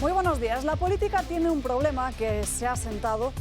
Muy buenos días. La política tiene un problema que se ha sentado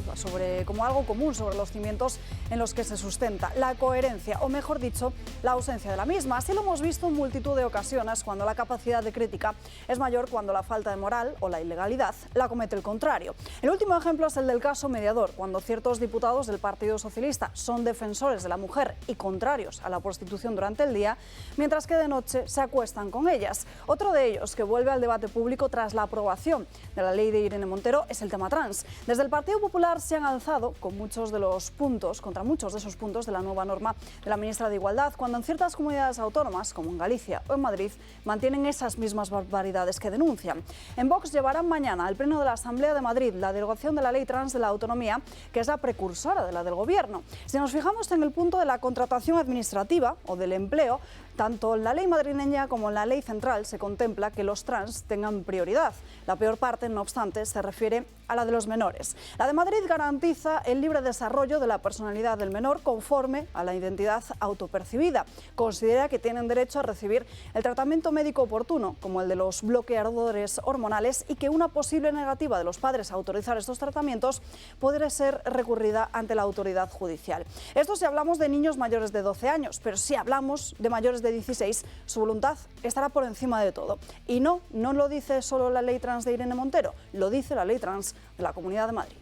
como algo común sobre los cimientos en los que se sustenta, la coherencia, o mejor dicho, la ausencia de la misma. Así lo hemos visto en multitud de ocasiones cuando la capacidad de crítica es mayor cuando la falta de moral o la ilegalidad la comete el contrario. El último ejemplo es el del caso Mediador, cuando ciertos diputados del Partido Socialista son defensores de la mujer y contrarios a la prostitución durante el día, mientras que de noche se acuestan con ellas. Otro de ellos que vuelve al debate público tras la aprobación de la ley de Irene Montero es el tema trans. Desde el Partido Popular se han alzado contra muchos de esos puntos de la nueva norma de la ministra de Igualdad, cuando en ciertas comunidades autónomas, como en Galicia o en Madrid, mantienen esas mismas barbaridades que denuncian. En Vox llevarán mañana al Pleno de la Asamblea de Madrid la derogación de la ley trans de la autonomía, que es la precursora de la del Gobierno. Si nos fijamos en el punto de la contratación administrativa o del empleo, tanto en la ley madrileña como en la ley central se contempla que los trans tengan prioridad. La peor parte, no obstante, se refiere a la de los menores. La de Madrid garantiza el libre desarrollo de la personalidad del menor conforme a la identidad autopercibida. Considera que tienen derecho a recibir el tratamiento médico oportuno, como el de los bloqueadores hormonales, y que una posible negativa de los padres a autorizar estos tratamientos podría ser recurrida ante la autoridad judicial. Esto si hablamos de niños mayores de 12 años, pero si hablamos de mayores de 16, su voluntad estará por encima de todo. Y no lo dice solo la ley trans de Irene Montero, lo dice la ley trans de la Comunidad de Madrid.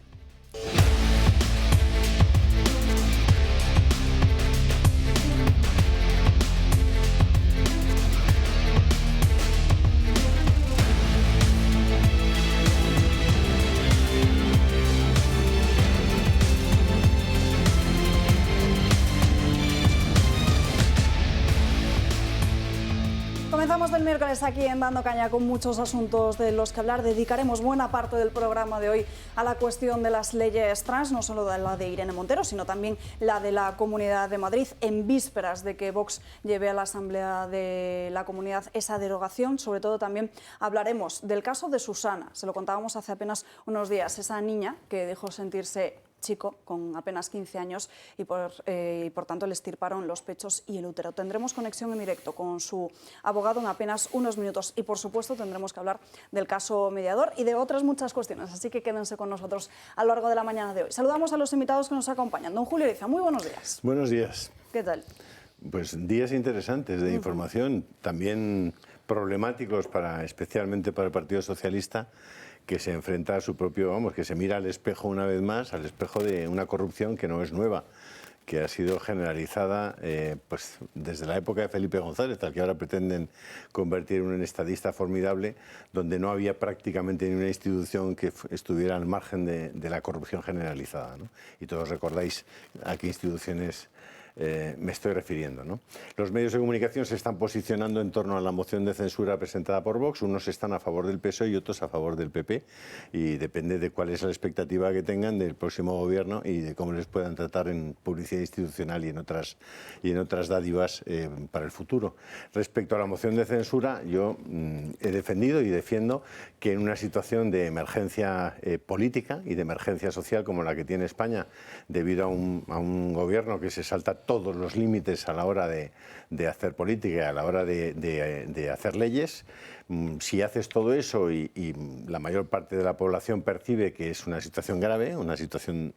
Comenzamos del miércoles aquí en Dando Caña con muchos asuntos de los que hablar. Dedicaremos buena parte del programa de hoy a la cuestión de las leyes trans, no solo la de Irene Montero, sino también la de la Comunidad de Madrid, en vísperas de que Vox lleve a la Asamblea de la Comunidad esa derogación. Sobre todo también hablaremos del caso de Susana, se lo contábamos hace apenas unos días, esa niña que dejó sentirse chico con apenas 15 años y por tanto le extirparon los pechos y el útero. Tendremos conexión en directo con su abogado en apenas unos minutos y por supuesto tendremos que hablar del caso Mediador y de otras muchas cuestiones, así que quédense con nosotros a lo largo de la mañana de hoy. Saludamos a los invitados que nos acompañan. Don Julio Eriza, muy buenos días. Buenos días. ¿Qué tal? Pues días interesantes de información, también problemáticos especialmente para el Partido Socialista, que se enfrenta a su propio, que se mira al espejo una vez más, al espejo de una corrupción que no es nueva, que ha sido generalizada pues desde la época de Felipe González, al que ahora pretenden convertir en un estadista formidable, donde no había prácticamente ni una institución que estuviera al margen de la corrupción generalizada, ¿no? Y todos recordáis a qué instituciones me estoy refiriendo, ¿no? Los medios de comunicación se están posicionando en torno a la moción de censura presentada por Vox. Unos están a favor del PSOE y otros a favor del PP, y depende de cuál es la expectativa que tengan del próximo gobierno y de cómo les puedan tratar en publicidad institucional y en otras dádivas para el futuro. Respecto a la moción de censura, yo he defendido y defiendo que en una situación de emergencia política y de emergencia social como la que tiene España, debido a un gobierno que se salta todos los límites a la hora de hacer política, a la hora de hacer leyes, si haces todo eso y la mayor parte de la población percibe que es una situación grave, una situación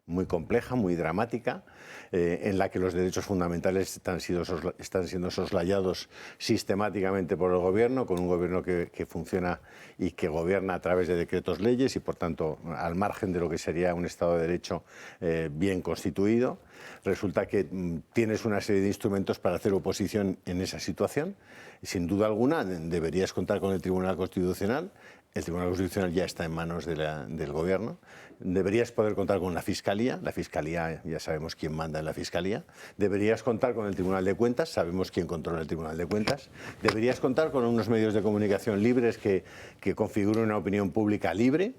muy compleja, muy dramática, en la que los derechos fundamentales están siendo soslayados sistemáticamente por el gobierno, con un gobierno que funciona y que gobierna a través de decretos leyes y, por tanto, al margen de lo que sería un Estado de Derecho bien constituido. Resulta que tienes una serie de instrumentos para hacer oposición en esa situación. Sin duda alguna, deberías contar con el Tribunal Constitucional. El Tribunal Constitucional ya está en manos del Gobierno. Deberías poder contar con la Fiscalía. La Fiscalía, ya sabemos quién manda en la Fiscalía. Deberías contar con el Tribunal de Cuentas. Sabemos quién controla el Tribunal de Cuentas. Deberías contar con unos medios de comunicación libres que configuren una opinión pública libre.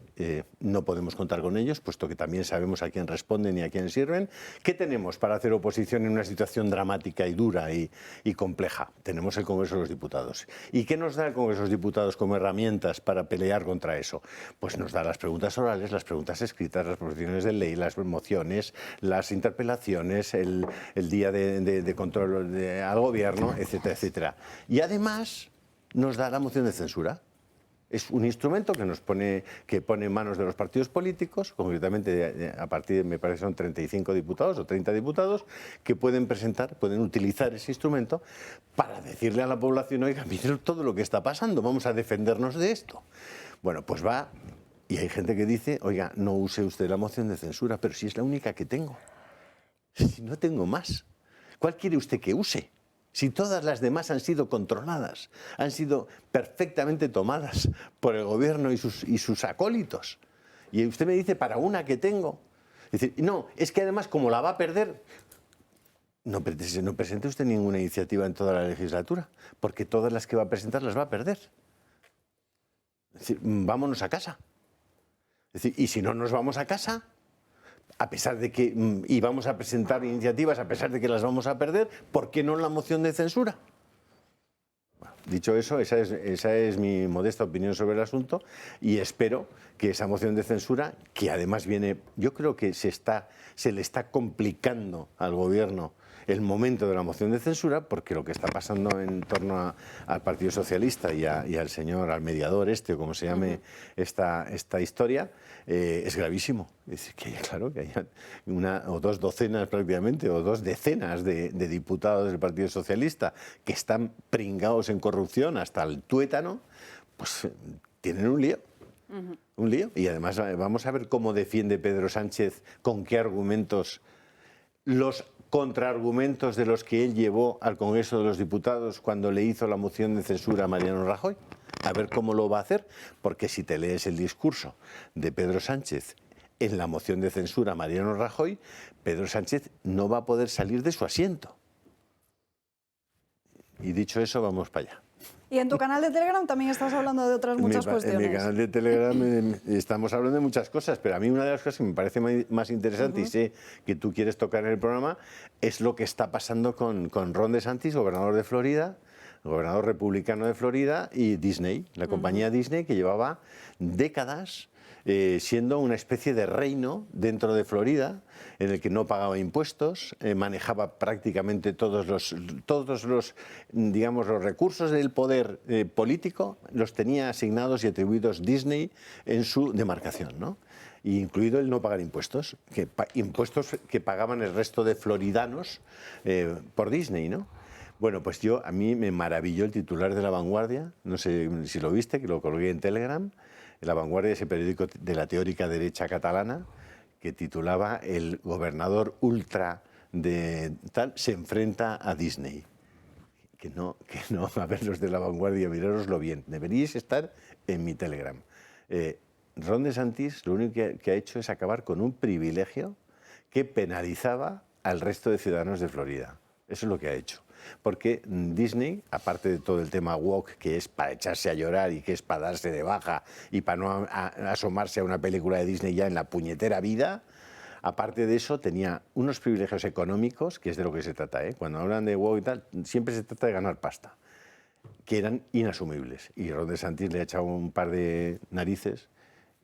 No podemos contar con ellos, puesto que también sabemos a quién responden y a quién sirven. ¿Qué tenemos para hacer oposición en una situación dramática y dura y compleja? Tenemos el Congreso de los Diputados. ¿Y qué nos da el Congreso de los Diputados como herramientas para pelear contra eso? Pues nos da las preguntas orales, las preguntas escritas, las proposiciones de ley, las mociones, las interpelaciones, el día de control al gobierno, etcétera, etcétera. Y además nos da la moción de censura. Es un instrumento que pone en manos de los partidos políticos, concretamente a partir de, me parece, son 35 diputados o 30 diputados, que pueden utilizar ese instrumento para decirle a la población, oiga, miren todo lo que está pasando, vamos a defendernos de esto. Bueno, pues va, y hay gente que dice, oiga, no use usted la moción de censura, pero si es la única que tengo, si no tengo más, ¿cuál quiere usted que use? Si todas las demás han sido controladas, han sido perfectamente tomadas por el gobierno y sus acólitos. Y usted me dice, para una que tengo. Es decir, no, es que además como la va a perder, no presente usted ninguna iniciativa en toda la legislatura, porque todas las que va a presentar las va a perder. Es decir, vámonos a casa. Es decir, y si no nos vamos a casa, a pesar de que íbamos a presentar iniciativas, a pesar de que las vamos a perder, ¿por qué no la moción de censura? Bueno, dicho eso, esa es mi modesta opinión sobre el asunto y espero que esa moción de censura, que además viene, yo creo que se le está complicando al gobierno el momento de la moción de censura, porque lo que está pasando en torno al Partido Socialista y al mediador o como se llame esta historia, es gravísimo. Es que claro, que haya una o dos docenas prácticamente, o dos decenas de diputados del Partido Socialista que están pringados en corrupción hasta el tuétano, pues tienen un lío. Un lío. Y además vamos a ver cómo defiende Pedro Sánchez, con qué argumentos, los contraargumentos de los que él llevó al Congreso de los Diputados cuando le hizo la moción de censura a Mariano Rajoy. A ver cómo lo va a hacer, porque si te lees el discurso de Pedro Sánchez en la moción de censura a Mariano Rajoy, Pedro Sánchez no va a poder salir de su asiento. Y dicho eso, vamos para allá. Y en tu canal de Telegram también estás hablando de otras muchas cuestiones. En mi canal de Telegram estamos hablando de muchas cosas, pero a mí una de las cosas que me parece más interesante y sé que tú quieres tocar en el programa es lo que está pasando con Ron DeSantis, gobernador de Florida, gobernador republicano de Florida, y Disney, la compañía Disney, que llevaba décadas siendo una especie de reino dentro de Florida, en el que no pagaba impuestos, manejaba prácticamente todos los digamos, los recursos del poder político, los tenía asignados y atribuidos Disney en su demarcación, ¿no? Y incluido el no pagar impuestos, impuestos que pagaban el resto de floridanos por Disney, ¿no? Bueno, pues a mí me maravilló el titular de La Vanguardia, no sé si lo viste, que lo colgué en Telegram. La Vanguardia, ese periódico de la teórica derecha catalana, que titulaba "El gobernador ultra de tal se enfrenta a Disney". Que no, a ver, los de La Vanguardia, mirároslo bien, deberíais estar en mi Telegram. Ron DeSantis lo único que ha hecho es acabar con un privilegio que penalizaba al resto de ciudadanos de Florida. Eso es lo que ha hecho. Porque Disney, aparte de todo el tema woke, que es para echarse a llorar y que es para darse de baja y para no asomarse a una película de Disney ya en la puñetera vida, aparte de eso tenía unos privilegios económicos, que es de lo que se trata, ¿eh? Cuando hablan de woke y tal, siempre se trata de ganar pasta, que eran inasumibles. Y Ron DeSantis le ha echado un par de narices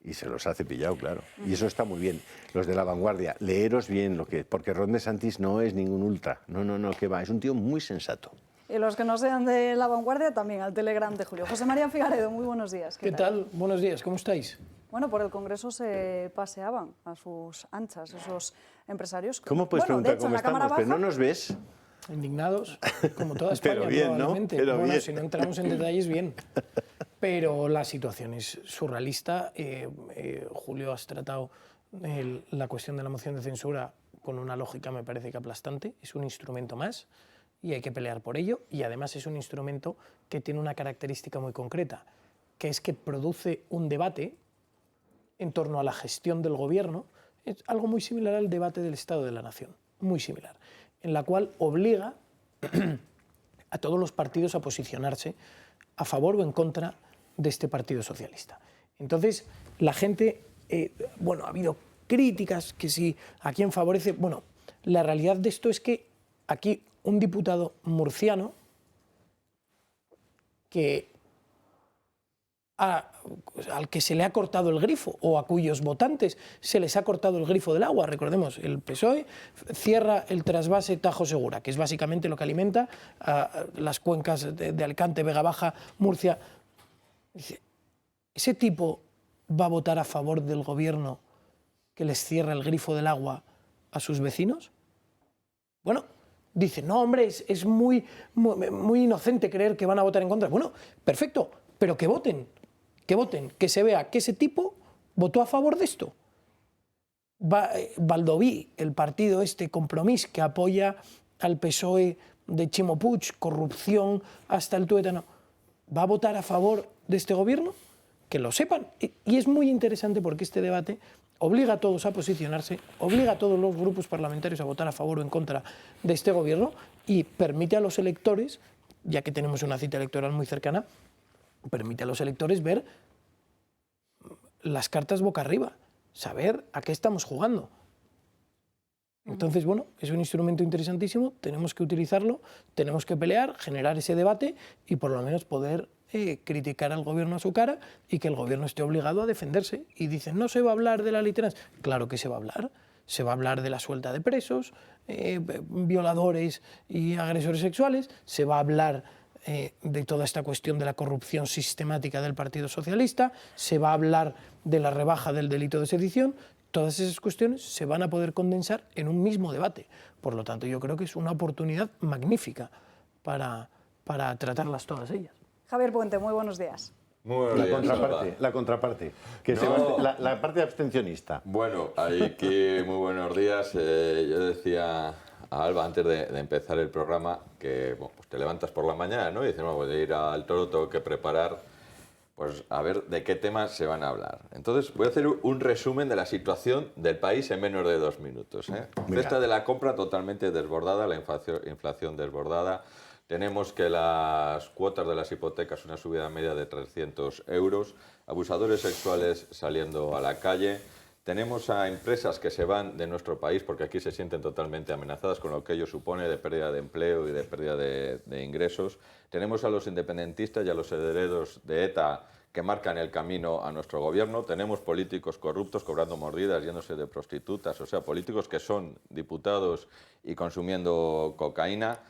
y se los ha cepillado, claro. Y eso está muy bien. Los de La Vanguardia, leeros bien porque Ron DeSantis no es ningún ultra. No, que va. Es un tío muy sensato. Y los que no sean de La Vanguardia también al Telegram de Julio. José María Figaredo, muy buenos días. ¿Qué tal? Buenos días, ¿cómo estáis? Bueno, por el Congreso se paseaban a sus anchas esos empresarios. ¿Cómo puedes preguntar cómo estamos? ¿Pero no nos ves? Indignados, como toda España, pero bien, probablemente. ¿no? Pero bueno, bien. Si no entramos en detalles, bien. Pero la situación es surrealista. Julio, has tratado la cuestión de la moción de censura con una lógica, me parece que aplastante. Es un instrumento más y hay que pelear por ello. Y además es un instrumento que tiene una característica muy concreta, que es que produce un debate en torno a la gestión del gobierno. Es algo muy similar al debate del Estado de la Nación, muy similar, en la cual obliga a todos los partidos a posicionarse a favor o en contra de este Partido Socialista. Entonces, la gente, ha habido críticas que si a quién favorece. Bueno, la realidad de esto es que aquí un diputado murciano al que se le ha cortado el grifo o a cuyos votantes se les ha cortado el grifo del agua. Recordemos, el PSOE cierra el trasvase Tajo Segura, que es básicamente lo que alimenta a las cuencas de Alicante, Vega Baja, Murcia. ¿ese tipo va a votar a favor del gobierno que les cierra el grifo del agua a sus vecinos? Bueno, dice, no, hombre, es muy inocente creer que van a votar en contra. Bueno, perfecto, pero que voten, que se vea que ese tipo votó a favor de esto. Baldoví, el partido Compromís, que apoya al PSOE de Ximo Puig, corrupción hasta el tuétano, ¿va a votar a favor de este gobierno? Que lo sepan. Y es muy interesante porque este debate obliga a todos a posicionarse, obliga a todos los grupos parlamentarios a votar a favor o en contra de este gobierno y permite a los electores, ya que tenemos una cita electoral muy cercana, permite a los electores ver las cartas boca arriba, saber a qué estamos jugando. Entonces, bueno, es un instrumento interesantísimo, tenemos que utilizarlo, tenemos que pelear, generar ese debate y por lo menos poder criticar al gobierno a su cara y que el gobierno esté obligado a defenderse. Y dicen, no se va a hablar de la ley trans. Claro que se va a hablar de la suelta de presos, violadores y agresores sexuales, se va a hablar de toda esta cuestión de la corrupción sistemática del Partido Socialista, se va a hablar de la rebaja del delito de sedición. Todas esas cuestiones se van a poder condensar en un mismo debate. Por lo tanto, yo creo que es una oportunidad magnífica para tratarlas todas ellas. Javier Puente, muy buenos días. Muy bien, La contraparte, que No. la parte abstencionista. Bueno, aquí muy buenos días. Yo decía a Alba antes de empezar el programa que bueno, pues te levantas por la mañana, ¿no? Y dices, bueno, voy a ir al toro, tengo que preparar, pues a ver de qué temas se van a hablar. Entonces voy a hacer un resumen de la situación del país en menos de 2 minutos. Cesta de la compra totalmente desbordada, la inflación desbordada. Tenemos que las cuotas de las hipotecas, una subida media de 300 euros, abusadores sexuales saliendo a la calle. Tenemos a empresas que se van de nuestro país porque aquí se sienten totalmente amenazadas con lo que ello supone de pérdida de empleo y de pérdida de ingresos. Tenemos a los independentistas y a los herederos de ETA que marcan el camino a nuestro gobierno. Tenemos políticos corruptos cobrando mordidas, yéndose de prostitutas, o sea, políticos que son diputados y consumiendo cocaína.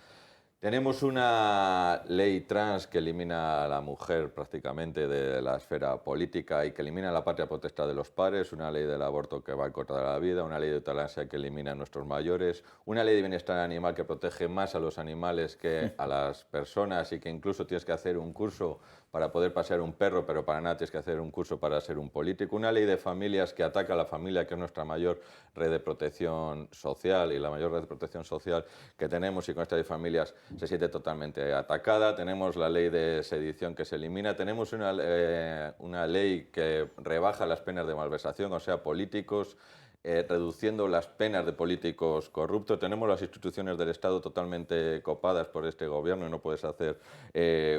Tenemos una ley trans que elimina a la mujer prácticamente de la esfera política y que elimina la patria potestad de los padres, una ley del aborto que va en contra de la vida, una ley de eutanasia que elimina a nuestros mayores, una ley de bienestar animal que protege más a los animales que a las personas y que incluso tienes que hacer un curso para poder pasear un perro, pero para nada tienes que hacer un curso para ser un político, una ley de familias que ataca a la familia, que es nuestra mayor red de protección social y la mayor red de protección social que tenemos, y con esta ley de familias se siente totalmente atacada. Tenemos la ley de sedición que se elimina, tenemos una ley que rebaja las penas de malversación, o sea, políticos, reduciendo las penas de políticos corruptos. Tenemos las instituciones del Estado totalmente copadas por este gobierno y no puedes hacer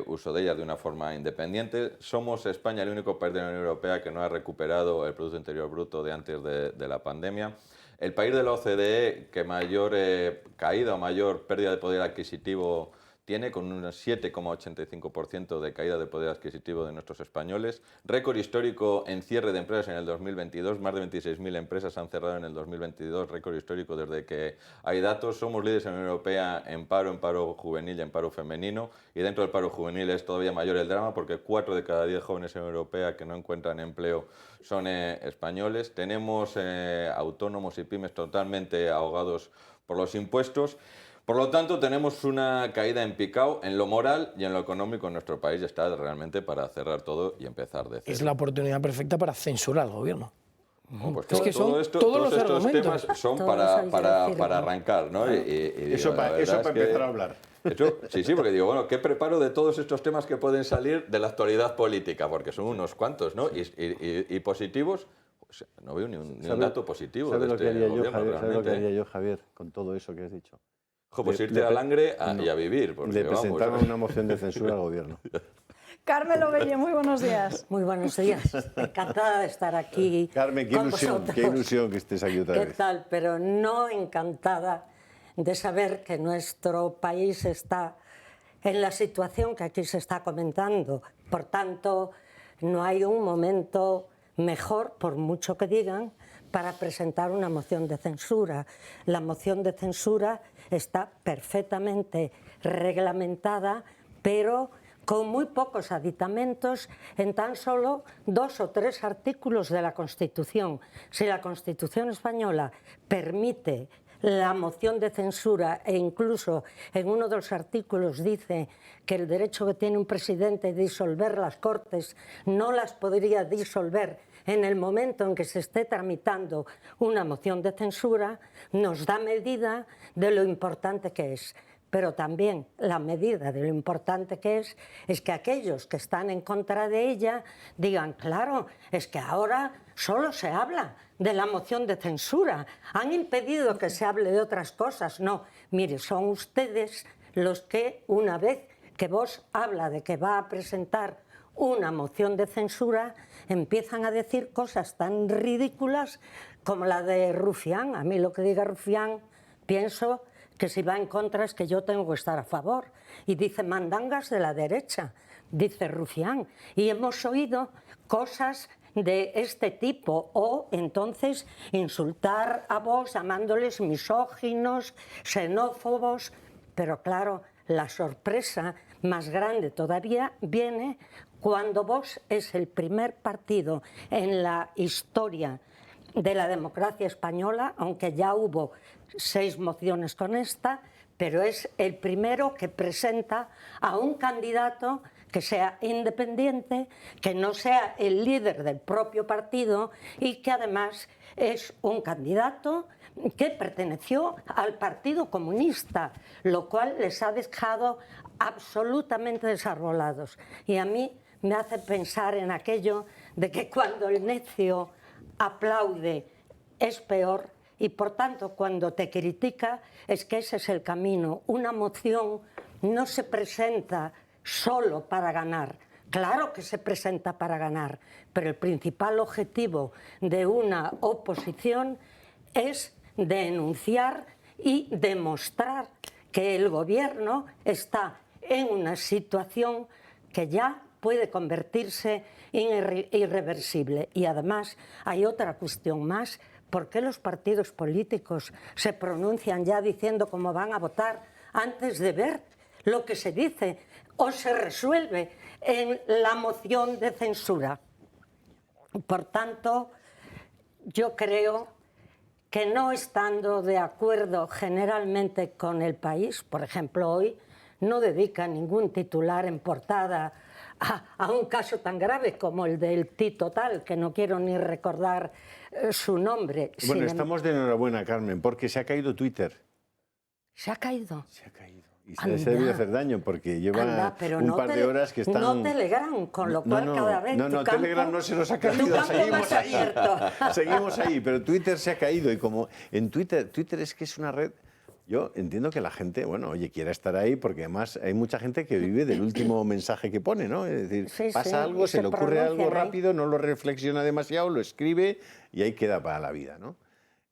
uso de ellas de una forma independiente. Somos España el único país de la Unión Europea que no ha recuperado el Producto Interior Bruto de antes de la pandemia. El país de la OCDE que mayor caída o mayor pérdida de poder adquisitivo tiene, con un 7,85% de caída de poder adquisitivo de nuestros españoles. Récord histórico en cierre de empresas en el 2022. Más de 26.000 empresas han cerrado en el 2022. Récord histórico desde que hay datos. Somos líderes en la Unión Europea en paro juvenil y en paro femenino. Y dentro del paro juvenil es todavía mayor el drama porque 4 de cada 10 jóvenes en la Unión Europea que no encuentran empleo son españoles. Tenemos autónomos y pymes totalmente ahogados por los impuestos. Por lo tanto, tenemos una caída en picado en lo moral y en lo económico en nuestro país. Está realmente para cerrar todo y empezar de cero. Es la oportunidad perfecta para censurar al gobierno. No, pues Es que son todos estos temas son para arrancar, ¿no? Eso para empezar a hablar. Sí, porque digo, bueno, ¿qué preparo de todos estos temas que pueden salir de la actualidad política? Porque son unos cuantos, ¿no? Y positivos, pues, no veo ni un dato positivo de este gobierno. ¿Sabes lo que haría yo, Javier, con todo eso que has dicho? Pues irte al Angre y a vivir. Le presentaba una moción de censura al gobierno. Carmen Ovella, muy buenos días. Muy buenos días. Encantada de estar aquí. Carmen, qué ilusión que estés aquí otra vez. ¿Qué tal? Pero no encantada de saber que nuestro país está en la situación que aquí se está comentando. Por tanto, no hay un momento mejor, por mucho que digan, para presentar una moción de censura. La moción de censura está perfectamente reglamentada, pero con muy pocos aditamentos en tan solo 2 o 3 artículos de la Constitución. Si la Constitución española permite la moción de censura e incluso en uno de los artículos dice que el derecho que tiene un presidente de disolver las Cortes no las podría disolver en el momento en que se esté tramitando una moción de censura, nos da medida de lo importante que es. Pero también la medida de lo importante que es que aquellos que están en contra de ella digan, claro, es que ahora solo se habla de la moción de censura, han impedido que se hable de otras cosas. No, mire, son ustedes los que, una vez que Vox habla de que va a presentar una moción de censura, empiezan a decir cosas tan ridículas como la de Rufián. A mí lo que diga Rufián, pienso que si va en contra es que yo tengo que estar a favor. Y dice mandangas de la derecha, dice Rufián. Y hemos oído cosas de este tipo, o entonces insultar a Vox llamándoles misóginos, xenófobos. Pero claro, la sorpresa más grande todavía viene cuando Vox es el primer partido en la historia de la democracia española, aunque ya hubo 6 mociones con esta, pero es el primero que presenta a un candidato que sea independiente, que no sea el líder del propio partido y que además es un candidato que perteneció al Partido Comunista, lo cual les ha dejado absolutamente desarbolados. Y a mí me hace pensar en aquello de que cuando el necio aplaude es peor, y por tanto cuando te critica es que ese es el camino. Una moción no se presenta solo para ganar. Claro que se presenta para ganar, pero el principal objetivo de una oposición es denunciar y demostrar que el gobierno está en una situación que ya puede convertirse en irreversible. Y además hay otra cuestión más. ¿Por qué los partidos políticos se pronuncian ya diciendo cómo van a votar antes de ver lo que se dice o se resuelve en la moción de censura? Por tanto, yo creo que no estando de acuerdo generalmente con El País, por ejemplo, hoy no dedica ningún titular en portada a un caso tan grave como el del Tito Tal, que no quiero ni recordar su nombre. Bueno, estamos de enhorabuena, Carmen, porque se ha caído Twitter. ¿Se ha caído? Se ha caído. Y se ha debido hacer daño porque lleva un par de horas que están... No Telegram, con lo cual cada vez No, Telegram no se nos ha caído, seguimos ahí. Seguimos ahí, pero Twitter se ha caído y como en Twitter es que es una red... Yo entiendo que la gente, bueno, oye, quiera estar ahí porque además hay mucha gente que vive del último mensaje que pone, ¿no? Es decir, pasa algo, se le ocurre algo rápido, no lo reflexiona demasiado, lo escribe y ahí queda para la vida, ¿no?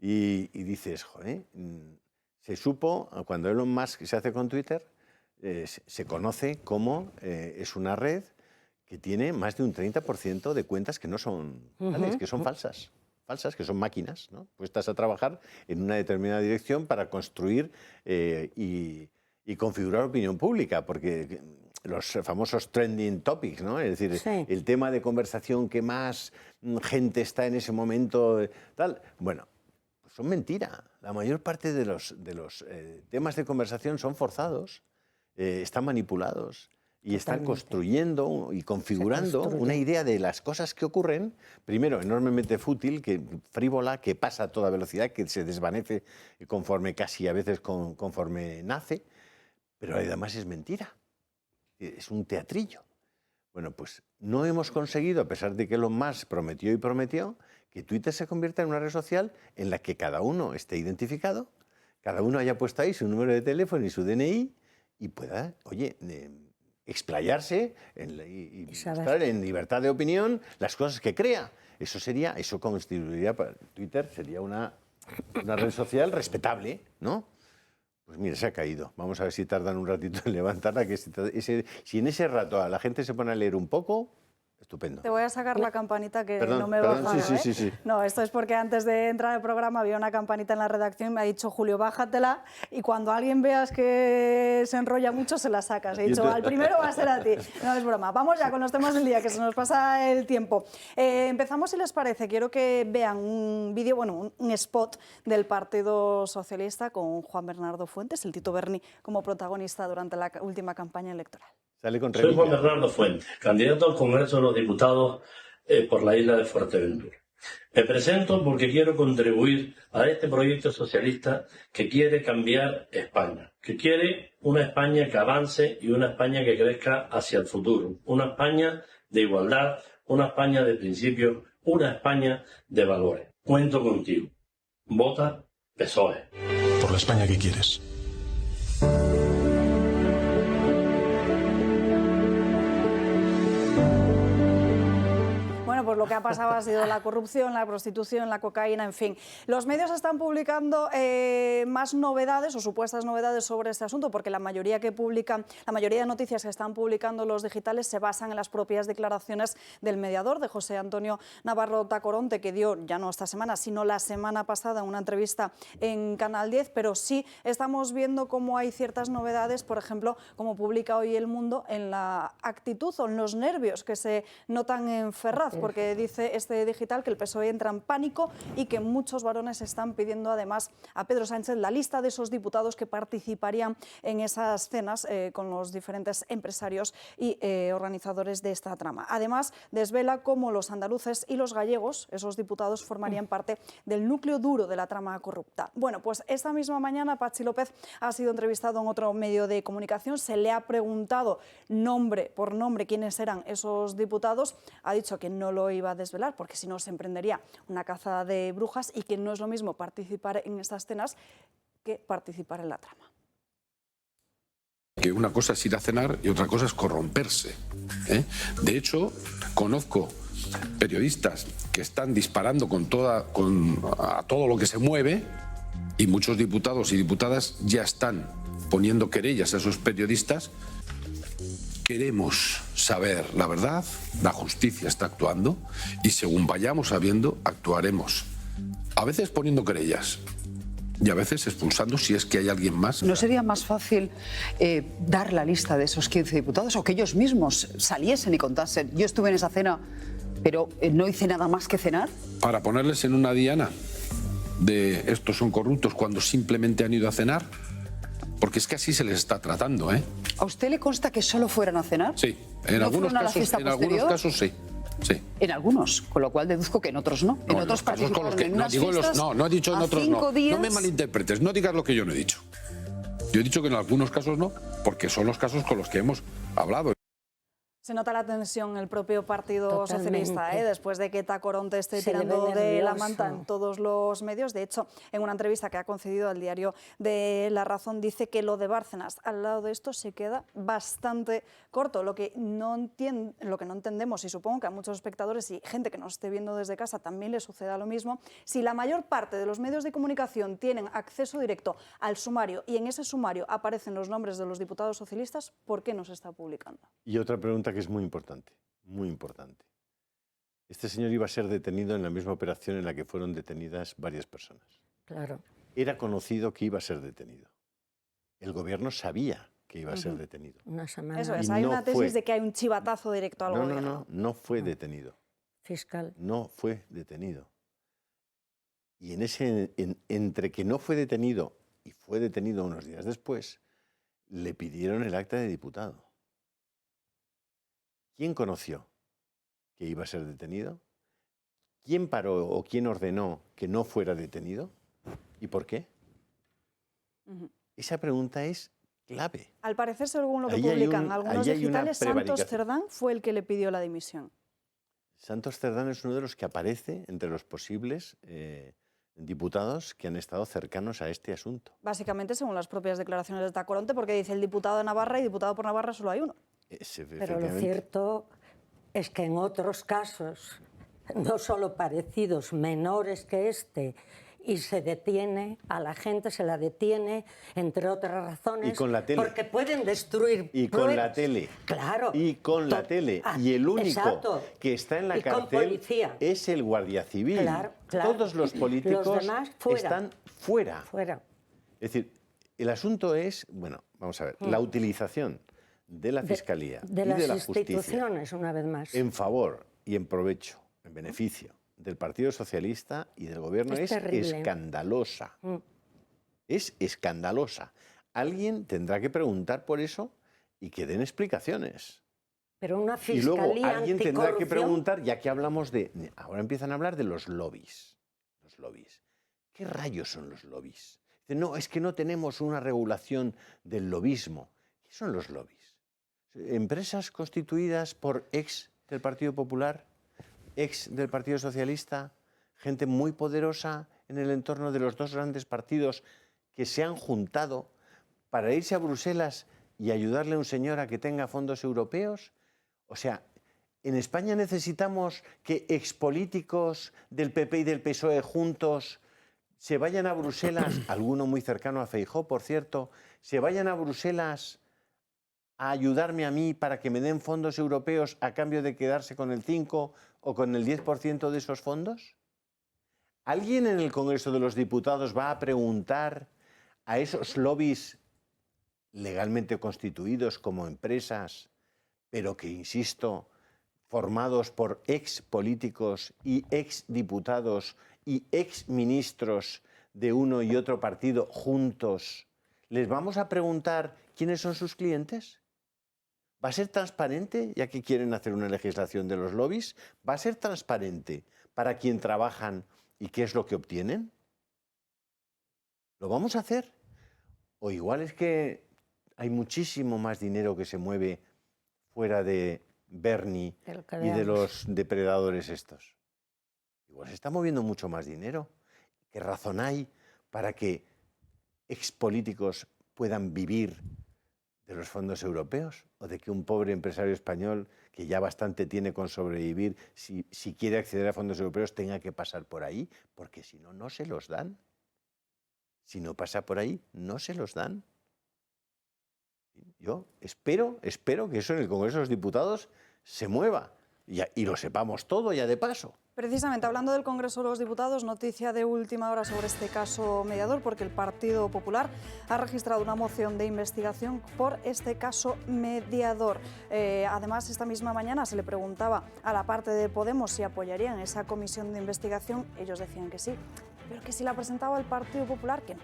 Y dices, joder, se supo, cuando Elon Musk se hace con Twitter, se conoce cómo es una red que tiene más de un 30% de cuentas que no son tales, que son falsas, que son máquinas, ¿no? Puestas a trabajar en una determinada dirección para construir y configurar opinión pública, porque los famosos trending topics, ¿no? Es decir, sí, el tema de conversación que más gente está en ese momento, tal, bueno, pues son mentira. La mayor parte de los temas de conversación son forzados, están manipulados. Y están construyendo y configurando una idea de las cosas que ocurren, primero enormemente fútil, frívola, que pasa a toda velocidad, que se desvanece conforme casi a veces conforme nace, pero además es mentira, es un teatrillo. Bueno, pues no hemos conseguido, a pesar de que Elon Musk prometió y prometió, que Twitter se convierta en una red social en la que cada uno esté identificado, cada uno haya puesto ahí su número de teléfono y su DNI y pueda, oye, explayarse y mostrar en libertad de opinión las cosas que crea. Eso constituiría para Twitter, sería una red social respetable, ¿no? Pues mira, se ha caído. Vamos a ver si tardan un ratito en levantarla, que si en ese rato la gente se pone a leer un poco, estupendo. Te voy a sacar la campanita que Perdón, no me perdón, baja. sí. No, esto es porque antes de entrar al programa había una campanita en la redacción y me ha dicho, Julio, bájatela, y cuando alguien veas que se enrolla mucho se la sacas. He dicho, al primero va a ser a ti. No, es broma. Vamos ya con los temas del día, que se nos pasa el tiempo. Empezamos, si les parece. Quiero que vean un vídeo, bueno, un spot del Partido Socialista con Juan Bernardo Fuentes, el Tito Berni, como protagonista durante la última campaña electoral. Sale con Soy Juan Revilla. Bernardo Fuentes, candidato al Congreso de los Diputados por la isla de Fuerteventura. Me presento porque quiero contribuir a este proyecto socialista que quiere cambiar España, que quiere una España que avance y una España que crezca hacia el futuro, una España de igualdad, una España de principios, una España de valores. Cuento contigo. Vota PSOE. Por la España que quieres. Pues lo que ha pasado ha sido la corrupción, la prostitución, la cocaína, en fin. Los medios están publicando más novedades o supuestas novedades sobre este asunto, porque la mayoría de noticias que están publicando los digitales se basan en las propias declaraciones del mediador, de José Antonio Navarro Tacoronte, que dio, ya no esta semana, sino la semana pasada, una entrevista en Canal 10, pero sí estamos viendo cómo hay ciertas novedades, por ejemplo, como publica hoy El Mundo, en la actitud o en los nervios que se notan en Ferraz, porque dice este digital que el PSOE entra en pánico y que muchos varones están pidiendo además a Pedro Sánchez la lista de esos diputados que participarían en esas cenas con los diferentes empresarios y organizadores de esta trama. Además, desvela cómo los andaluces y los gallegos, esos diputados, formarían parte del núcleo duro de la trama corrupta. Bueno, pues esta misma mañana Patxi López ha sido entrevistado en otro medio de comunicación, se le ha preguntado nombre por nombre quiénes eran esos diputados, ha dicho que no lo iba a desvelar porque si no se emprendería una caza de brujas y que no es lo mismo participar en estas cenas que participar en la trama. Que una cosa es ir a cenar y otra cosa es corromperse, ¿eh? De hecho, conozco periodistas que están disparando a todo lo que se mueve y muchos diputados y diputadas ya están poniendo querellas a esos periodistas. Queremos saber la verdad, la justicia está actuando y según vayamos sabiendo, actuaremos. A veces poniendo querellas y a veces expulsando si es que hay alguien más. ¿No sería más fácil dar la lista de esos 15 diputados o que ellos mismos saliesen y contasen? Yo estuve en esa cena, pero no hice nada más que cenar. Para ponerles en una diana de estos son corruptos cuando simplemente han ido a cenar. Porque es que así se les está tratando, ¿eh? ¿A usted le consta que solo fueran a cenar? Sí, en algunos casos sí. Sí. En algunos, con lo cual deduzco que en otros no. En otros participaron en unas fiestas. No he dicho en otros no. Días. No me malinterpretes, no digas lo que yo no he dicho. Yo he dicho que en algunos casos no, porque son los casos con los que hemos hablado. Se nota la tensión en el propio Partido Totalmente. Socialista, después de que Tacoronte esté Se le ve tirando de la nervioso. manta en todos los medios. De hecho, en una entrevista que ha concedido al diario de La Razón, dice que lo de Bárcenas al lado de esto se queda bastante corto. Lo que no entendemos, y supongo que a muchos espectadores y gente que nos esté viendo desde casa también le suceda lo mismo, si la mayor parte de los medios de comunicación tienen acceso directo al sumario y en ese sumario aparecen los nombres de los diputados socialistas, ¿por qué no se está publicando? Y otra pregunta que es muy importante, muy importante. Este señor iba a ser detenido en la misma operación en la que fueron detenidas varias personas. Claro. Era conocido que iba a ser detenido. El gobierno sabía que iba a ser detenido. Una semana. Eso es, Y hay no una tesis fue. de que hay un chivatazo directo al gobierno. No fue detenido. Fiscal. No fue detenido. Y entre que no fue detenido y fue detenido unos días después, le pidieron el acta de diputado. ¿Quién conoció que iba a ser detenido? ¿Quién paró o quién ordenó que no fuera detenido? ¿Y por qué? Esa pregunta es clave. Al parecer, según lo que Ahí hay publican algunos ahí hay una digitales, Santos prevaricación. Cerdán fue el que le pidió la dimisión. Santos Cerdán es uno de los que aparece entre los posibles diputados que han estado cercanos a este asunto. Básicamente, según las propias declaraciones de Tacoronte, porque dice el diputado de Navarra y diputado por Navarra solo hay uno. Pero lo Efectivamente. cierto es que en otros casos, no solo parecidos, menores que este, y se detiene a la gente, se la detiene, entre otras razones, y con la tele. porque pueden destruir y pruebas. con la tele. Claro. Y con la tele. Y el único exacto. que está en la Y con cárcel policía. es el guardia civil. Claro, claro. Todos los políticos Los demás, fuera. están fuera. Fuera. Es decir, el asunto es, bueno, vamos a ver, la utilización de la Fiscalía de y las de la Justicia instituciones, una vez más. en favor y en provecho, en beneficio del Partido Socialista y del Gobierno es terrible. escandalosa. Es escandalosa. Alguien tendrá que preguntar por eso y que den explicaciones. Pero una Y fiscalía luego alguien tendrá que anticorrupción, preguntar, ya que hablamos de... Ahora empiezan a hablar de los lobbies. Los lobbies. ¿Qué rayos son los lobbies? Dicen, no, es que no tenemos una regulación del lobismo. ¿Qué son los lobbies? Empresas constituidas por ex del Partido Popular, ex del Partido Socialista, gente muy poderosa en el entorno de los dos grandes partidos que se han juntado para irse a Bruselas y ayudarle a un señor a que tenga fondos europeos. O sea, en España necesitamos que expolíticos del PP y del PSOE juntos se vayan a Bruselas, alguno muy cercano a Feijóo, por cierto, se vayan a Bruselas a ayudarme a mí para que me den fondos europeos a cambio de quedarse con el 5 o con el 10% de esos fondos? ¿Alguien en el Congreso de los Diputados va a preguntar a esos lobbies legalmente constituidos como empresas, pero que, insisto, formados por ex políticos y ex diputados y ex ministros de uno y otro partido juntos, les vamos a preguntar quiénes son sus clientes? ¿Va a ser transparente, ya que quieren hacer una legislación de los lobbies? ¿Va a ser transparente para quién trabajan y qué es lo que obtienen? ¿Lo vamos a hacer? O igual es que hay muchísimo más dinero que se mueve fuera de Bernie y de los depredadores estos. Igual se está moviendo mucho más dinero. ¿Qué razón hay para que expolíticos puedan vivir de los fondos europeos? ¿O de que un pobre empresario español, que ya bastante tiene con sobrevivir, si quiere acceder a fondos europeos, tenga que pasar por ahí? Porque si no, no se los dan. Si no pasa por ahí, no se los dan. Yo espero que eso en el Congreso de los Diputados se mueva y lo sepamos todo ya de paso. Precisamente, hablando del Congreso de los Diputados, noticia de última hora sobre este caso mediador, porque el Partido Popular ha registrado una moción de investigación por este caso mediador. Además, esta misma mañana se le preguntaba a la parte de Podemos si apoyarían esa comisión de investigación. Ellos decían que sí, pero que si la presentaba el Partido Popular, que no.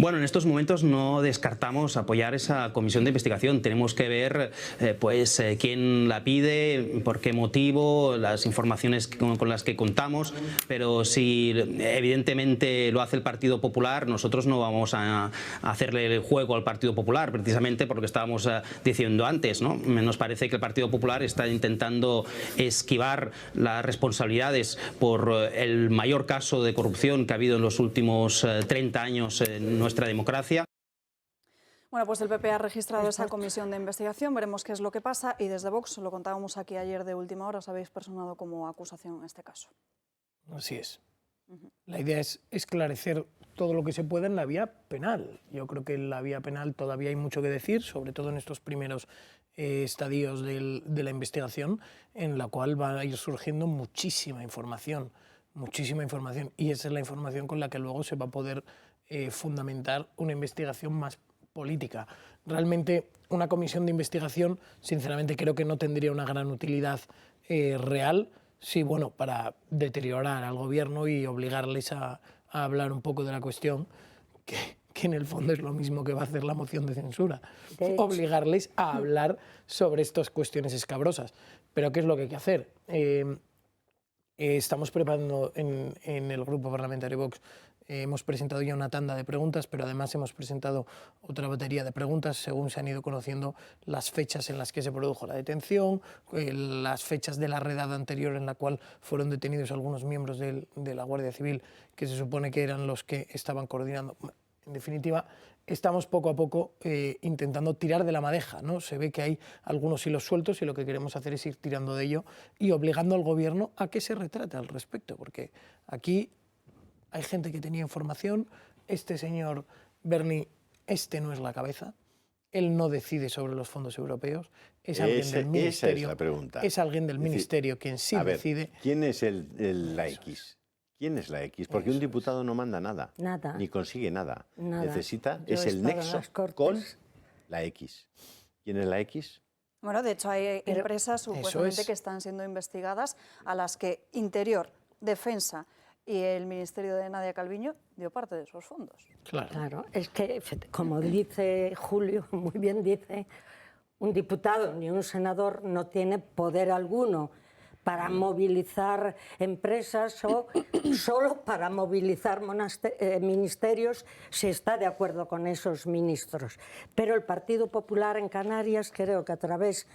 Bueno, en estos momentos no descartamos apoyar esa comisión de investigación. Tenemos que ver quién la pide, por qué motivo, las informaciones con las que contamos, pero si evidentemente lo hace el Partido Popular, nosotros no vamos a hacerle el juego al Partido Popular, precisamente por lo que estábamos diciendo antes, ¿no? Nos parece que el Partido Popular está intentando esquivar las responsabilidades por el mayor caso de corrupción que ha habido en los últimos 30 años en nuestra democracia. Bueno, pues el PP ha registrado esa comisión de investigación, veremos qué es lo que pasa, y desde Vox, lo contábamos aquí ayer de última hora, os habéis personado como acusación en este caso. Así es. La idea es esclarecer todo lo que se pueda en la vía penal. Yo creo que en la vía penal todavía hay mucho que decir, sobre todo en estos primeros estadios de la investigación, en la cual va a ir surgiendo muchísima información, y esa es la información con la que luego se va a poder fundamentar una investigación más política. Realmente una comisión de investigación, sinceramente, creo que no tendría una gran utilidad real, sí, bueno, para deteriorar al gobierno y obligarles a hablar un poco de la cuestión, que en el fondo es lo mismo que va a hacer la moción de censura, obligarles a hablar sobre estas cuestiones escabrosas. Pero ¿qué es lo que hay que hacer? Estamos preparando en el Grupo Parlamentario Vox, hemos presentado ya una tanda de preguntas, pero además hemos presentado otra batería de preguntas según se han ido conociendo las fechas en las que se produjo la detención, las fechas de la redada anterior en la cual fueron detenidos algunos miembros de la Guardia Civil, que se supone que eran los que estaban coordinando. En definitiva, estamos poco a poco intentando tirar de la madeja, ¿no? Se ve que hay algunos hilos sueltos y lo que queremos hacer es ir tirando de ello y obligando al gobierno a que se retrate al respecto, porque aquí hay gente que tenía información, este señor Berni, no es la cabeza, él no decide sobre los fondos europeos, es alguien del ministerio. Esa es la pregunta. Es alguien del ministerio quien sí decide. ¿Quién es la X? ¿Quién es la X? Porque un diputado no manda nada, ni consigue nada. Necesita, es el nexo con la X. ¿Quién es la X? Bueno, de hecho hay empresas supuestamente que están siendo investigadas a las que Interior, Defensa y el Ministerio de Nadia Calviño dio parte de esos fondos. Claro, es que, como dice Julio, muy bien dice, un diputado ni un senador no tiene poder alguno para movilizar empresas o solo para movilizar ministerios si está de acuerdo con esos ministros. Pero el Partido Popular en Canarias creo que a través,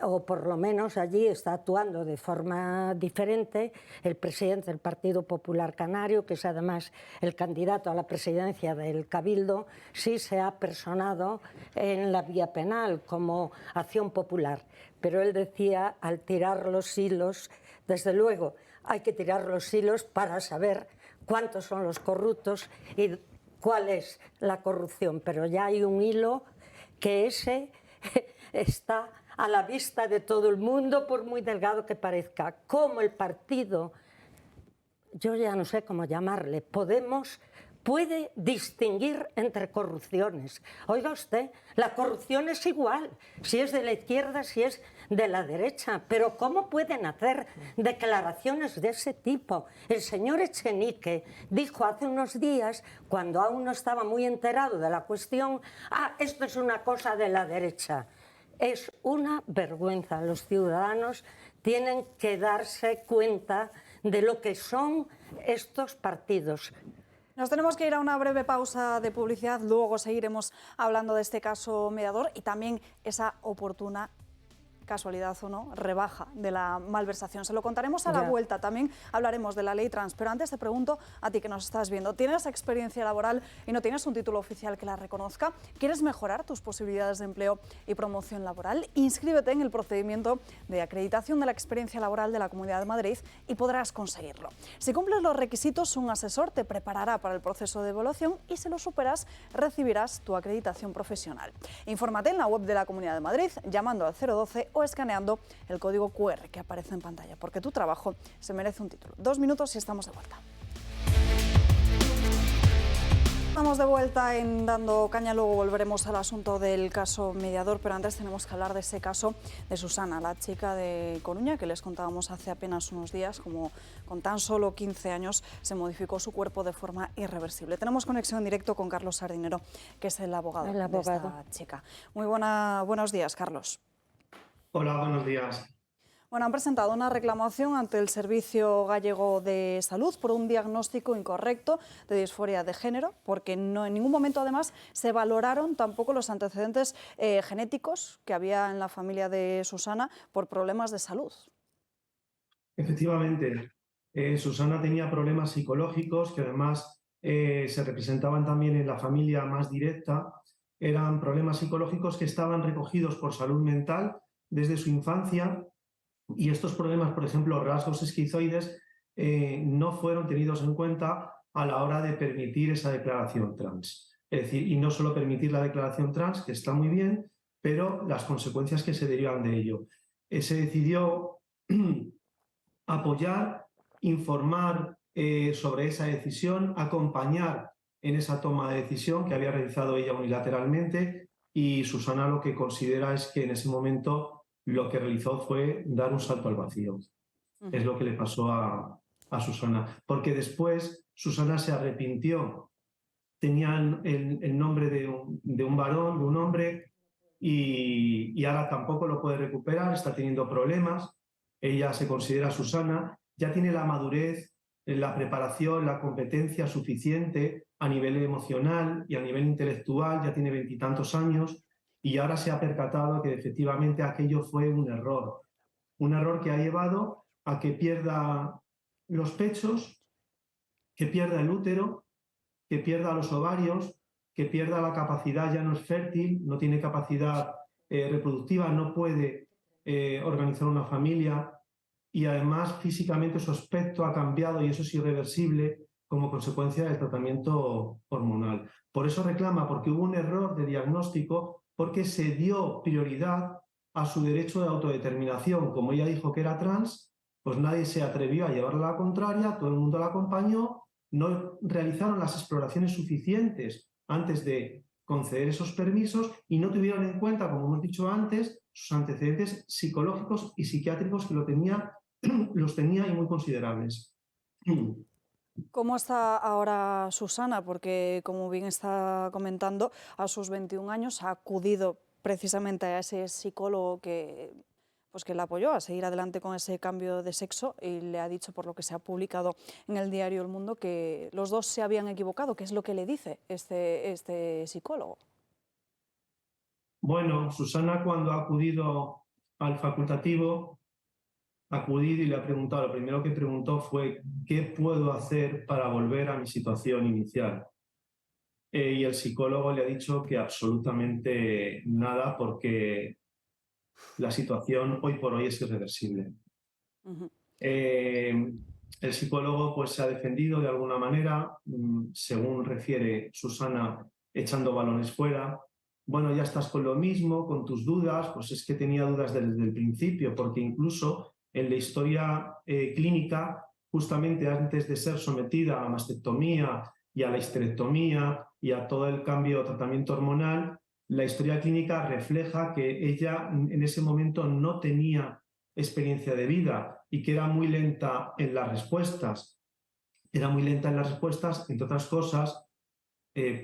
o por lo menos allí está actuando de forma diferente, el presidente del Partido Popular Canario, que es además el candidato a la presidencia del Cabildo, sí se ha personado en la vía penal como acción popular. Pero él decía, al tirar los hilos, desde luego hay que tirar los hilos para saber cuántos son los corruptos y cuál es la corrupción, pero ya hay un hilo que ese está a la vista de todo el mundo, por muy delgado que parezca. Como el partido, yo ya no sé cómo llamarle, Podemos, puede distinguir entre corrupciones. Oiga usted, la corrupción es igual, si es de la izquierda, si es de la derecha, pero ¿cómo pueden hacer declaraciones de ese tipo? El señor Echenique dijo hace unos días, cuando aún no estaba muy enterado de la cuestión, esto es una cosa de la derecha. Es una vergüenza. Los ciudadanos tienen que darse cuenta de lo que son estos partidos. Nos tenemos que ir a una breve pausa de publicidad, luego seguiremos hablando de este caso mediador y también esa oportuna, casualidad o no, rebaja de la malversación. Se lo contaremos a la vuelta, también hablaremos de la ley trans, pero antes te pregunto a ti que nos estás viendo, ¿tienes experiencia laboral y no tienes un título oficial que la reconozca? ¿Quieres mejorar tus posibilidades de empleo y promoción laboral? Inscríbete en el procedimiento de acreditación de la experiencia laboral de la Comunidad de Madrid y podrás conseguirlo. Si cumples los requisitos, un asesor te preparará para el proceso de evaluación y si lo superas, recibirás tu acreditación profesional. Infórmate en la web de la Comunidad de Madrid llamando al 012 o escaneando el código QR que aparece en pantalla, porque tu trabajo se merece un título. 2 minutos y estamos de vuelta. Estamos de vuelta en Dando Caña, luego volveremos al asunto del caso mediador, pero antes tenemos que hablar de ese caso de Susana, la chica de Coruña que les contábamos hace apenas unos días, como con tan solo 15 años se modificó su cuerpo de forma irreversible. Tenemos conexión en directo con Carlos Sardinero, que es el abogado de esta chica. Muy buenos días, Carlos. Hola, buenos días. Bueno, han presentado una reclamación ante el Servicio Gallego de Salud por un diagnóstico incorrecto de disforia de género, porque no, en ningún momento además se valoraron tampoco los antecedentes genéticos que había en la familia de Susana por problemas de salud. Efectivamente, Susana tenía problemas psicológicos que además se representaban también en la familia más directa. Eran problemas psicológicos que estaban recogidos por salud mental desde su infancia. Y estos problemas, por ejemplo, rasgos esquizoides, no fueron tenidos en cuenta a la hora de permitir esa declaración trans. Es decir, y no solo permitir la declaración trans, que está muy bien, pero las consecuencias que se derivan de ello. Se decidió apoyar, informar sobre esa decisión, acompañar en esa toma de decisión que había realizado ella unilateralmente, y Susana lo que considera es que en ese momento lo que realizó fue dar un salto al vacío. Es lo que le pasó a Susana. Porque después Susana se arrepintió. Tenía el nombre de un varón, de un hombre, y ahora tampoco lo puede recuperar, está teniendo problemas. Ella se considera Susana, ya tiene la madurez, la preparación, la competencia suficiente a nivel emocional y a nivel intelectual, ya tiene 20 y tantos años, y ahora se ha percatado que efectivamente aquello fue un error que ha llevado a que pierda los pechos, que pierda el útero, que pierda los ovarios, que pierda la capacidad, ya no es fértil, no tiene capacidad reproductiva, no puede organizar una familia y además físicamente su aspecto ha cambiado y eso es irreversible como consecuencia del tratamiento hormonal. Por eso reclama, porque hubo un error de diagnóstico, porque se dio prioridad a su derecho de autodeterminación. Como ella dijo que era trans, pues nadie se atrevió a llevarla a la contraria, todo el mundo la acompañó, no realizaron las exploraciones suficientes antes de conceder esos permisos y no tuvieron en cuenta, como hemos dicho antes, sus antecedentes psicológicos y psiquiátricos que los tenía y muy considerables. ¿Cómo está ahora Susana? Porque, como bien está comentando, a sus 21 años ha acudido precisamente a ese psicólogo que la apoyó a seguir adelante con ese cambio de sexo y le ha dicho, por lo que se ha publicado en el diario El Mundo, que los dos se habían equivocado. ¿Qué es lo que le dice este psicólogo? Bueno, Susana, cuando ha acudido al facultativo, ha acudido y le ha preguntado, lo primero que preguntó fue ¿qué puedo hacer para volver a mi situación inicial? Y el psicólogo le ha dicho que absolutamente nada porque la situación hoy por hoy es irreversible. El psicólogo pues, se ha defendido de alguna manera, según refiere Susana, echando balones fuera. Bueno, ya estás con lo mismo, con tus dudas, pues es que tenía dudas desde el principio, porque incluso en la historia clínica, justamente antes de ser sometida a mastectomía y a la histerectomía y a todo el cambio de tratamiento hormonal, la historia clínica refleja que ella en ese momento no tenía experiencia de vida y que era muy lenta en las respuestas. Era muy lenta en las respuestas, entre otras cosas,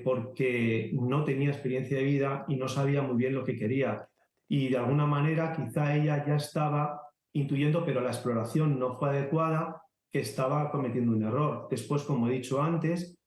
porque no tenía experiencia de vida y no sabía muy bien lo que quería. Y de alguna manera quizá ella ya estaba intuyendo, pero la exploración no fue adecuada, que estaba cometiendo un error. Después, como he dicho antes,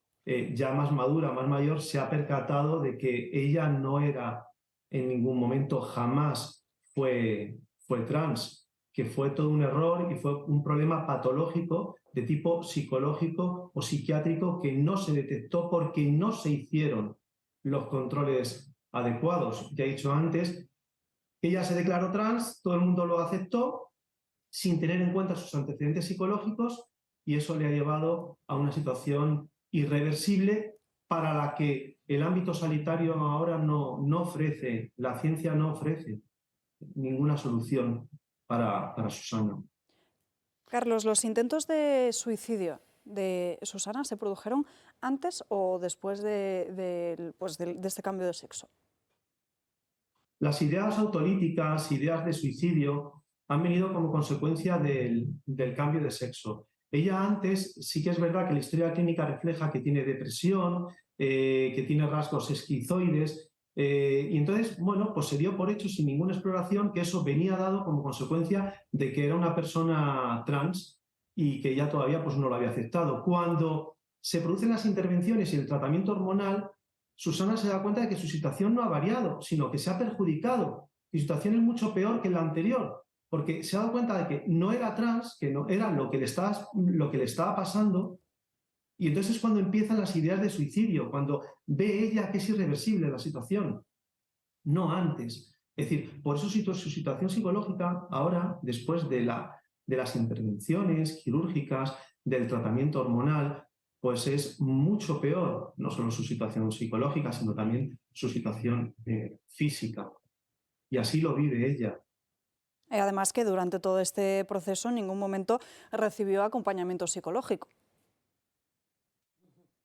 ya más madura, más mayor, se ha percatado de que ella no era en ningún momento, jamás fue trans, que fue todo un error y fue un problema patológico de tipo psicológico o psiquiátrico que no se detectó porque no se hicieron los controles adecuados. Ya he dicho antes, ella se declaró trans, todo el mundo lo aceptó sin tener en cuenta sus antecedentes psicológicos y eso le ha llevado a una situación irreversible para la que el ámbito sanitario ahora no ofrece, la ciencia no ofrece ninguna solución para Susana. Carlos, ¿los intentos de suicidio de Susana se produjeron antes o después de este cambio de sexo? Las ideas autolíticas, ideas de suicidio, han venido como consecuencia del cambio de sexo. Ella antes, sí que es verdad que la historia clínica refleja que tiene depresión, que tiene rasgos esquizoides, y entonces, bueno, pues se dio por hecho sin ninguna exploración que eso venía dado como consecuencia de que era una persona trans y que ella todavía pues no lo había aceptado. Cuando se producen las intervenciones y el tratamiento hormonal, Susana se da cuenta de que su situación no ha variado, sino que se ha perjudicado. Su situación es mucho peor que la anterior, porque se ha dado cuenta de que no era trans, que no era lo que le estaba pasando, y entonces es cuando empiezan las ideas de suicidio, cuando ve ella que es irreversible la situación, no antes. Es decir, por eso su situación psicológica ahora, después de las intervenciones quirúrgicas, del tratamiento hormonal, pues es mucho peor, no solo su situación psicológica, sino también su situación física. Y así lo vive ella. Además que durante todo este proceso en ningún momento recibió acompañamiento psicológico.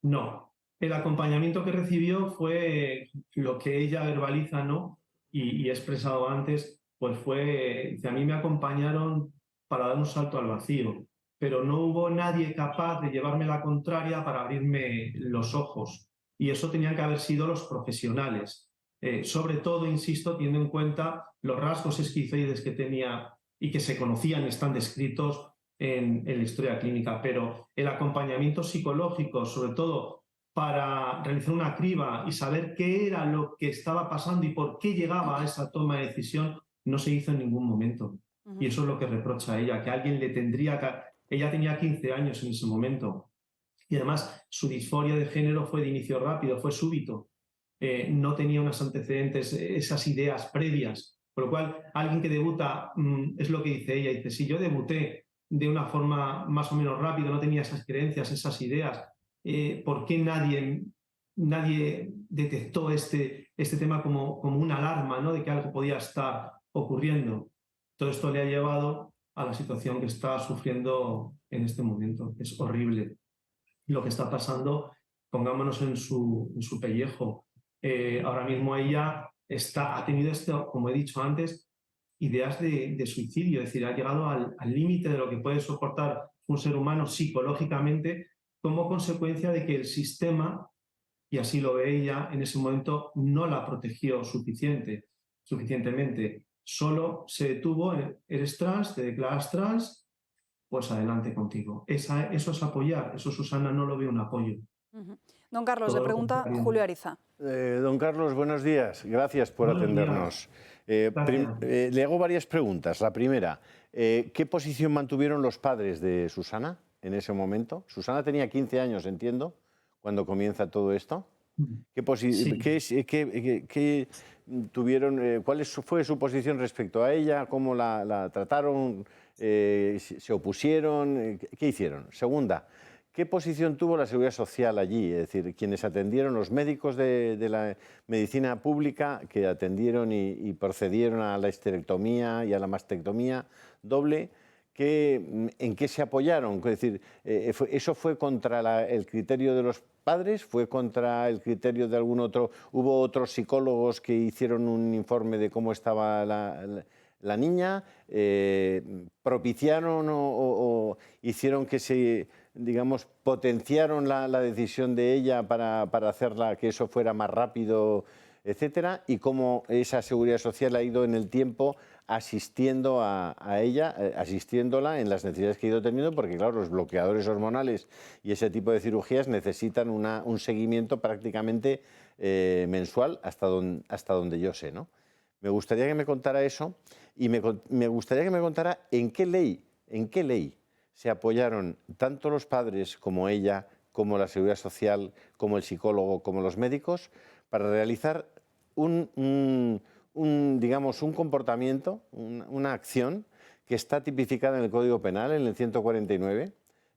No, el acompañamiento que recibió fue lo que ella verbaliza, ¿no? Y he expresado antes, pues dice, a mí me acompañaron para dar un salto al vacío, pero no hubo nadie capaz de llevarme la contraria para abrirme los ojos. Y eso tenían que haber sido los profesionales. Sobre todo, insisto, teniendo en cuenta los rasgos esquizoides que tenía y que se conocían, están descritos en la historia clínica, pero el acompañamiento psicológico, sobre todo para realizar una criba y saber qué era lo que estaba pasando y por qué llegaba a esa toma de decisión, no se hizo en ningún momento. Y eso es lo que reprocha a ella, que alguien le tendría que... Ella tenía 15 años en ese momento y además su disforia de género fue de inicio rápido, fue súbito. no tenía unos antecedentes, esas ideas previas. Por lo cual, alguien que debuta, es lo que dice ella, dice, si yo debuté de una forma más o menos rápida, no tenía esas creencias, esas ideas, ¿por qué nadie detectó este tema como una alarma, ¿no?, de que algo podía estar ocurriendo? Todo esto le ha llevado a la situación que está sufriendo en este momento. Es horrible lo que está pasando. Pongámonos en su pellejo. Ahora mismo ella ha tenido, como he dicho antes, ideas de suicidio, es decir, ha llegado al límite de lo que puede soportar un ser humano psicológicamente como consecuencia de que el sistema, y así lo ve ella, en ese momento no la protegió suficientemente. Solo se detuvo, eres trans, te declaras trans, pues adelante contigo. Eso es apoyar, eso Susana no lo ve un apoyo. Don Carlos, Todo le pregunta Julio Ariza. Don Carlos, buenos días. Gracias por atendernos. Le hago varias preguntas. La primera, ¿qué posición mantuvieron los padres de Susana en ese momento? Susana tenía 15 años, entiendo, cuando comienza todo esto. ¿Cuál fue su posición respecto a ella? ¿Cómo la trataron? ¿Se opusieron? ¿Qué hicieron? Segunda, ¿qué posición tuvo la Seguridad Social allí? Es decir, quienes atendieron, los médicos de la medicina pública que atendieron y procedieron a la histerectomía y a la mastectomía doble, ¿en qué se apoyaron? Es decir, ¿eso fue contra el criterio de los padres? ¿Fue contra el criterio de algún otro? ¿Hubo otros psicólogos que hicieron un informe de cómo estaba la niña? ¿Propiciaron o hicieron que se, digamos, potenciaron la decisión de ella para hacerla que eso fuera más rápido, etcétera? ¿Y cómo esa Seguridad Social ha ido en el tiempo asistiendo a ella, asistiéndola en las necesidades que ha ido teniendo? Porque claro, los bloqueadores hormonales y ese tipo de cirugías necesitan un seguimiento prácticamente mensual hasta donde yo sé, ¿no? Me gustaría que me contara eso y me gustaría que me contara en qué ley se apoyaron tanto los padres como ella, como la Seguridad Social, como el psicólogo, como los médicos, para realizar digamos, un comportamiento, una acción que está tipificada en el Código Penal, en el 149,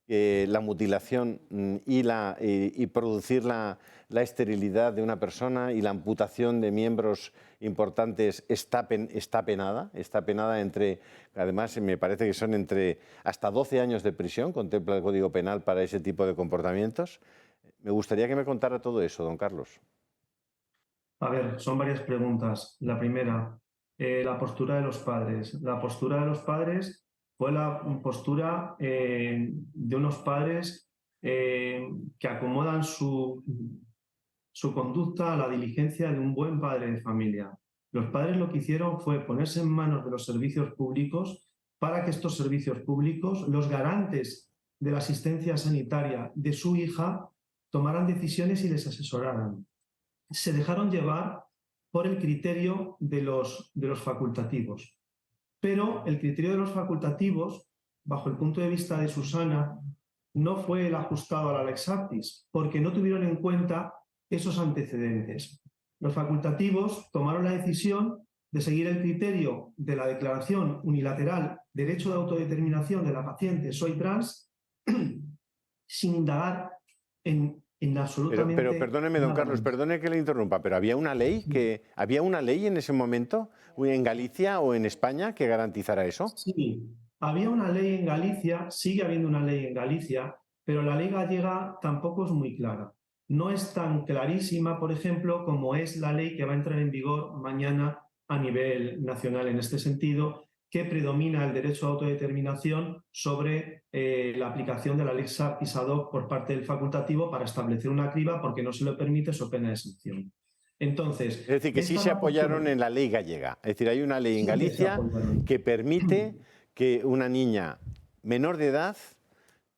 la mutilación y producir la esterilidad de una persona y la amputación de miembros importantes está penada entre, además me parece que son entre hasta 12 años de prisión, contempla el Código Penal para ese tipo de comportamientos. Me gustaría que me contara todo eso, don Carlos. A ver, son varias preguntas. La primera, la postura de los padres. La postura de los padres fue la postura de unos padres que acomodan su conducta a la diligencia de un buen padre de familia. Los padres lo que hicieron fue ponerse en manos de los servicios públicos para que estos servicios públicos, los garantes de la asistencia sanitaria de su hija, tomaran decisiones y les asesoraran. Se dejaron llevar por el criterio de los facultativos. Pero el criterio de los facultativos, bajo el punto de vista de Susana, no fue el ajustado a la lex artis, porque no tuvieron en cuenta esos antecedentes. Los facultativos tomaron la decisión de seguir el criterio de la declaración unilateral derecho de autodeterminación de la paciente soy trans sin indagar en absolutamente... Pero perdóneme, don Carlos, perdone que le interrumpa, pero ¿había una ley en ese momento en Galicia o en España que garantizara eso? Sí, había una ley en Galicia, sigue habiendo una ley en Galicia, pero la ley gallega tampoco es muy clara. No es tan clarísima, por ejemplo, como es la ley que va a entrar en vigor mañana a nivel nacional en este sentido, que predomina el derecho a autodeterminación sobre la aplicación de la lex artis ad hoc por parte del facultativo para establecer una criba porque no se lo permite so pena de sanción. Entonces, es decir, que sí se apoyaron en la ley gallega. Es decir, hay una ley en Galicia que permite que una niña menor de edad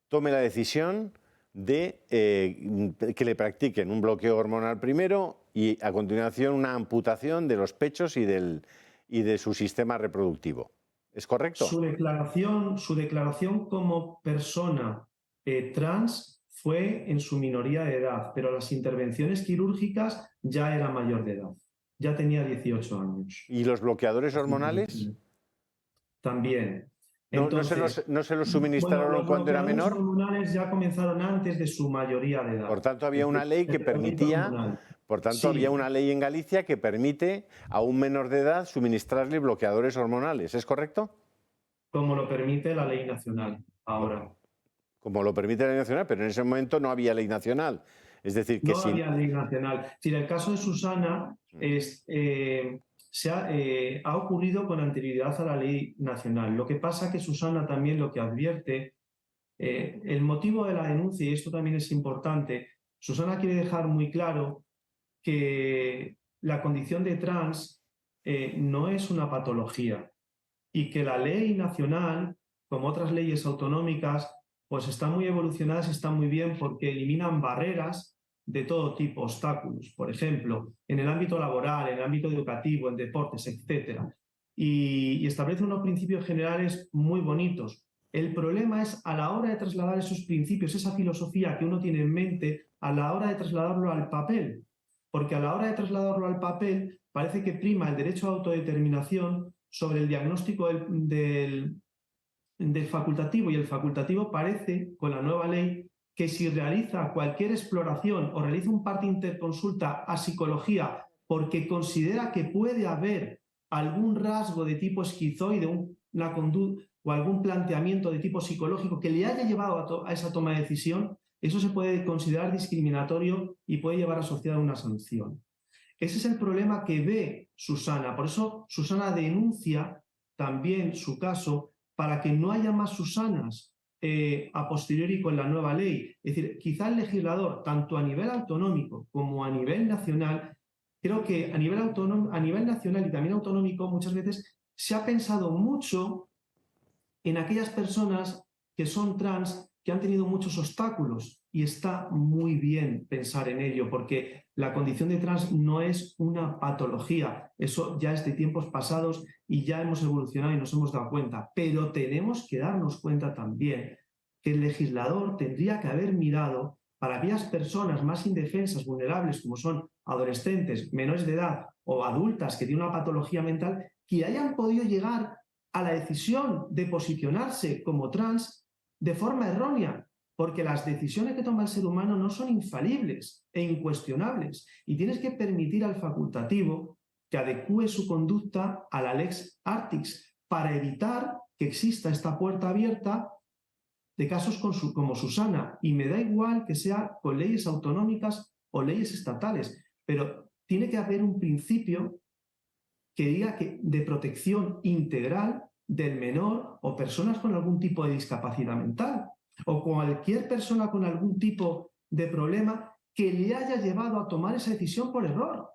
tome la decisión de que le practiquen un bloqueo hormonal primero y a continuación una amputación de los pechos y de su sistema reproductivo. ¿Es correcto? Su declaración como persona trans fue en su minoría de edad, pero las intervenciones quirúrgicas ya era mayor de edad, ya tenía 18 años. ¿Y los bloqueadores hormonales? También. Entonces, ¿no se los suministraron bueno, cuando era menor? Los hormonales ya comenzaron antes de su mayoría de edad. Por tanto, había una ley que permitía, había una ley en Galicia que permite a un menor de edad suministrarle bloqueadores hormonales, ¿es correcto? Como lo permite la ley nacional ahora. Como lo permite la ley nacional, pero en ese momento no había ley nacional. Es decir, que no había ley nacional. Si en el caso de Susana ha ocurrido con anterioridad a la ley nacional. Lo que pasa que Susana también lo que advierte, el motivo de la denuncia, y esto también es importante, Susana quiere dejar muy claro que la condición de trans no es una patología y que la ley nacional, como otras leyes autonómicas, pues están muy evolucionadas, están muy bien porque eliminan barreras de todo tipo, obstáculos, por ejemplo, en el ámbito laboral, en el ámbito educativo, en deportes, etc. Y establece unos principios generales muy bonitos. El problema es a la hora de trasladar esos principios, esa filosofía que uno tiene en mente, a la hora de trasladarlo al papel. Porque a la hora de trasladarlo al papel parece que prima el derecho a autodeterminación sobre el diagnóstico del facultativo, y el facultativo parece, con la nueva ley, que si realiza cualquier exploración o realiza un parte interconsulta a psicología porque considera que puede haber algún rasgo de tipo esquizoide, una conducta o algún planteamiento de tipo psicológico que le haya llevado a esa toma de decisión, eso se puede considerar discriminatorio y puede llevar asociada una sanción. Ese es el problema que ve Susana. Por eso Susana denuncia también su caso para que no haya más Susanas a posteriori con la nueva ley. Es decir, quizá el legislador, tanto a nivel autonómico como a nivel nacional, creo que a nivel nacional y también autonómico muchas veces se ha pensado mucho en aquellas personas que son trans, que han tenido muchos obstáculos, y está muy bien pensar en ello, porque la condición de trans no es una patología, eso ya es de tiempos pasados y ya hemos evolucionado y nos hemos dado cuenta, pero tenemos que darnos cuenta también que el legislador tendría que haber mirado para aquellas personas más indefensas, vulnerables, como son adolescentes, menores de edad o adultas que tienen una patología mental, que hayan podido llegar a la decisión de posicionarse como trans de forma errónea, porque las decisiones que toma el ser humano no son infalibles e incuestionables, y tienes que permitir al facultativo que adecúe su conducta a la lex artis para evitar que exista esta puerta abierta de casos como Susana, y me da igual que sea con leyes autonómicas o leyes estatales, pero tiene que haber un principio que diga que de protección integral del menor o personas con algún tipo de discapacidad mental o cualquier persona con algún tipo de problema que le haya llevado a tomar esa decisión por error.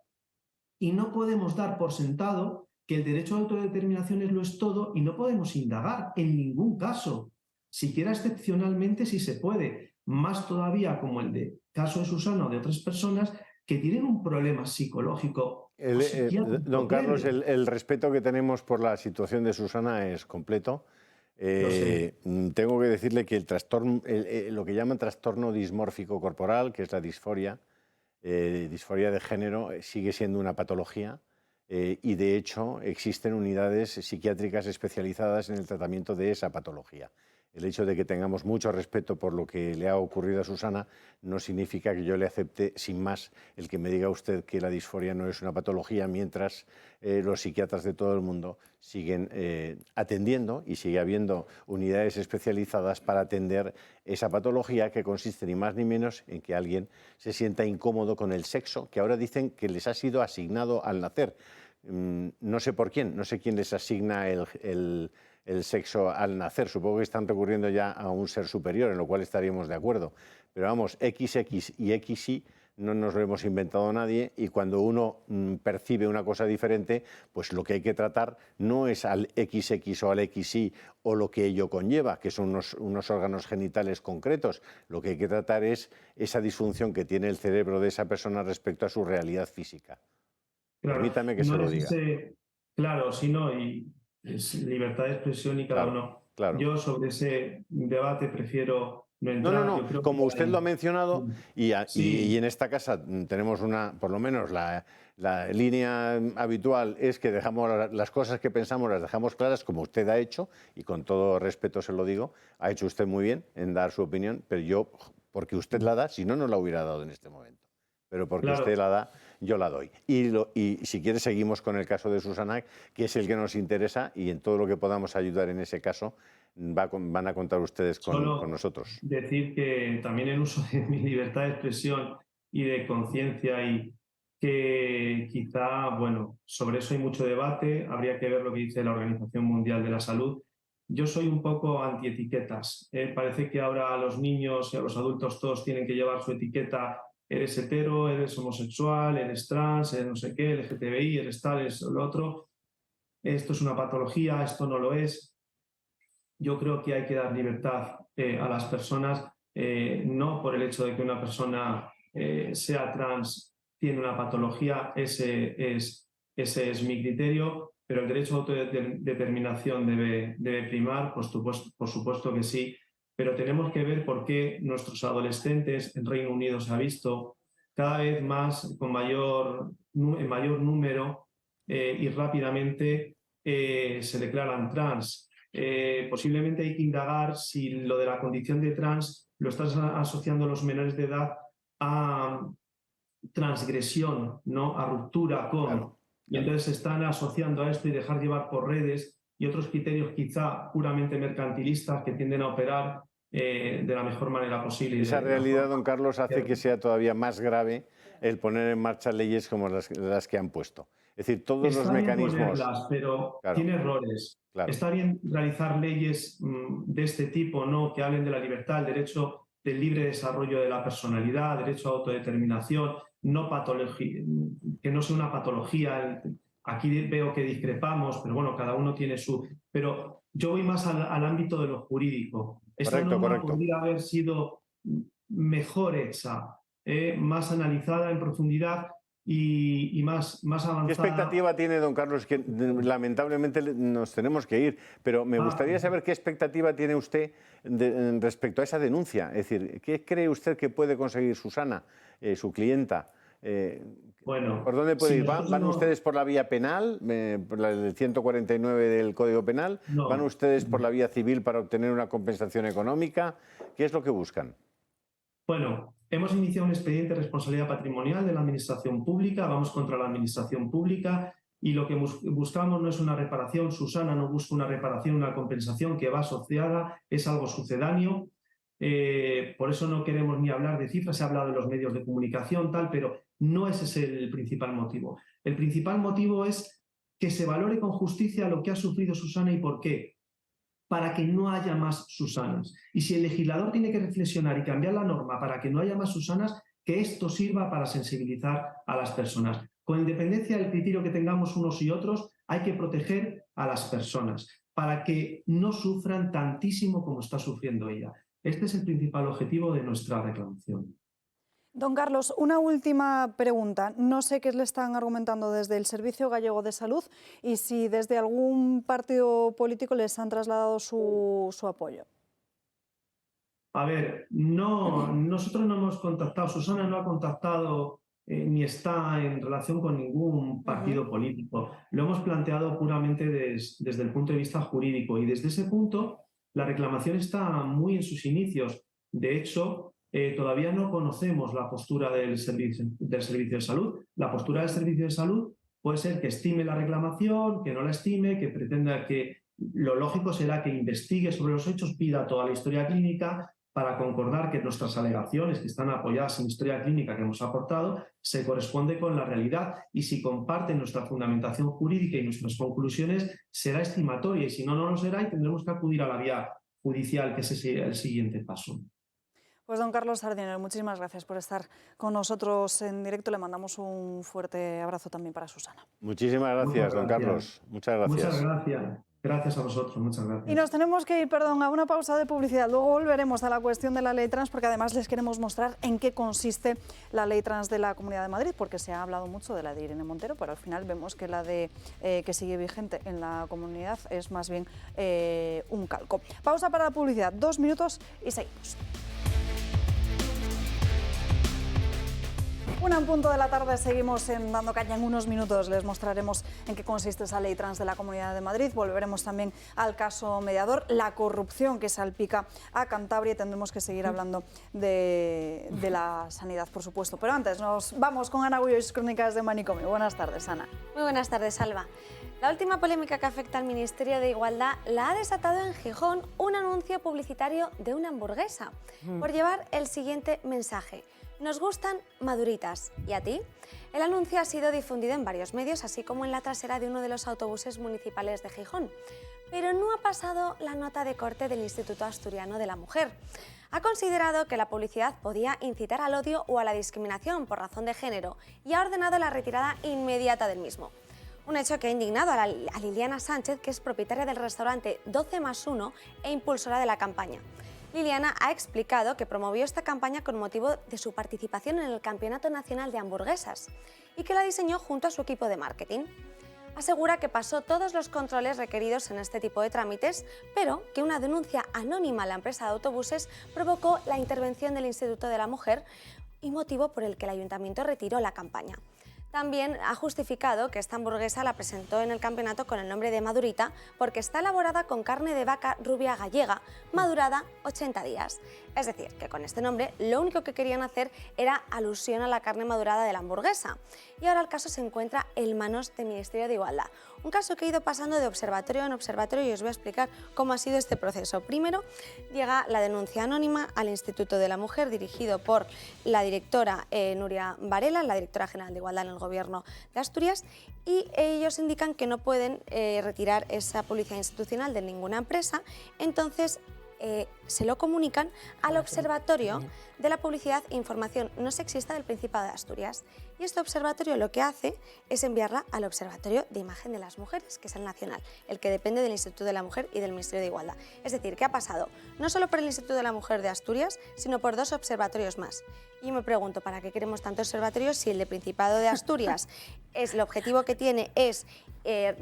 Y no podemos dar por sentado que el derecho a autodeterminación lo es todo y no podemos indagar en ningún caso, siquiera excepcionalmente si se puede, más todavía como el caso de Susana o de otras personas que tienen un problema psicológico. Don Carlos, el respeto que tenemos por la situación de Susana es completo. Tengo que decirle que el trastorno, lo que llaman trastorno dismórfico corporal, que es la disforia de género, sigue siendo una patología y de hecho existen unidades psiquiátricas especializadas en el tratamiento de esa patología. El hecho de que tengamos mucho respeto por lo que le ha ocurrido a Susana no significa que yo le acepte sin más el que me diga usted que la disforia no es una patología, mientras los psiquiatras de todo el mundo siguen atendiendo y sigue habiendo unidades especializadas para atender esa patología, que consiste ni más ni menos en que alguien se sienta incómodo con el sexo, que ahora dicen que les ha sido asignado al nacer. No sé por quién, no sé quién les asigna el sexo al nacer. Supongo que están recurriendo ya a un ser superior, en lo cual estaríamos de acuerdo. Pero vamos, XX y XY no nos lo hemos inventado nadie, y cuando uno percibe una cosa diferente, pues lo que hay que tratar no es al XX o al XY o lo que ello conlleva, que son unos órganos genitales concretos. Lo que hay que tratar es esa disfunción que tiene el cerebro de esa persona respecto a su realidad física. Claro, permítame que se lo diga. Claro, si no, y es libertad de expresión y cada uno. Claro. Yo sobre ese debate prefiero entrar. No, como usted lo ha mencionado, y en esta casa tenemos por lo menos la línea habitual es que dejamos las cosas que pensamos, las dejamos claras, como usted ha hecho, y con todo respeto se lo digo, ha hecho usted muy bien en dar su opinión, pero yo, porque usted la da, si no, no la hubiera dado en este momento. Pero porque usted la da, yo la doy. Y si quiere seguimos con el caso de Susana, que es el que nos interesa, y en todo lo que podamos ayudar en ese caso van a contar ustedes con nosotros. Decir que también en uso de mi libertad de expresión y de conciencia, y que quizá, bueno, sobre eso hay mucho debate, habría que ver lo que dice la Organización Mundial de la Salud. Yo soy un poco antietiquetas. Parece que ahora a los niños y a los adultos todos tienen que llevar su etiqueta. Eres hetero, eres homosexual, eres trans, eres no sé qué, LGTBI, eres tal, eres lo otro. Esto es una patología, esto no lo es. Yo creo que hay que dar libertad a las personas, no por el hecho de que una persona sea trans, tiene una patología, ese es mi criterio, pero el derecho a autodeterminación debe primar, por supuesto que sí. Pero tenemos que ver por qué nuestros adolescentes en Reino Unido se ha visto cada vez más, en mayor número y rápidamente se declaran trans. Posiblemente hay que indagar si lo de la condición de trans lo estás asociando a los menores de edad a transgresión, ¿no? A ruptura con. Claro. Y entonces se están asociando a esto y dejar llevar por redes y otros criterios quizá puramente mercantilistas que tienden a operar de la mejor manera posible. Esa realidad, don Carlos, hace que sea todavía más grave el poner en marcha leyes como las que han puesto. Es decir, todos los mecanismos... Ponerlas, pero claro, tiene errores. Claro. Está bien realizar leyes de este tipo, ¿no? Que hablen de la libertad, el derecho del libre desarrollo de la personalidad, derecho a autodeterminación, que no sea una patología. Aquí veo que discrepamos, pero bueno, cada uno tiene su... Pero yo voy más al ámbito de lo jurídico. Esta norma podría haber sido mejor hecha, más analizada en profundidad y más avanzada. ¿Qué expectativa tiene, don Carlos? Que lamentablemente nos tenemos que ir, pero me gustaría saber qué expectativa tiene usted respecto a esa denuncia. Es decir, ¿qué cree usted que puede conseguir Susana, su clienta? Bueno, ¿por dónde puede ir? ¿Van ustedes por la vía penal, por el 149 del Código Penal? No. ¿Van ustedes por la vía civil para obtener una compensación económica? ¿Qué es lo que buscan? Bueno, hemos iniciado un expediente de responsabilidad patrimonial de la Administración Pública, vamos contra la Administración Pública y lo que buscamos no es una reparación. Susana no busca una reparación, una compensación que va asociada, es algo sucedáneo. Por eso no queremos ni hablar de cifras, se ha hablado de los medios de comunicación, tal, pero no ese es el principal motivo. El principal motivo es que se valore con justicia lo que ha sufrido Susana y por qué, para que no haya más Susanas. Y si el legislador tiene que reflexionar y cambiar la norma para que no haya más Susanas, que esto sirva para sensibilizar a las personas. Con independencia del criterio que tengamos unos y otros, hay que proteger a las personas para que no sufran tantísimo como está sufriendo ella. Este es el principal objetivo de nuestra reclamación. Don Carlos, una última pregunta. No sé qué le están argumentando desde el Servicio Gallego de Salud y si desde algún partido político les han trasladado su apoyo. A ver, nosotros no hemos contactado, Susana no ha contactado ni está en relación con ningún partido político. Lo hemos planteado puramente desde el punto de vista jurídico y desde ese punto la reclamación está muy en sus inicios. De hecho, todavía no conocemos la postura del servicio de salud. La postura del Servicio de Salud puede ser que estime la reclamación, que no la estime, que pretenda que... Lo lógico será que investigue sobre los hechos, pida toda la historia clínica para concordar que nuestras alegaciones, que están apoyadas en historia clínica que hemos aportado, se corresponde con la realidad y si comparten nuestra fundamentación jurídica y nuestras conclusiones, será estimatoria y si no, no lo será y tendremos que acudir a la vía judicial, que ese sería el siguiente paso. Pues don Carlos Sardinero, muchísimas gracias por estar con nosotros en directo. Le mandamos un fuerte abrazo también para Susana. Muchísimas gracias, don Carlos. Muchas gracias. Muchas gracias. Gracias a vosotros, muchas gracias. Y nos tenemos que ir, a una pausa de publicidad. Luego volveremos a la cuestión de la ley trans, porque además les queremos mostrar en qué consiste la ley trans de la Comunidad de Madrid, porque se ha hablado mucho de la de Irene Montero, pero al final vemos que la de que sigue vigente en la comunidad es más bien un calco. Pausa para la publicidad, 2 minutos y seguimos. Una en punto de la tarde, seguimos en Dando Caña. En unos minutos les mostraremos en qué consiste esa ley trans de la Comunidad de Madrid. Volveremos también al caso mediador, la corrupción que salpica a Cantabria, y tendremos que seguir hablando de la sanidad, por supuesto. Pero antes nos vamos con Ana Gullo y sus crónicas de Manicomio. Buenas tardes, Ana. Muy buenas tardes, Alba. La última polémica que afecta al Ministerio de Igualdad la ha desatado en Gijón un anuncio publicitario de una hamburguesa por llevar el siguiente mensaje: nos gustan maduritas. ¿Y a ti? El anuncio ha sido difundido en varios medios, así como en la trasera de uno de los autobuses municipales de Gijón. Pero no ha pasado la nota de corte del Instituto Asturiano de la Mujer. Ha considerado que la publicidad podía incitar al odio o a la discriminación por razón de género y ha ordenado la retirada inmediata del mismo. Un hecho que ha indignado a Liliana Sánchez, que es propietaria del restaurante 12+1 e impulsora de la campaña. Liliana ha explicado que promovió esta campaña con motivo de su participación en el Campeonato Nacional de Hamburguesas y que la diseñó junto a su equipo de marketing. Asegura que pasó todos los controles requeridos en este tipo de trámites, pero que una denuncia anónima a la empresa de autobuses provocó la intervención del Instituto de la Mujer y motivo por el que el Ayuntamiento retiró la campaña. También ha justificado que esta hamburguesa la presentó en el campeonato con el nombre de Madurita porque está elaborada con carne de vaca rubia gallega, madurada 80 días. Es decir, que con este nombre lo único que querían hacer era alusión a la carne madurada de la hamburguesa. Y ahora el caso se encuentra en manos del Ministerio de Igualdad. Un caso que ha ido pasando de observatorio en observatorio y os voy a explicar cómo ha sido este proceso. Primero llega la denuncia anónima al Instituto de la Mujer, dirigido por la directora Nuria Varela, la directora general de Igualdad en el Gobierno de Asturias, y ellos indican que no pueden retirar esa publicidad institucional de ninguna empresa. Entonces se lo comunican al Observatorio de la Publicidad e Información No Sexista del Principado de Asturias. Y este observatorio lo que hace es enviarla al Observatorio de Imagen de las Mujeres, que es el nacional, el que depende del Instituto de la Mujer y del Ministerio de Igualdad. Es decir, ¿qué ha pasado? No solo por el Instituto de la Mujer de Asturias, sino por 2 observatorios más. Y me pregunto, ¿para qué queremos tantos observatorios si el de Principado de Asturias el objetivo que tiene es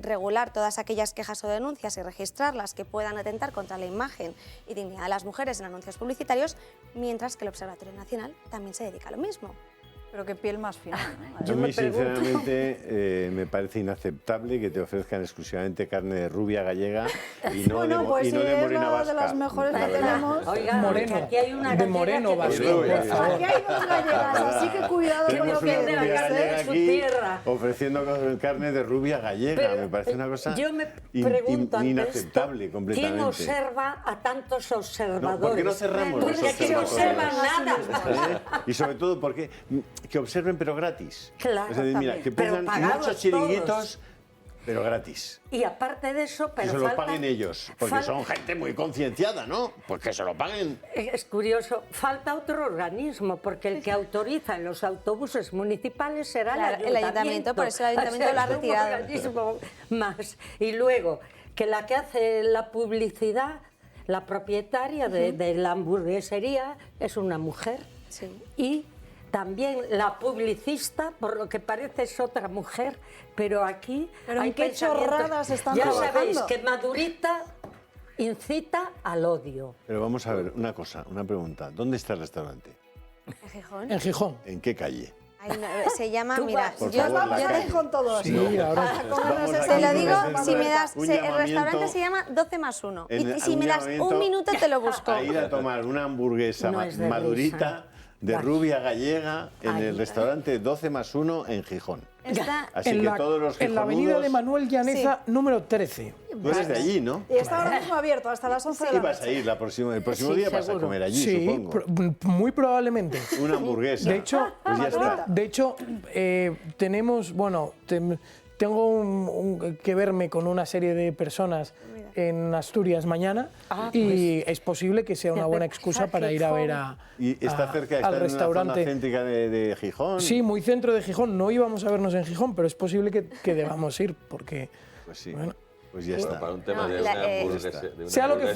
regular todas aquellas quejas o denuncias y registrarlas que puedan atentar contra la imagen y dignidad de las mujeres en anuncios publicitarios, mientras que el Observatorio Nacional también se dedica a lo mismo? Pero qué piel más fina, ¿no? A mí, sinceramente, me parece inaceptable que te ofrezcan exclusivamente carne de rubia gallega y no bueno, de, pues y no de morena vasca. De las mejores que tenemos. Oiga, moreno, aquí hay una de moreno vasco. Aquí hay 2 gallegas, así que cuidado con lo que de la gallega de su aquí tierra. Ofreciendo carne de rubia gallega. Pero, me parece una cosa yo me pregunto inaceptable completamente. ¿Quién observa a tantos observadores? No, ¿por qué no cerramos los Porque aquí no observatorios? observan nada. Y sobre todo, porque que observen pero gratis. Claro, es decir, mira, que pero pongan pagados muchos chiringuitos, todos. Pero gratis. Y aparte de eso, pero que se lo falta, paguen ellos, porque son gente muy concienciada, ¿no? Pues que se lo paguen. Es curioso, falta otro organismo, porque el que autoriza en los autobuses municipales será Claro, el ayuntamiento. Por eso el ayuntamiento lo ha retirado. Un organismo más. Y luego, que la que hace la publicidad, la propietaria de la hamburguesería, es una mujer. Sí. Y también la publicista, por lo que parece, es otra mujer, pero aquí pero hay ¿en qué pensamientos. chorradas están Ya trabajando? sabéis que Madurita incita al odio. Pero vamos a ver, una cosa, una pregunta. ¿Dónde está el restaurante? ¿En Gijón? En Gijón. ¿En qué calle? Ay, no, se llama, Tú mira, vas. Por yo, favor, la yo calle. te, con todos. Sí, ahora. te lo digo, si me das, un el llamamiento restaurante se llama 12+1 y si un me das llamamiento un minuto te lo busco. A ir a tomar una hamburguesa No es de madurita de Vale. rubia gallega en Ay, el restaurante 12+1 en Gijón. Está, Así En que la, todos los en la avenida de Manuel Llaneza, número 13. Tú eres de allí, ¿no? Y está ahora mismo abierto hasta las 11 de Y la vas a noche. ir el próximo Sí, día vas a seguro. comer allí, Sí, supongo. muy probablemente. Una hamburguesa. De hecho, pues ya está. De hecho, tenemos, bueno, tengo que verme con una serie de personas en Asturias mañana y es posible que sea una buena excusa para ir a ver Y está cerca, está al en una restaurante. zona céntrica de Gijón. Sí, muy centro de Gijón. No íbamos a vernos en Gijón, pero es posible que debamos ir porque, Pues sí, bueno, pues ya Bueno, está. para un tema No, de la- una hamburguesa. de una sea lo que hamburguesa en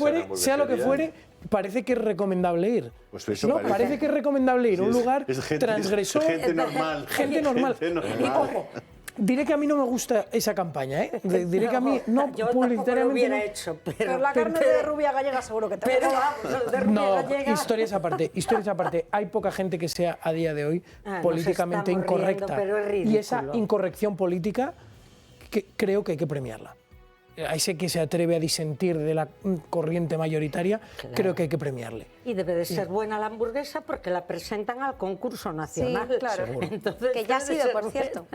fuere, hamburguesería. parece que es recomendable ir. Pues eso No, parece que es recomendable ir a un Sí, lugar es gente- transgresor, gente normal. gente normal. Gente normal. Y ojo, Diré que a mí no me gusta esa campaña, ¿eh? Diré que a mí no, yo tampoco lo hubiera no. hecho, Pero la carne de rubia gallega seguro que te Pero gusta. vamos, de rubia No, gallega. historias aparte. Hay poca gente que sea a día de hoy Nos políticamente estamos incorrecta. riendo, pero es ridículo. Y esa incorrección política creo que hay que premiarla. A ese que se atreve a disentir de la corriente mayoritaria, creo que hay que premiarle. Y debe de ser buena la hamburguesa porque la presentan al concurso nacional. Sí, claro. Entonces, Que ya ha debe sido, ser por buena. cierto.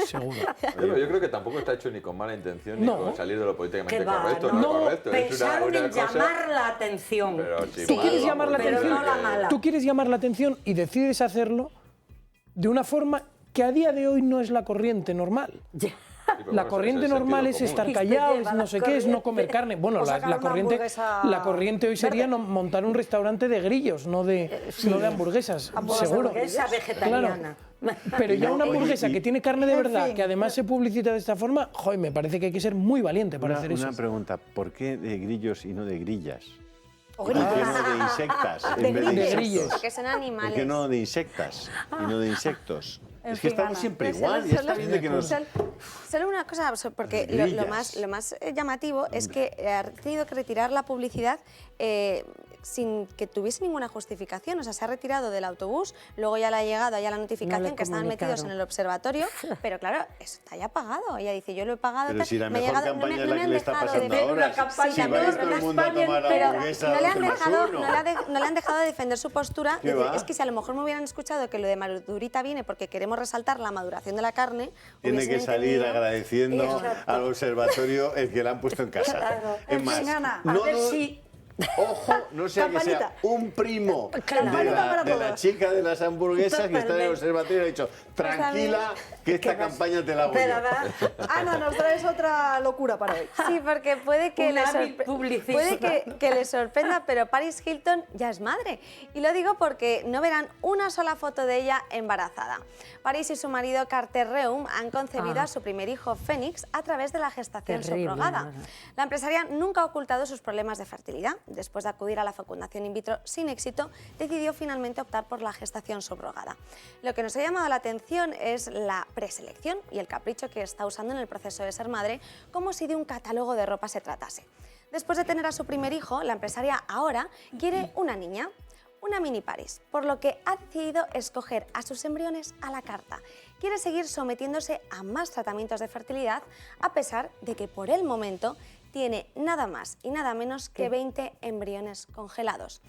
Seguro. Pero yo creo que tampoco está hecho ni con mala intención ni No. con salir de lo políticamente Que va, correcto. no, correcto. pensaron en cosa... llamar la atención. Pero sí, Tú quieres llamar la pero atención, no la mala. tú quieres llamar la atención y decides hacerlo de una forma que a día de hoy no es la corriente normal. La corriente normal es estar callados, no sé qué, es no comer carne. Bueno, la corriente hoy sería montar un restaurante de grillos, no de hamburguesas, seguro. Hamburguesa vegetariana. Claro. Pero ya una hamburguesa que tiene carne de verdad, que además se publicita de esta forma, joder, me parece que hay que ser muy valiente para hacer eso. Una pregunta, ¿por qué de grillos y no de grillas? O ¿Por qué grillos. no de insectas en De vez de grillos. insectos? Porque son animales. ¿Por qué no de insectas y no de insectos? En Es que fin, estamos Ana. siempre Pero igual, ya está bien de que nos... Solo una cosa, porque lo más llamativo es que ha tenido que retirar la publicidad sin que tuviese ninguna justificación. O sea, se ha retirado del autobús, luego ya le ha llegado ya la notificación que estaban metidos en el observatorio, pero claro, eso está ya pagado. Ella dice, yo lo he pagado. Pero tal, si la me ha mejor llegado, campaña es la me que han le está dejado pasando de- ahora. Una campaña Si va a ir todo el mundo a tomar pero hamburguesa no le han 12 más dejado, 1. no le han dejado de defender su postura. ¿Qué Decir, va? es que si a lo mejor me hubieran escuchado que lo de madurita viene porque queremos resaltar la maduración de la carne, Tiene hubiesen que salir entendido. agradeciendo Exacto. al observatorio el que le han puesto en casa. Claro. Es En más, fin, Ana, A no, ver no- si... ojo, no sea que sea Campanita. un primo Campanita para de la todos. chica de las hamburguesas que está en el Totalmente. observatorio y ha dicho, tranquila, que esta campaña te la hago Pero yo. va, Ana, nos traes otra locura para hoy. Sí, porque puede que, Un hábil publicista. puede que le sorprenda, pero Paris Hilton ya es madre. Y lo digo porque no verán una sola foto de ella embarazada. Paris y su marido Carter Reum han concebido a su primer hijo, Fénix, a través de la gestación Terrible, subrogada. ¿no? La empresaria nunca ha ocultado sus problemas de fertilidad. Después de acudir a la fecundación in vitro sin éxito, decidió finalmente optar por la gestación subrogada. Lo que nos ha llamado la atención es la preselección y el capricho que está usando en el proceso de ser madre, como si de un catálogo de ropa se tratase. Después de tener a su primer hijo, la empresaria ahora quiere una niña, una mini Paris, por lo que ha decidido escoger a sus embriones a la carta. Quiere seguir sometiéndose a más tratamientos de fertilidad, a pesar de que por el momento tiene nada más y nada menos que 20 embriones congelados.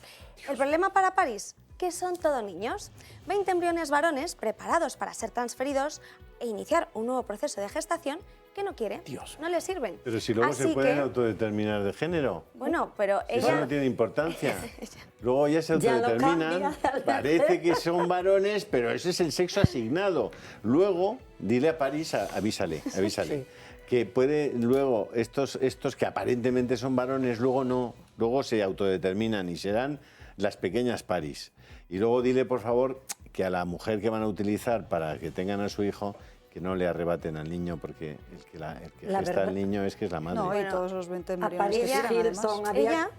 ¿El problema para Paris? Que son todo niños. 20 embriones varones preparados para ser transferidos e iniciar un nuevo proceso de gestación que no quiere, no le sirven. Pero si luego se Así pueden que, autodeterminar de género. bueno, pero Eso ella... no tiene importancia. Luego ya se Ya lo autodeterminan, cambia. parece que son varones, pero ese es el sexo asignado. Luego, dile a París, avísale, que puede luego, estos que aparentemente son varones, luego se autodeterminan y serán las pequeñas París. Y luego dile, por favor, que a la mujer que van a utilizar para que tengan a su hijo, que no le arrebaten al niño, porque el que La gesta verdad- al niño es que es la madre. No, y todos los 20 a embriones Paris que quieran, además. Hilton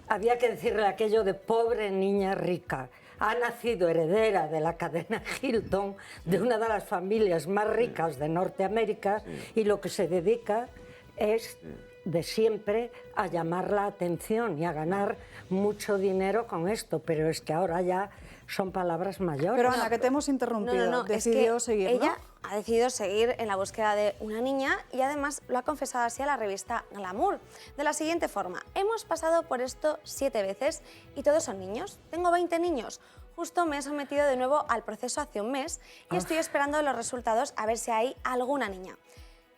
había que decirle aquello de pobre niña rica. Ha nacido heredera de la cadena Hilton, de una de las familias más ricas de Norteamérica, y lo que se dedica es de siempre a llamar la atención y a ganar mucho dinero con esto, pero es que ahora ya son palabras mayores. Pero Ana, que te hemos interrumpido. Decidió es que seguir, ¿no? ella ha decidido seguir en la búsqueda de una niña y además lo ha confesado así a la revista Glamour. De la siguiente forma: hemos pasado por esto 7 veces y todos son niños. Tengo 20 niños. Justo me he sometido de nuevo al proceso hace un mes y estoy esperando los resultados a ver si hay alguna niña.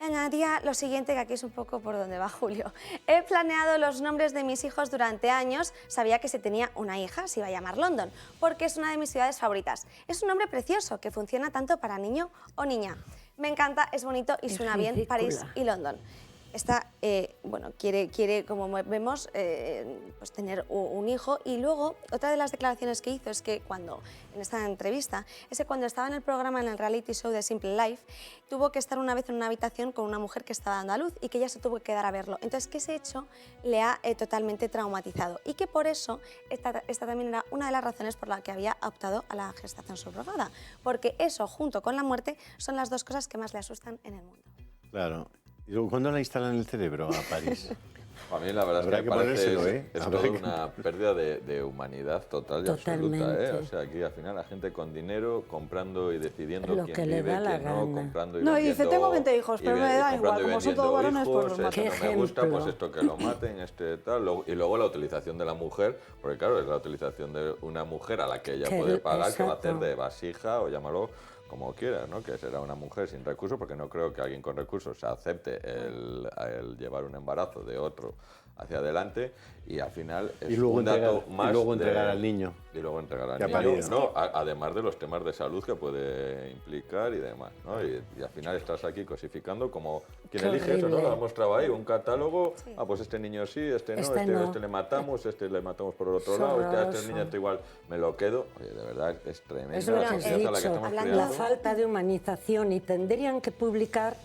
Añadía lo siguiente, que aquí es un poco por donde va Julio. He planeado los nombres de mis hijos durante años. Sabía que si tenía una hija se iba a llamar London, porque es una de mis ciudades favoritas. Es un nombre precioso que funciona tanto para niño o niña. Me encanta, es bonito y suena bien ridícula. París y London. quiere, como vemos, pues tener un hijo. Y luego, otra de las declaraciones que hizo es que en esta entrevista, cuando estaba en el programa, en el reality show de Simple Life, tuvo que estar una vez en una habitación con una mujer que estaba dando a luz y que ella se tuvo que quedar a verlo. Entonces, que ese hecho le ha totalmente traumatizado y que por eso esta también era una de las razones por la que había optado a la gestación subrogada, porque eso, junto con la muerte, son las dos cosas que más le asustan en el mundo. Claro. ¿Y luego cuándo la instalan en el cerebro a París? A mí la verdad es que me parece es toda una pérdida de humanidad total y absoluta. O sea, aquí al final la gente con dinero comprando y decidiendo lo quién que le vive, da la quién no, gana. comprando y No, y vendiendo, dice, tengo 20 hijos, pero me da igual, como son todos varones, pues los mato. Esto no me gusta, pues esto que lo maten, tal. Y luego la utilización de la mujer, porque claro, es la utilización de una mujer a la que ella puede pagar, que va a hacer de vasija o llámalo como quiera, ¿no? Que será una mujer sin recursos, porque no creo que alguien con recursos acepte el llevar un embarazo de otro hacia adelante, y al final es un dato más. Y luego entregar al niño. Y luego entregar al niño, ¿no? Además de los temas de salud que puede implicar y demás, ¿no? Y al final estás aquí cosificando como quien elige eso, ¿no? Lo has mostrado ahí, un catálogo, pues este niño sí, este no, este le matamos por el otro lado, este niño igual me lo quedo. Oye, de verdad es tremendo. Es lo que he dicho, la falta de humanización, y tendrían que publicar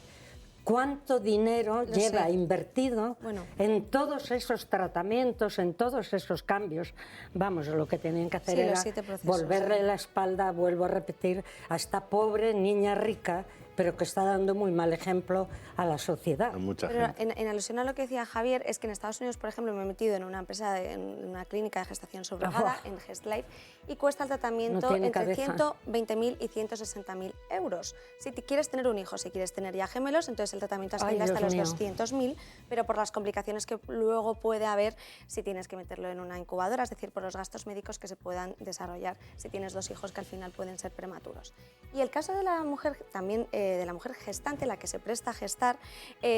cuánto dinero lleva invertido en todos esos tratamientos, en todos esos cambios. Vamos, lo que tenían que hacer era volverle la espalda, vuelvo a repetir, a esta pobre niña rica, pero que está dando muy mal ejemplo a la sociedad. Pero en alusión a lo que decía Javier, es que en Estados Unidos, por ejemplo, me he metido en una empresa, en una clínica de gestación subrogada, en GestLife, y cuesta el tratamiento entre 120.000 y 160.000 euros. Si te quieres tener un hijo, si quieres tener ya gemelos, entonces el tratamiento asciende hasta los 200.000, pero por las complicaciones que luego puede haber si tienes que meterlo en una incubadora, es decir, por los gastos médicos que se puedan desarrollar si tienes dos hijos que al final pueden ser prematuros. Y el caso de la mujer, también de la mujer gestante, la que se presta a gestar,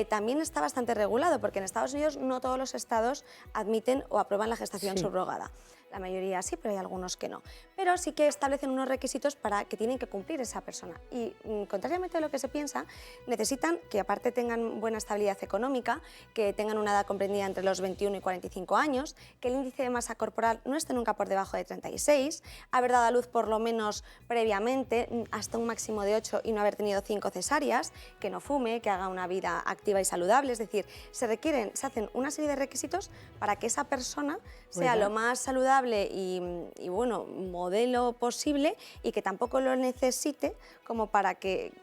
también está bastante regulado, porque en Estados Unidos no todos los estados admiten o aprueban la gestación subrogada. La mayoría sí, pero hay algunos que no. Pero sí que establecen unos requisitos para que tienen que cumplir esa persona. Y contrariamente a lo que se piensa, necesitan que aparte tengan buena estabilidad económica, que tengan una edad comprendida entre los 21 y 45 años, que el índice de masa corporal no esté nunca por debajo de 36, haber dado a luz por lo menos previamente hasta un máximo de 8 y no haber tenido 5 cesáreas, que no fume, que haga una vida activa y saludable. Es decir, se hacen una serie de requisitos para que esa persona sea lo más saludable y bueno, modelo posible, y que tampoco lo necesite como para que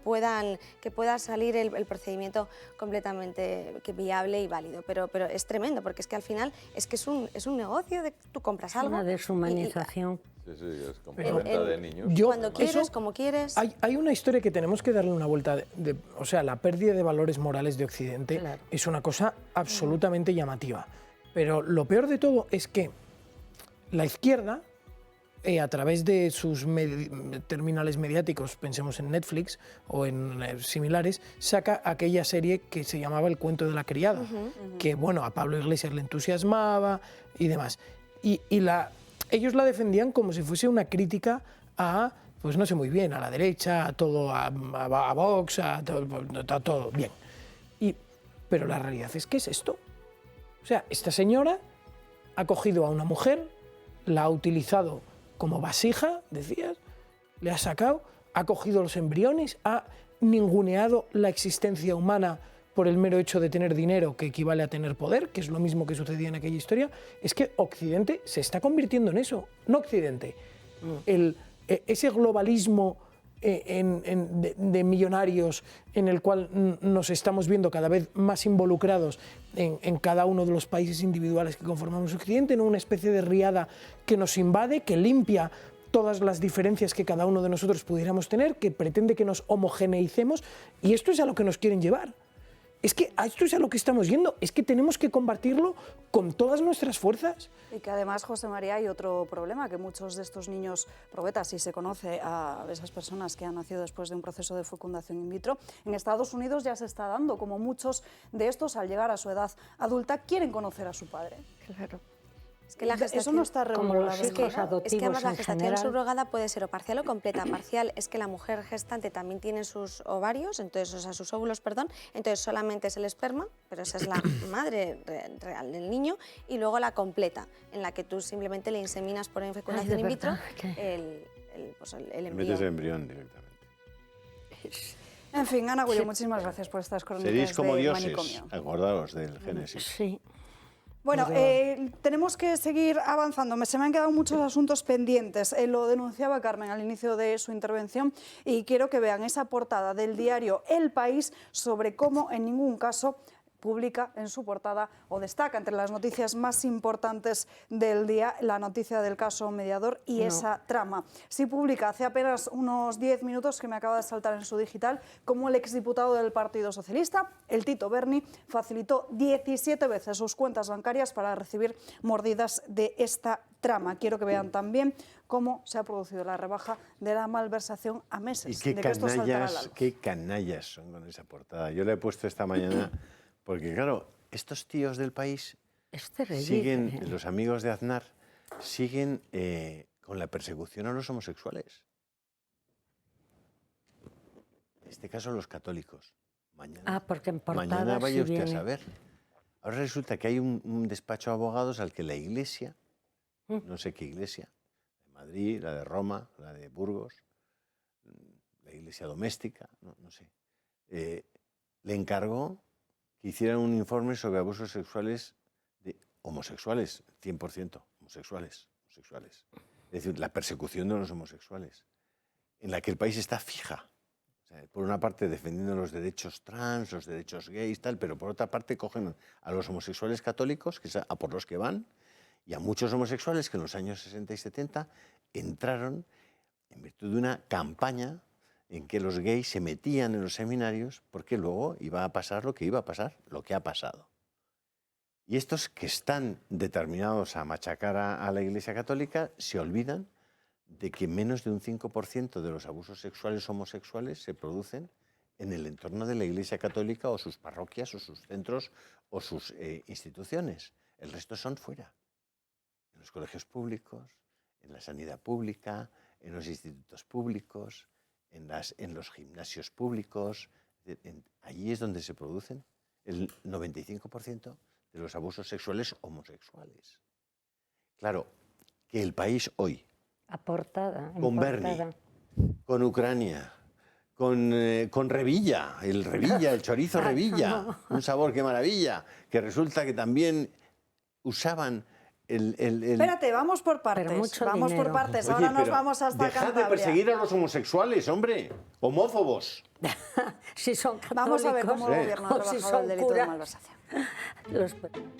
pueda salir el procedimiento completamente viable y válido. Pero es tremendo, porque es que al final es un negocio, tú compras algo. Una deshumanización. Sí, es compraventa de niños. Cuando quieres, como quieres. Hay una historia que tenemos que darle una vuelta. O sea, la pérdida de valores morales de Occidente es una cosa absolutamente llamativa. Pero lo peor de todo es que la izquierda, a través de sus terminales mediáticos, pensemos en Netflix o en similares, saca aquella serie que se llamaba El cuento de la criada, que bueno, a Pablo Iglesias le entusiasmaba y demás. Y ellos la defendían como si fuese una crítica a, pues no sé muy bien, a la derecha, a todo, a Vox, a todo, bien. Pero la realidad es que es esto. O sea, esta señora ha cogido a una mujer, la ha utilizado como vasija, decías, le ha sacado, ha cogido los embriones, ha ninguneado la existencia humana por el mero hecho de tener dinero, que equivale a tener poder, que es lo mismo que sucedía en aquella historia. Es que Occidente se está convirtiendo en eso, no Occidente. Ese globalismo de millonarios en el cual nos estamos viendo cada vez más involucrados en cada uno de los países individuales que conformamos Occidente, en una especie de riada que nos invade, que limpia todas las diferencias que cada uno de nosotros pudiéramos tener, que pretende que nos homogeneicemos, y esto es a lo que nos quieren llevar. Es que a esto es a lo que estamos yendo, es que tenemos que combatirlo con todas nuestras fuerzas. Y que además, José María, hay otro problema, que muchos de estos niños probetas, si se conoce a esas personas que han nacido después de un proceso de fecundación in vitro, en Estados Unidos ya se está dando, como muchos de estos al llegar a su edad adulta quieren conocer a su padre. Claro. Es que la gestación, eso no está regulado. Como los hijos adoptivos es que además la en gestación general. subrogada puede ser o parcial o completa. Parcial es que la mujer gestante también tiene sus ovarios, entonces, o sea, sus óvulos, perdón, entonces solamente es el esperma, pero esa es la madre real del niño, y luego la completa, en la que tú simplemente le inseminas por fecundación in vitro el embrión. Metes el embrión directamente. En fin, Ana Gullo, muchísimas gracias por estas crónicas Seréis como de dioses, Manicomio. acordaos del Génesis. Sí. Bueno, tenemos que seguir avanzando. Se me han quedado muchos asuntos pendientes. Lo denunciaba Carmen al inicio de su intervención y quiero que vean esa portada del diario El País sobre cómo en ningún caso publica en su portada o destaca entre las noticias más importantes del día la noticia del caso Mediador y esa trama. Sí publica hace apenas unos 10 minutos, que me acaba de saltar en su digital, como el exdiputado del Partido Socialista, el Tito Berni, facilitó 17 veces sus cuentas bancarias para recibir mordidas de esta trama. Quiero que vean también cómo se ha producido la rebaja de la malversación a meses. Y qué de que esto saltará a la luz. qué canallas son con esa portada. Yo la he puesto esta mañana porque, claro, estos tíos del País siguen, los amigos de Aznar, siguen con la persecución a los homosexuales. En este caso, los católicos. Mañana, porque en portada mañana vaya sí usted viene. a saber. Ahora resulta que hay un despacho de abogados al que la Iglesia, no sé qué iglesia, de Madrid, la de Roma, la de Burgos, la iglesia doméstica, no sé, le encargó que hicieran un informe sobre abusos sexuales de homosexuales, 100% homosexuales. Es decir, la persecución de los homosexuales, en la que el país está fija. O sea, por una parte defendiendo los derechos trans, los derechos gays, tal, pero por otra parte cogen a los homosexuales católicos, que es a por los que van, y a muchos homosexuales que en los años 60 y 70 entraron en virtud de una campaña en que los gays se metían en los seminarios porque luego iba a pasar lo que iba a pasar, lo que ha pasado. Y estos que están determinados a machacar a la Iglesia Católica se olvidan de que menos de un 5% de los abusos sexuales homosexuales se producen en el entorno de la Iglesia Católica o sus parroquias o sus centros o sus instituciones. El resto son fuera, en los colegios públicos, en la sanidad pública, en los institutos públicos, en los gimnasios públicos. Allí es donde se producen el 95% de los abusos sexuales homosexuales. Claro, que el país hoy, con Berni, con Ucrania, con Revilla, el chorizo Revilla, un sabor que maravilla, que resulta que también usaban Espérate, vamos por partes. Vamos por partes. Ahora nos vamos hasta Cantabria. Dejad de perseguir a los homosexuales, hombre. Homófobos. Si son católicos, vamos a ver cómo el gobierno ha trabajado el delito de malversación.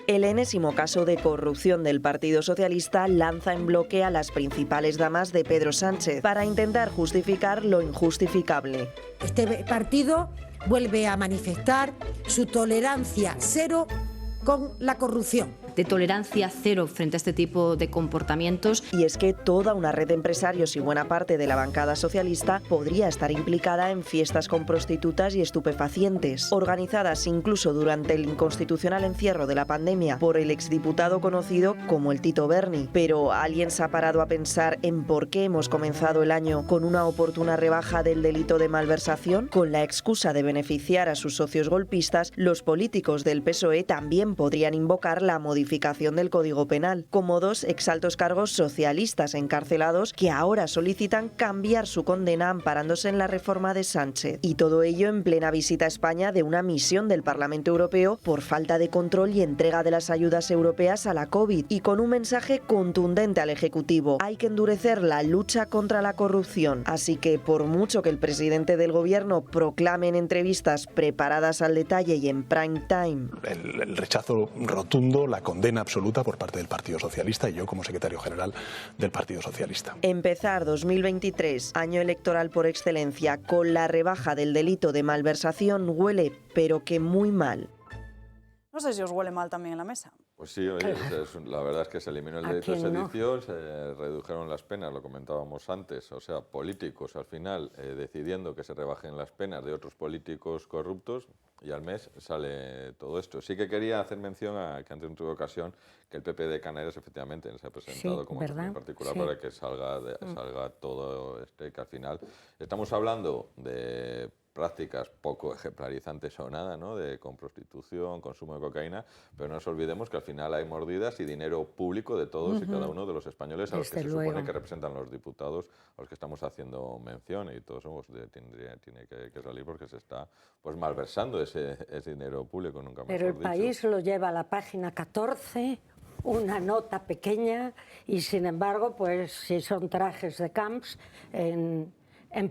El enésimo caso de corrupción del Partido Socialista lanza en bloque a las principales damas de Pedro Sánchez para intentar justificar lo injustificable. Este partido vuelve a manifestar su tolerancia cero con la corrupción. De tolerancia cero frente a este tipo de comportamientos. Y es que toda una red de empresarios y buena parte de la bancada socialista podría estar implicada en fiestas con prostitutas y estupefacientes, organizadas incluso durante el inconstitucional encierro de la pandemia por el exdiputado conocido como el Tito Berni. Pero ¿alguien se ha parado a pensar en por qué hemos comenzado el año con una oportuna rebaja del delito de malversación? Con la excusa de beneficiar a sus socios golpistas, los políticos del PSOE también podrían invocar la modificación del Código Penal, como dos exaltos cargos socialistas encarcelados que ahora solicitan cambiar su condena amparándose en la reforma de Sánchez. Y todo ello en plena visita a España de una misión del Parlamento Europeo por falta de control y entrega de las ayudas europeas a la COVID, y con un mensaje contundente al Ejecutivo: hay que endurecer la lucha contra la corrupción. Así que, por mucho que el presidente del Gobierno proclame en entrevistas preparadas al detalle y en prime time El rechazo rotundo, la condena absoluta por parte del Partido Socialista y yo como secretario general del Partido Socialista. Empezar 2023, año electoral por excelencia, con la rebaja del delito de malversación huele, pero que muy mal. No sé si os huele mal también en la mesa. Pues sí, oye, la verdad es que se eliminó el delito de sedición, se redujeron las penas, lo comentábamos antes, o sea, políticos al final decidiendo que se rebajen las penas de otros políticos corruptos y al mes sale todo esto. Sí que quería hacer mención a que antes no tuve ocasión que el PP de Canarias efectivamente se ha presentado como en particular para que salga todo que al final estamos hablando de prácticas poco ejemplarizantes o nada, ¿no? Con prostitución, consumo de cocaína, pero no nos olvidemos que al final hay mordidas y dinero público de todos y cada uno de los españoles a los que se supone que representan los diputados a los que estamos haciendo mención, y todo eso tiene que salir porque se está pues malversando ese dinero público, nunca mejor Pero el dicho. País lo lleva a la página 14, una nota pequeña, y sin embargo, pues si son trajes de camps en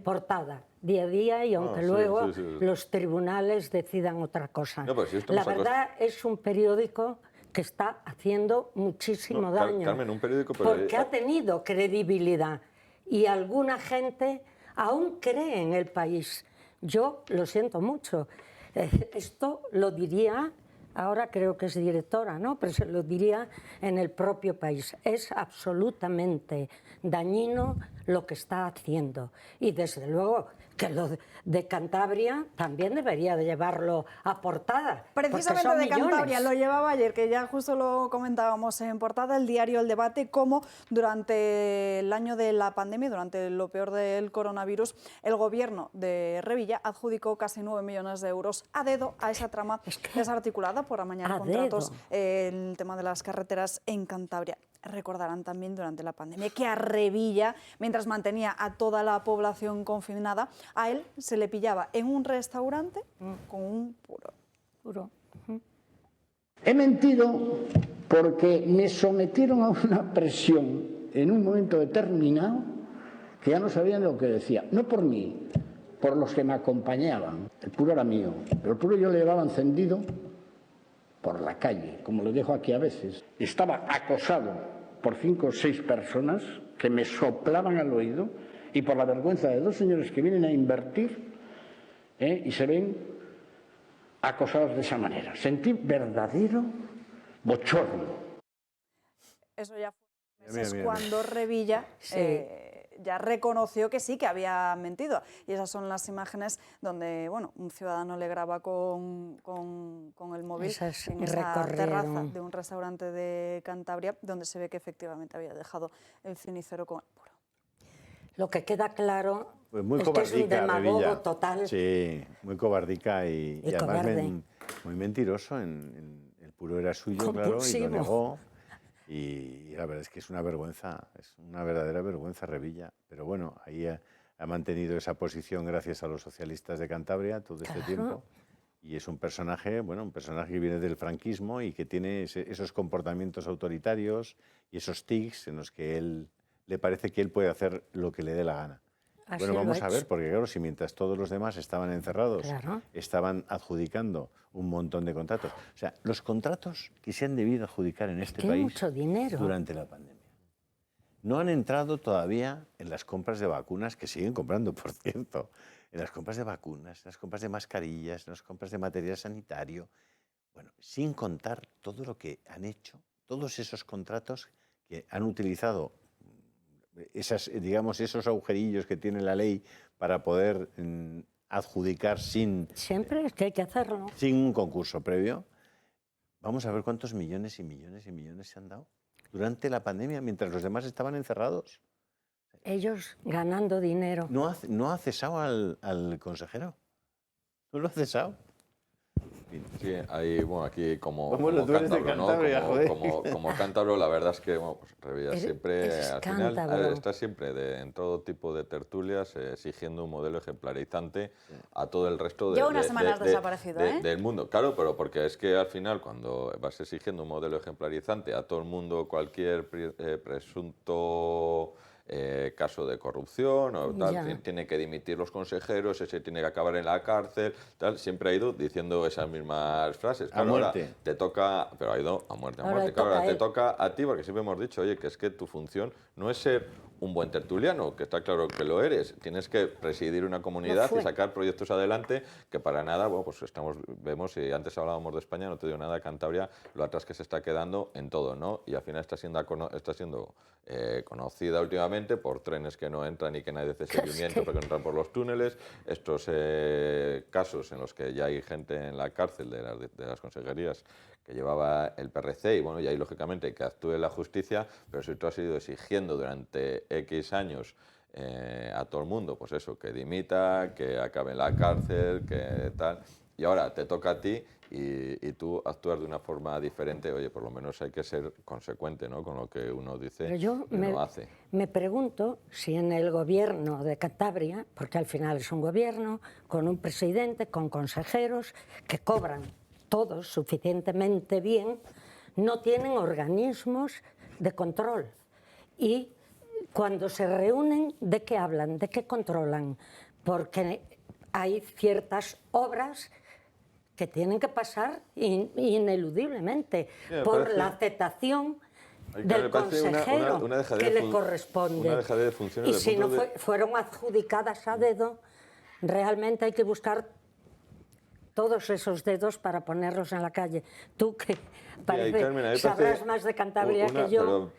portada, día a día, y aunque luego los tribunales decidan otra cosa. No, si la verdad es un periódico que está haciendo muchísimo daño. Carmen, un periódico... Porque ha tenido credibilidad y alguna gente aún cree en el País. Yo lo siento mucho. Esto lo diría, ahora creo que es directora, ¿no? Pero se lo diría en el propio País. Es absolutamente dañino lo que está haciendo. Y desde luego que lo de Cantabria también debería de llevarlo a portada. Precisamente de Cantabria lo llevaba ayer, que ya justo lo comentábamos en portada, el diario El Debate, cómo durante el año de la pandemia, durante lo peor del coronavirus, el gobierno de Revilla adjudicó casi 9 millones de euros a dedo a esa trama desarticulada por amañar contratos en el tema de las carreteras en Cantabria. Recordarán también durante la pandemia que a Revilla, mientras mantenía a toda la población confinada, a él se le pillaba en un restaurante con un puro. He mentido porque me sometieron a una presión en un momento determinado que ya no sabían lo que decía. No por mí, por los que me acompañaban. El puro era mío, pero el puro yo le llevaba encendido por la calle, como lo dejo aquí a veces. Estaba acosado por 5 o 6 personas que me soplaban al oído, y por la vergüenza de 2 señores que vienen a invertir y se ven acosados de esa manera. Sentí verdadero bochorno. Eso ya fue meses cuando Revilla ya reconoció que sí, que había mentido. Y esas son las imágenes donde, bueno, un ciudadano le graba con el móvil en esa terraza de un restaurante de Cantabria, donde se ve que efectivamente había dejado el cenicero con el puro. Lo que queda claro pues muy es que es un demagogo Revilla. total. Sí, muy cobardica y además muy mentiroso. El puro era suyo, claro, y lo negó. Y la verdad es que es una verdadera vergüenza Revilla. Pero bueno, ahí ha mantenido esa posición gracias a los socialistas de Cantabria todo este tiempo. Y es un personaje que viene del franquismo y que tiene esos comportamientos autoritarios y esos tics en los que él le parece que él puede hacer lo que le dé la gana. Así bueno, vamos a ver, porque claro, si mientras todos los demás estaban encerrados, estaban adjudicando un montón de contratos. O sea, los contratos que se han debido adjudicar en este país mucho dinero durante la pandemia no han entrado todavía en las compras de vacunas, que siguen comprando, por cierto, en las compras de vacunas, en las compras de mascarillas, en las compras de material sanitario. Bueno, sin contar todo lo que han hecho, todos esos contratos que han utilizado esos agujerillos que tiene la ley para poder adjudicar siempre es que hay que hacerlo sin un concurso previo. Vamos a ver cuántos millones y millones y millones se han dado durante la pandemia mientras los demás estaban encerrados. Ellos ganando dinero. No ha cesado al consejero. No lo ha cesado. Sí, ahí, bueno, aquí como cántabro, la verdad es que Revilla siempre, al final, está siempre en todo tipo de tertulias exigiendo un modelo ejemplarizante a todo el resto del mundo. Claro, pero porque es que al final, cuando vas exigiendo un modelo ejemplarizante a todo el mundo, cualquier presunto caso de corrupción o tal, tiene que dimitir los consejeros, ese tiene que acabar en la cárcel, tal, siempre ha ido diciendo esas mismas frases. Claro, a muerte. Ahora te toca, pero ha ido a muerte, Claro, ahora te toca a ti, porque siempre hemos dicho, oye, que es que tu función no es ser un buen tertuliano, que está claro que lo eres. Tienes que presidir una comunidad y sacar proyectos adelante que para nada, bueno, pues vemos, y antes hablábamos de España, no te digo nada, Cantabria, lo atrás que se está quedando en todo, ¿no? Y al final está siendo conocida últimamente por trenes que no entran y que nadie hace seguimiento porque no entran por los túneles, estos casos en los que ya hay gente en la cárcel de las consejerías que llevaba el PRC, y bueno, y ahí lógicamente que actúe la justicia, pero si tú has ido exigiendo durante X años a todo el mundo, pues eso, que dimita, que acabe en la cárcel, que tal, y ahora te toca a ti y tú actúas de una forma diferente, oye, por lo menos hay que ser consecuente, ¿no?, con lo que uno dice y uno hace. Me pregunto si en el gobierno de Cantabria, porque al final es un gobierno con un presidente, con consejeros que cobran todos suficientemente bien, no tienen organismos de control. Y cuando se reúnen, ¿de qué hablan? ¿De qué controlan? Porque hay ciertas obras que tienen que pasar ineludiblemente por la aceptación del consejero que le corresponde. Y si no fueron adjudicadas a dedo, realmente hay que buscar todos esos dedos para ponerlos en la calle. Tú que sabrás más de Cantabria que yo,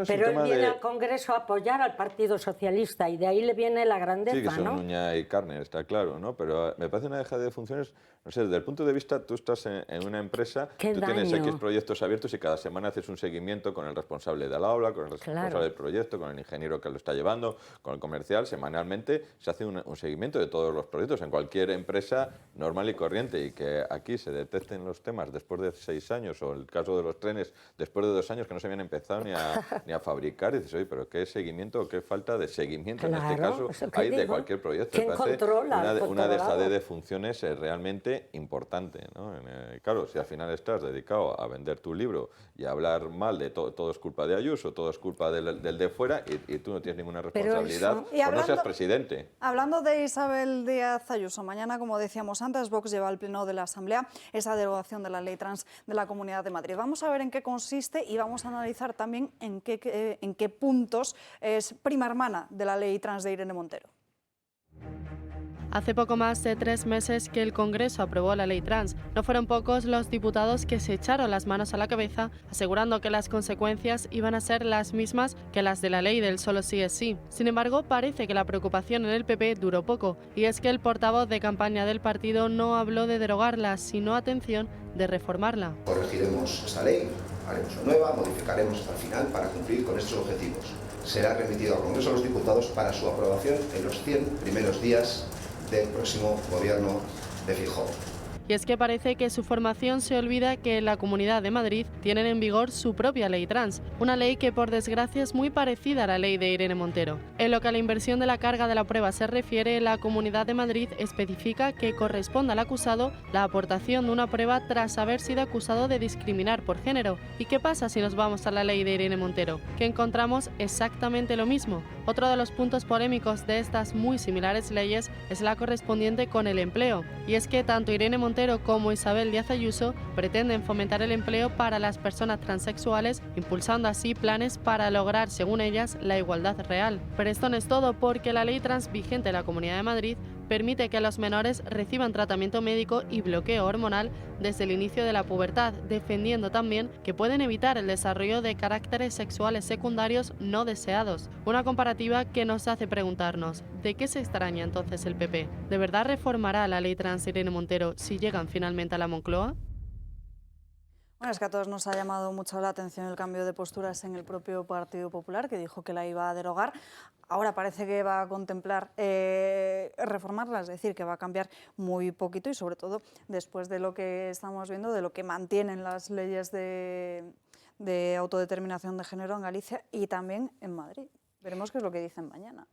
pero él viene al Congreso a apoyar al Partido Socialista y de ahí le viene la grandeza, sí, que son ¿no? uña y carne, está claro, ¿no? Pero me parece una dejadez de funciones, no sé, desde el punto de vista, tú estás en una empresa, tú tienes X proyectos abiertos y cada semana haces un seguimiento con el responsable del aula, con el responsable del proyecto, con el ingeniero que lo está llevando, con el comercial, semanalmente se hace un seguimiento de todos los proyectos en cualquier empresa normal y corriente, y que aquí se detecten los temas después de 6 años, o el caso de los trenes después de 2 años que no se habían empezado ni a fabricar, y dices, oye, pero qué seguimiento o qué falta de seguimiento en este caso hay de cualquier proyecto. ¿Quién controla? Una dejadez de funciones realmente importante, ¿no? Claro, si al final estás dedicado a vender tu libro y a hablar mal de todo es culpa de Ayuso, todo es culpa del de fuera, y tú no tienes ninguna responsabilidad, pues no seas presidente. Hablando de Isabel Díaz Ayuso, mañana, como decíamos antes, Vox lleva al Pleno de la Asamblea esa derogación de la ley trans de la Comunidad de Madrid. Vamos a ver en qué consiste y vamos a analizar también en qué puntos es prima hermana de la ley trans de Irene Montero. Hace poco más de 3 meses que el Congreso aprobó la ley trans. No fueron pocos los diputados que se echaron las manos a la cabeza, asegurando que las consecuencias iban a ser las mismas que las de la ley del solo sí es sí. Sin embargo, parece que la preocupación en el PP duró poco, y es que el portavoz de campaña del partido no habló de derogarla, sino, atención, de reformarla. Corregiremos esta ley, haremos una nueva, modificaremos hasta el final para cumplir con estos objetivos. Será remitido al Congreso de los Diputados para su aprobación en los 100 primeros días del próximo gobierno de Feijóo. Y es que parece que su formación se olvida que en la Comunidad de Madrid tienen en vigor su propia ley trans, una ley que por desgracia es muy parecida a la ley de Irene Montero. En lo que a la inversión de la carga de la prueba se refiere, la Comunidad de Madrid especifica que corresponde al acusado la aportación de una prueba tras haber sido acusado de discriminar por género. ¿Y qué pasa si nos vamos a la ley de Irene Montero? Que encontramos exactamente lo mismo. Otro de los puntos polémicos de estas muy similares leyes es la correspondiente con el empleo. Y es que tanto Irene Montero como Isabel Díaz Ayuso pretenden fomentar el empleo para las personas transexuales, impulsando así planes para lograr, según ellas, la igualdad real. Pero esto no es todo, porque la ley trans vigente en la Comunidad de Madrid permite que los menores reciban tratamiento médico y bloqueo hormonal desde el inicio de la pubertad, defendiendo también que pueden evitar el desarrollo de caracteres sexuales secundarios no deseados. Una comparativa que nos hace preguntarnos, ¿de qué se extraña entonces el PP? ¿De verdad reformará la ley trans Irene Montero si llegan finalmente a la Moncloa? Bueno, es que a todos nos ha llamado mucho la atención el cambio de posturas en el propio Partido Popular, que dijo que la iba a derogar. Ahora parece que va a contemplar reformarla, es decir, que va a cambiar muy poquito, y sobre todo después de lo que estamos viendo, de lo que mantienen las leyes de autodeterminación de género en Galicia y también en Madrid. Veremos qué es lo que dicen mañana.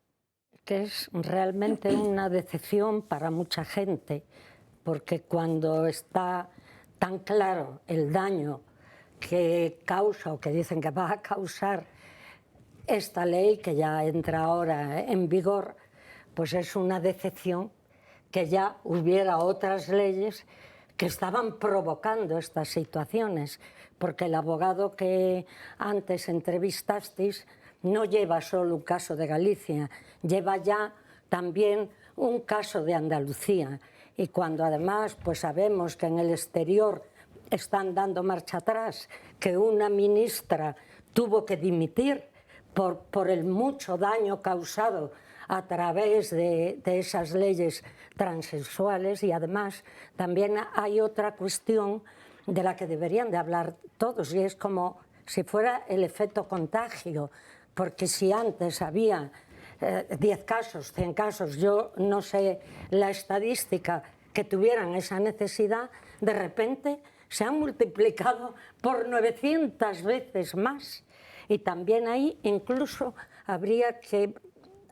Que es realmente una decepción para mucha gente, porque cuando está tan claro el daño que causa o que dicen que va a causar esta ley, que ya entra ahora en vigor, pues es una decepción que ya hubiera otras leyes que estaban provocando estas situaciones, porque el abogado que antes entrevistasteis no lleva solo un caso de Galicia, lleva ya también un caso de Andalucía. Y cuando además pues sabemos que en el exterior están dando marcha atrás, que una ministra tuvo que dimitir por el mucho daño causado a través de esas leyes transexuales, y además también hay otra cuestión de la que deberían de hablar todos, y es como si fuera el efecto contagio, porque si antes había 10 casos, 100 casos, yo no sé la estadística, que tuvieran esa necesidad, de repente se han multiplicado por 900 veces más. Y también ahí incluso habría que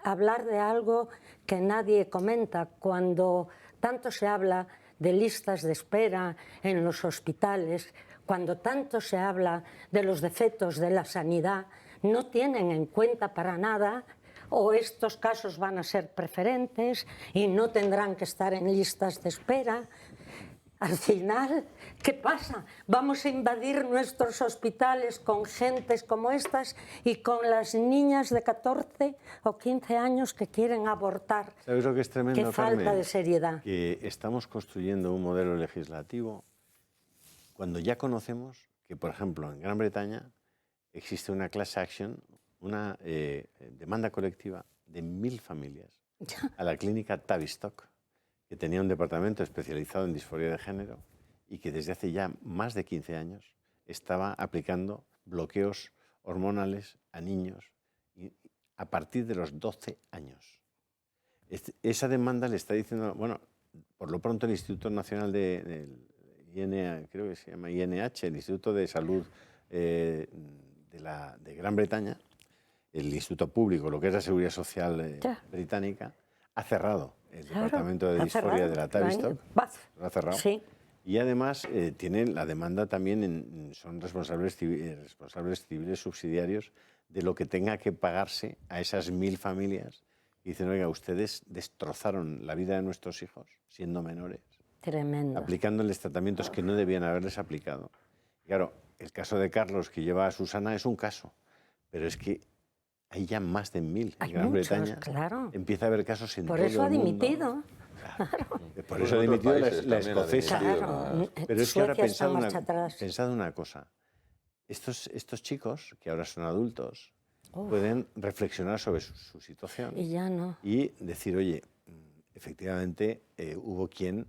hablar de algo que nadie comenta. Cuando tanto se habla de listas de espera en los hospitales, cuando tanto se habla de los defectos de la sanidad, no tienen en cuenta para nada o estos casos van a ser preferentes y no tendrán que estar en listas de espera. Al final, ¿qué pasa? Vamos a invadir nuestros hospitales con gentes como estas y con las niñas de 14 o 15 años que quieren abortar. ¿Sabes lo que es tremendo, Qué falta Carmen? de seriedad. Que estamos construyendo un modelo legislativo cuando ya conocemos que, por ejemplo, en Gran Bretaña existe una class action, una demanda colectiva de 1000 familias a la clínica Tavistock, que tenía un departamento especializado en disforia de género y que desde hace ya más de 15 años estaba aplicando bloqueos hormonales a niños a partir de los 12 años. Esa demanda le está diciendo, bueno, por lo pronto el Instituto Nacional del creo que se llama INH, el Instituto de Salud de Gran Bretaña, el Instituto Público, lo que es la Seguridad Social británica, ha cerrado el departamento de disforia de la Tavistock, lo ha cerrado. Sí. Y además tienen la demanda también, son responsables civiles subsidiarios de lo que tenga que pagarse a esas 1000 familias. Y dicen, oiga, ustedes destrozaron la vida de nuestros hijos siendo menores. Tremendo. Aplicándoles tratamientos que no debían haberles aplicado. Y claro, el caso de Carlos que lleva a Susana es un caso, pero es que hay ya más de 1000 en Gran Bretaña. Claro. Empieza a haber casos en todo el mundo. Por eso ha dimitido. Claro. Por eso ha dimitido la escocesa. Claro. Pero es que ahora Suecia pensad una cosa. Estos chicos, que ahora son adultos, pueden reflexionar sobre su situación. Y ya no. Y decir, oye, efectivamente hubo quien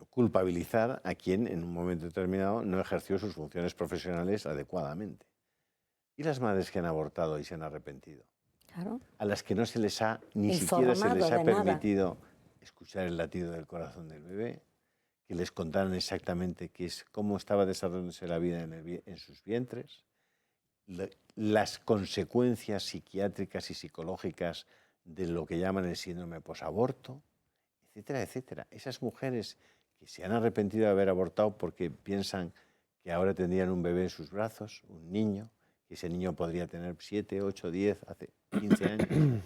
culpabilizar a quien en un momento determinado no ejerció sus funciones profesionales adecuadamente. ¿Y las madres que han abortado y se han arrepentido? Claro. A las que no se les ha, ni siquiera se les ha permitido escuchar el latido del corazón del bebé, que les contaran exactamente cómo estaba desarrollándose la vida en sus vientres, las consecuencias psiquiátricas y psicológicas de lo que llaman el síndrome posaborto, etcétera, etcétera. Esas mujeres que se han arrepentido de haber abortado porque piensan que ahora tendrían un bebé en sus brazos, un niño, que ese niño podría tener 7, 8, 10, hace 15 años.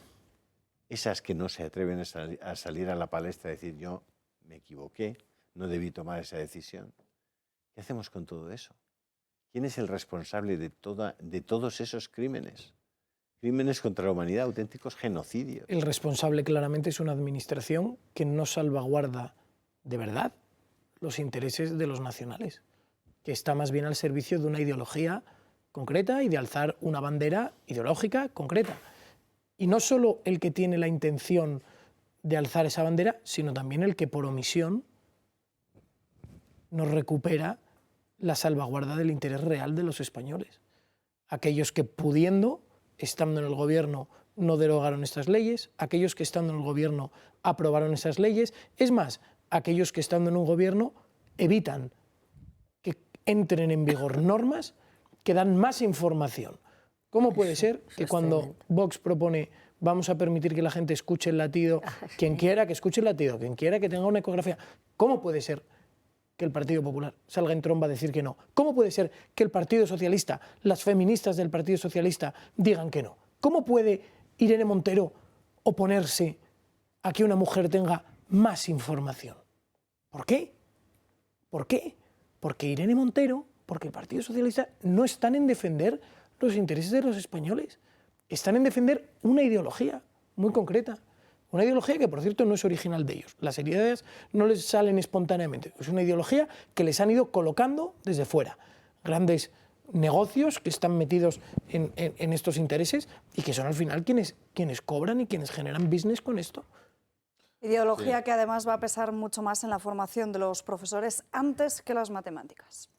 Esas que no se atreven a salir a la palestra y decir, yo me equivoqué, no debí tomar esa decisión. ¿Qué hacemos con todo eso? ¿Quién es el responsable de todos esos crímenes? Crímenes contra la humanidad, auténticos genocidios. El responsable claramente es una administración que no salvaguarda de verdad los intereses de los nacionales, que está más bien al servicio de una ideología concreta y de alzar una bandera ideológica concreta. Y no solo el que tiene la intención de alzar esa bandera, sino también el que por omisión nos recupera la salvaguarda del interés real de los españoles. Aquellos que pudiendo, estando en el gobierno, no derogaron estas leyes, aquellos que estando en el gobierno aprobaron esas leyes, es más, aquellos que estando en un gobierno evitan que entren en vigor normas que dan más información. ¿Cómo puede ser que cuando Vox propone vamos a permitir que la gente escuche el latido, quien quiera que escuche el latido, quien quiera que tenga una ecografía, cómo puede ser que el Partido Popular salga en tromba a decir que no? ¿Cómo puede ser que el Partido Socialista, las feministas del Partido Socialista digan que no? ¿Cómo puede Irene Montero oponerse a que una mujer tenga más información? ¿Por qué? ¿Por qué? Porque Irene Montero, porque el Partido Socialista no están en defender los intereses de los españoles. están en defender una ideología muy concreta. Una ideología que, por cierto, no es original de ellos. Las ideas no les salen espontáneamente. Es una ideología que les han ido colocando desde fuera. Grandes negocios que están metidos en estos intereses y que son al final quienes cobran y quienes generan business con esto. Ideología que además va a pesar mucho más en la formación de los profesores antes que las matemáticas.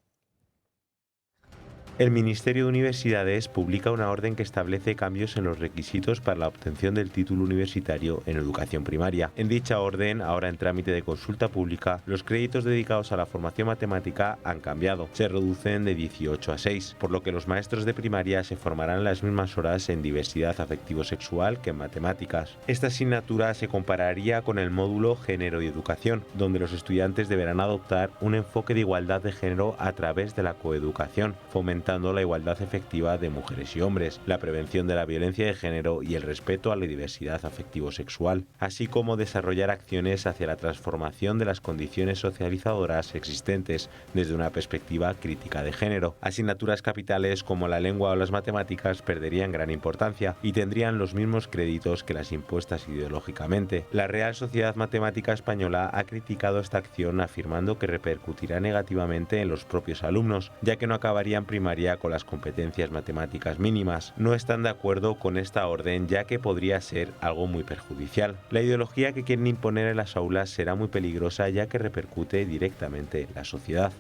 El Ministerio de Universidades publica una orden que establece cambios en los requisitos para la obtención del título universitario en educación primaria. En dicha orden, ahora en trámite de consulta pública, los créditos dedicados a la formación matemática han cambiado. Se reducen de 18 a 6, por lo que los maestros de primaria se formarán las mismas horas en diversidad afectivo-sexual que en matemáticas. Esta asignatura se compararía con el módulo Género y Educación, donde los estudiantes deberán adoptar un enfoque de igualdad de género a través de la coeducación, fomentando la igualdad efectiva de mujeres y hombres, la prevención de la violencia de género y el respeto a la diversidad afectivo-sexual, así como desarrollar acciones hacia la transformación de las condiciones socializadoras existentes desde una perspectiva crítica de género. Asignaturas capitales como la lengua o las matemáticas perderían gran importancia y tendrían los mismos créditos que las impuestas ideológicamente. La Real Sociedad Matemática Española ha criticado esta acción afirmando que repercutirá negativamente en los propios alumnos, ya que no acabarían primaria con las competencias matemáticas mínimas. No están de acuerdo con esta orden, ya que podría ser algo muy perjudicial. La ideología que quieren imponer en las aulas será muy peligrosa, ya que repercute directamente en la sociedad.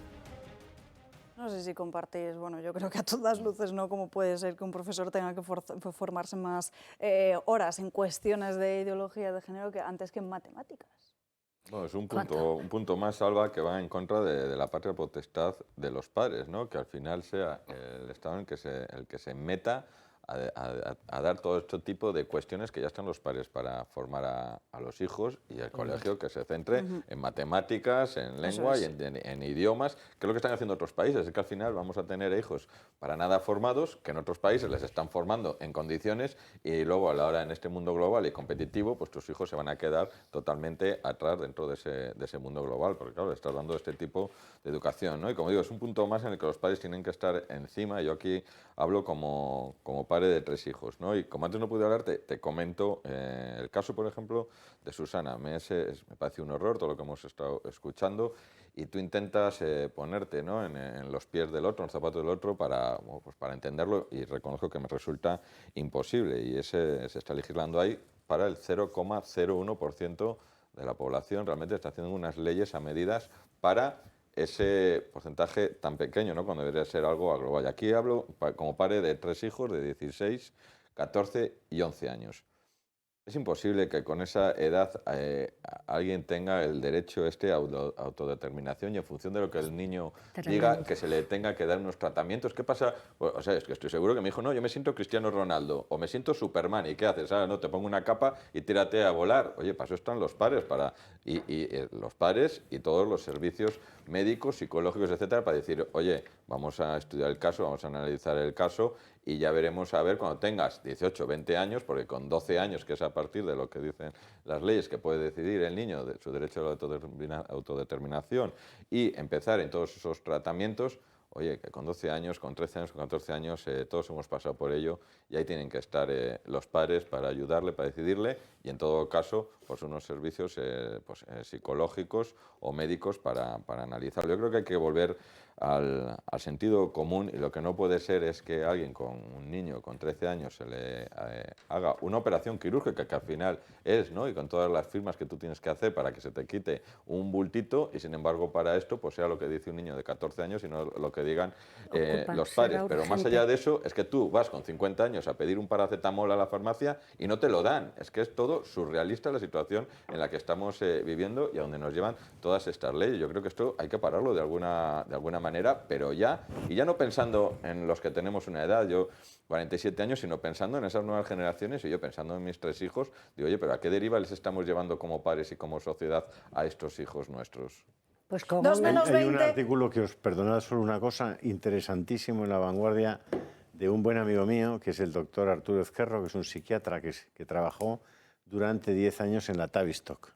No sé si compartís, bueno, yo creo que a todas luces no, cómo puede ser que un profesor tenga que formarse más horas en cuestiones de ideología de género que antes que en matemáticas. Bueno, es un punto más, Alba, que va en contra de la patria potestad de los padres, ¿no? Que al final sea el Estado el que se meta a dar todo este tipo de cuestiones que ya están los padres para formar a los hijos, y el colegio que se centre en matemáticas, en lengua y en idiomas, que es lo que están haciendo otros países. Es que al final vamos a tener hijos para nada formados, que en otros países les están formando en condiciones, y luego a la hora en este mundo global y competitivo, pues tus hijos se van a quedar totalmente atrás dentro de ese mundo global, porque claro, le estás dando este tipo de educación, ¿no? Y como digo, es un punto más en el que los padres tienen que estar encima. Yo aquí hablo como padre de 3 hijos, ¿no? Y como antes no pude hablar, te comento el caso, por ejemplo, de Susana. Me parece un horror todo lo que hemos estado escuchando, y tú intentas ponerte, ¿no?, en los pies del otro, en los zapatos del otro, para entenderlo, y reconozco que me resulta imposible. Y se está legislando ahí para el 0,01% de la población. Realmente está haciendo unas leyes a medidas para ese porcentaje tan pequeño, ¿no?, cuando debería ser algo global. Y aquí hablo como padre de 3 hijos de 16, 14 y 11 años. Es imposible que con esa edad alguien tenga el derecho a autodeterminación, y en función de lo que el niño diga, que se le tenga que dar unos tratamientos. ¿Qué pasa? Pues, o sea, es que estoy seguro que me dijo, no, yo me siento Cristiano Ronaldo o me siento Superman. ¿Y qué haces? Ah, no, te pongo una capa y tírate a volar. Oye, para eso están los padres, los padres y todos los servicios médicos, psicológicos, etcétera, para decir, oye, vamos a estudiar el caso, vamos a analizar el caso, y ya veremos a ver cuando tengas 18, 20 años, porque con 12 años, que es a partir de lo que dicen las leyes, que puede decidir el niño de su derecho a la autodeterminación y empezar en todos esos tratamientos. Oye, que con 12 años, con 13 años, con 14 años, todos hemos pasado por ello, y ahí tienen que estar los padres para ayudarle, para decidirle, y en todo caso, pues unos servicios psicológicos o médicos para analizarlo. Yo creo que hay que volver al sentido común, y lo que no puede ser es que alguien, con un niño con 13 años, se le haga una operación quirúrgica, que al final es, ¿no?, y con todas las firmas que tú tienes que hacer para que se te quite un bultito, y sin embargo para esto pues sea lo que dice un niño de 14 años y no lo que digan los padres. Pero más allá de eso, es que tú vas con 50 años a pedir un paracetamol a la farmacia y no te lo dan. Es que es todo surrealista la situación en la que estamos viviendo y a donde nos llevan todas estas leyes. Yo creo que esto hay que pararlo de alguna manera, pero ya, y ya no pensando en los que tenemos una edad, yo 47 años, sino pensando en esas nuevas generaciones, y yo pensando en mis 3 hijos, digo, oye, pero ¿a qué deriva les estamos llevando como padres y como sociedad a estos hijos nuestros? Pues hay un artículo que perdonad solo una cosa, interesantísimo en La Vanguardia, de un buen amigo mío, que es el doctor Arturo Ezquerro, que es un psiquiatra que trabajó durante 10 años en la Tavistock,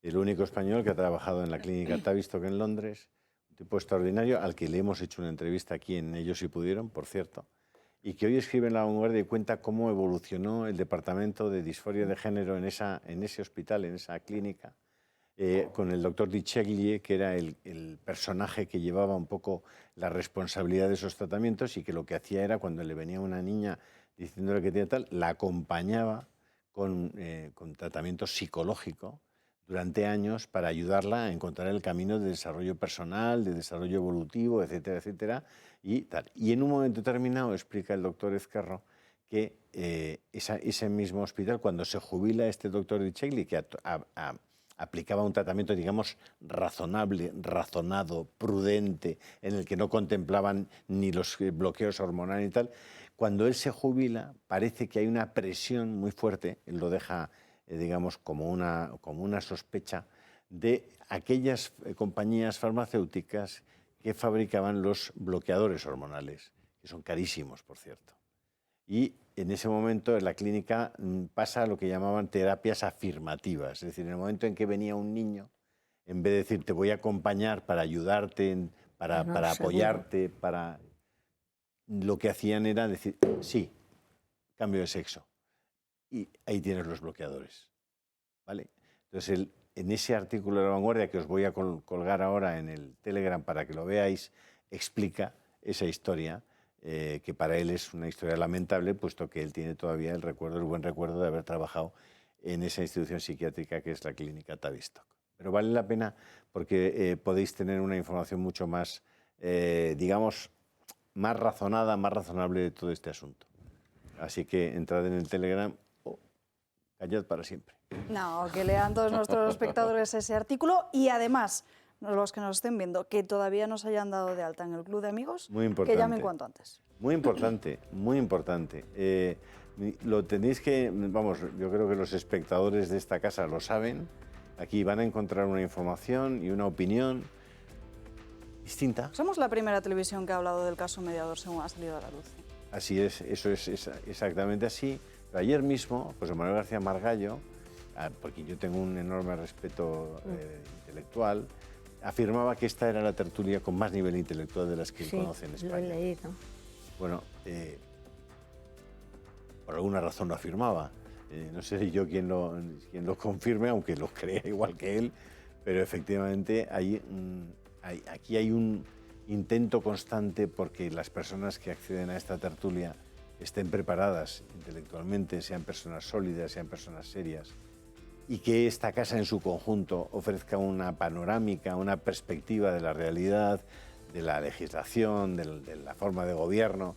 el único español que ha trabajado en la clínica Tavistock en Londres, un tipo extraordinario, al que le hemos hecho una entrevista aquí en Ellos si pudieron, por cierto, y que hoy escribe en La Vanguardia y cuenta cómo evolucionó el departamento de disforia de género en ese hospital, en esa clínica, con el doctor Di Ceglie, que era el personaje que llevaba un poco la responsabilidad de esos tratamientos y que lo que hacía era, cuando le venía una niña diciéndole que tenía tal, la acompañaba con tratamiento psicológico durante años para ayudarla a encontrar el camino de desarrollo personal, de desarrollo evolutivo, etcétera, etcétera, y tal. Y en un momento determinado explica el doctor Ezquerro que ese mismo hospital, cuando se jubila este doctor Di Ceglie, que aplicaba un tratamiento, digamos, razonable, razonado, prudente, en el que no contemplaban ni los bloqueos hormonales y tal, cuando él se jubila parece que hay una presión muy fuerte, él lo deja, digamos, como una sospecha de aquellas compañías farmacéuticas que fabricaban los bloqueadores hormonales, que son carísimos, por cierto. Y en ese momento en la clínica pasa a lo que llamaban terapias afirmativas, es decir, en el momento en que venía un niño, en vez de decir te voy a acompañar para ayudarte, para apoyarte, lo que hacían era decir sí, cambio de sexo. Y ahí tienes los bloqueadores, ¿vale? Entonces, en ese artículo de La Vanguardia, que os voy a colgar ahora en el Telegram para que lo veáis, explica esa historia, que para él es una historia lamentable, puesto que él tiene todavía el buen recuerdo de haber trabajado en esa institución psiquiátrica que es la Clínica Tavistock. Pero vale la pena porque podéis tener una información mucho más, digamos, más razonada, más razonable de todo este asunto. Así que entrad en el Telegram o callad para siempre. No, que lean todos nuestros espectadores ese artículo y además, los que nos estén viendo, que todavía no se hayan dado de alta en el club de amigos, muy importante, que llamen cuanto antes. Muy importante, muy importante. Lo tenéis que, vamos, yo creo que los espectadores de esta casa lo saben. Aquí van a encontrar una información y una opinión distinta. Somos la primera televisión que ha hablado del caso Mediador según ha salido a la luz. Así es, eso es exactamente así. Pero ayer mismo, José Manuel García Margallo, porque yo tengo un enorme respeto intelectual, afirmaba que esta era la tertulia con más nivel intelectual de las que él conoce en España. Lo he leído. Bueno, por alguna razón lo afirmaba. No sé yo quién lo confirme, aunque lo crea igual que él, pero efectivamente aquí hay un intento constante porque las personas que acceden a esta tertulia estén preparadas intelectualmente, sean personas sólidas, sean personas serias, y que esta casa en su conjunto ofrezca una panorámica, una perspectiva de la realidad, de la legislación, de la forma de gobierno,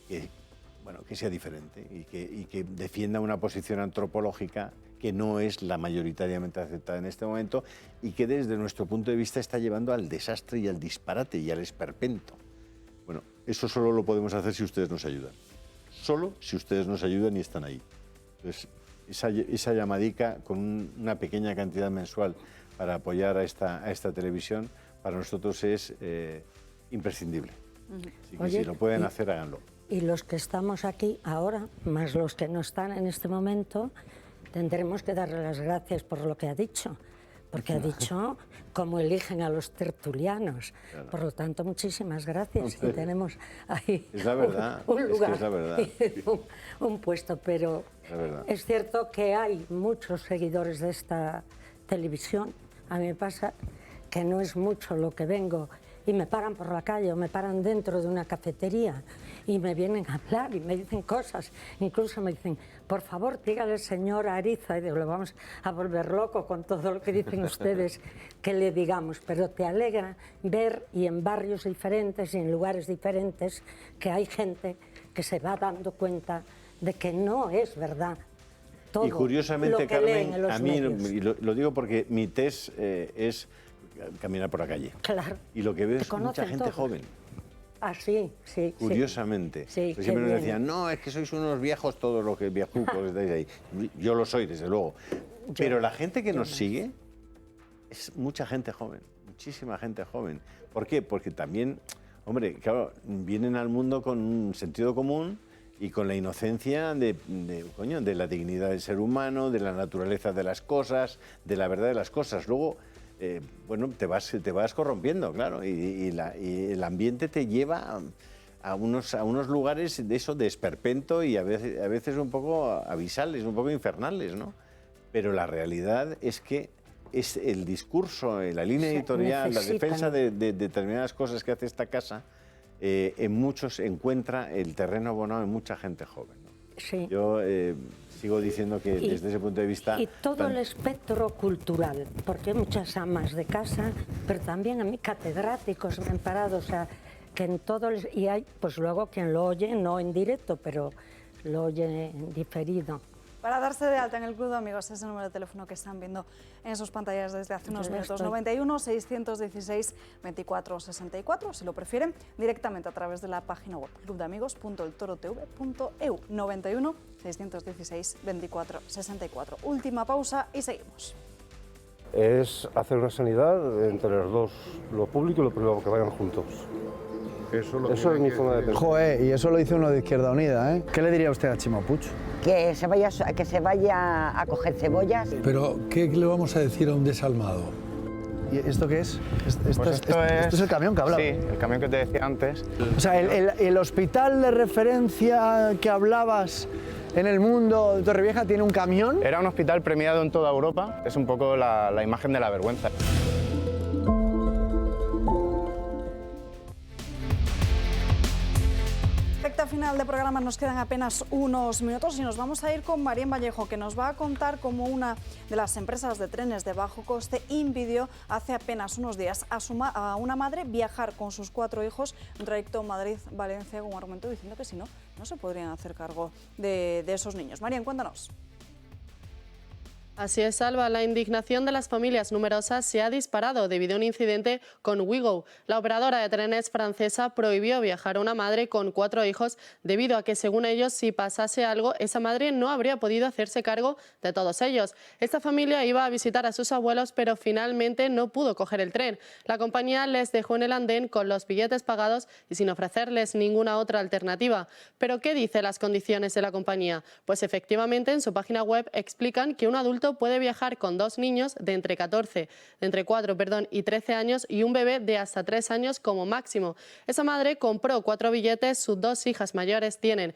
que sea diferente y que defienda una posición antropológica que no es la mayoritariamente aceptada en este momento y que desde nuestro punto de vista está llevando al desastre y al disparate y al esperpento. Bueno, eso solo lo podemos hacer si ustedes nos ayudan. Solo si ustedes nos ayudan y están ahí. Entonces, esa llamadica con una pequeña cantidad mensual para apoyar a esta televisión, para nosotros es imprescindible. Así que si lo pueden hacer, háganlo. Y los que estamos aquí ahora, más los que no están en este momento, tendremos que darle las gracias por lo que ha dicho, porque ha dicho cómo eligen a los tertulianos. Claro. Por lo tanto, muchísimas gracias. Y tenemos ahí es la verdad, un lugar, es la verdad. un puesto, pero es cierto que hay muchos seguidores de esta televisión. A mí me pasa que no es mucho lo que vengo y me paran por la calle o me paran dentro de una cafetería y me vienen a hablar y me dicen cosas, incluso me dicen, por favor, dígale al señor Ariza, y digo, lo vamos a volver loco con todo lo que dicen ustedes que le digamos, pero te alegra ver, y en barrios diferentes y en lugares diferentes, que hay gente que se va dando cuenta de que no es verdad todo. Y curiosamente, lo que Carmen, a mí, y lo digo porque mi test es caminar por la calle. Claro. Y lo que veo es mucha gente joven. Ah, sí. Curiosamente. Sí, pues siempre nos decían, no, es que sois unos viejos todos los que viejucos estáis ahí. Yo lo soy, desde luego. Pero la gente que nos sigue es mucha gente joven, muchísima gente joven. ¿Por qué? Porque también, hombre, claro, vienen al mundo con un sentido común y con la inocencia de la dignidad del ser humano, de la naturaleza de las cosas, de la verdad de las cosas. Luego, te vas corrompiendo, claro, y el ambiente te lleva a unos lugares de eso, de esperpento y a veces un poco abisales, un poco infernales, ¿no? Pero la realidad es que es el discurso, la línea editorial, la defensa de determinadas cosas que hace esta casa, en muchos encuentra el terreno abonado en mucha gente joven, ¿no? Sí. Yo sigo diciendo que desde ese punto de vista... Y todo el espectro cultural, porque hay muchas amas de casa, pero también a mí catedráticos me han parado, o sea, que en todo... Y hay, pues luego quien lo oye, no en directo, pero lo oye en diferido. Para darse de alta en el Club de Amigos, ese número de teléfono que están viendo en sus pantallas desde hace unos minutos, 91 616 24 64, si lo prefieren, directamente a través de la página web clubdeamigos.eltorotv.eu, 91 616 24 64. Última pausa y seguimos. Es hacer una sanidad entre los dos, lo público y lo privado, que vayan juntos. Eso es mi forma de pensar. Joder, y eso lo dice uno de Izquierda Unida, ¿eh? ¿Qué le diría usted a Chimo Puig? Que se vaya a coger cebollas. Pero, ¿qué le vamos a decir a un desalmado? ¿Y esto qué es? Esto es el camión que hablaba. Sí, el camión que te decía antes. O sea, el hospital de referencia que hablabas en el mundo de Torrevieja tiene un camión. Era un hospital premiado en toda Europa. Es un poco la imagen de la vergüenza. Recta final de programa, nos quedan apenas unos minutos y nos vamos a ir con Marién Vallejo, que nos va a contar cómo una de las empresas de trenes de bajo coste impidió hace apenas unos días a una madre viajar con sus 4 hijos en trayecto Madrid-Valencia con un argumento diciendo que si no, no se podrían hacer cargo de esos niños. Marién, cuéntanos. Así es, Alba. La indignación de las familias numerosas se ha disparado debido a un incidente con Ouigo. La operadora de trenes francesa prohibió viajar a una madre con 4 hijos debido a que, según ellos, si pasase algo, esa madre no habría podido hacerse cargo de todos ellos. Esta familia iba a visitar a sus abuelos, pero finalmente no pudo coger el tren. La compañía les dejó en el andén con los billetes pagados y sin ofrecerles ninguna otra alternativa. ¿Pero qué dicen las condiciones de la compañía? Pues efectivamente en su página web explican que un adulto puede viajar con 2 niños de entre 4 y 13 años y un bebé de hasta 3 años como máximo. Esa madre compró 4 billetes, sus 2 hijas mayores tienen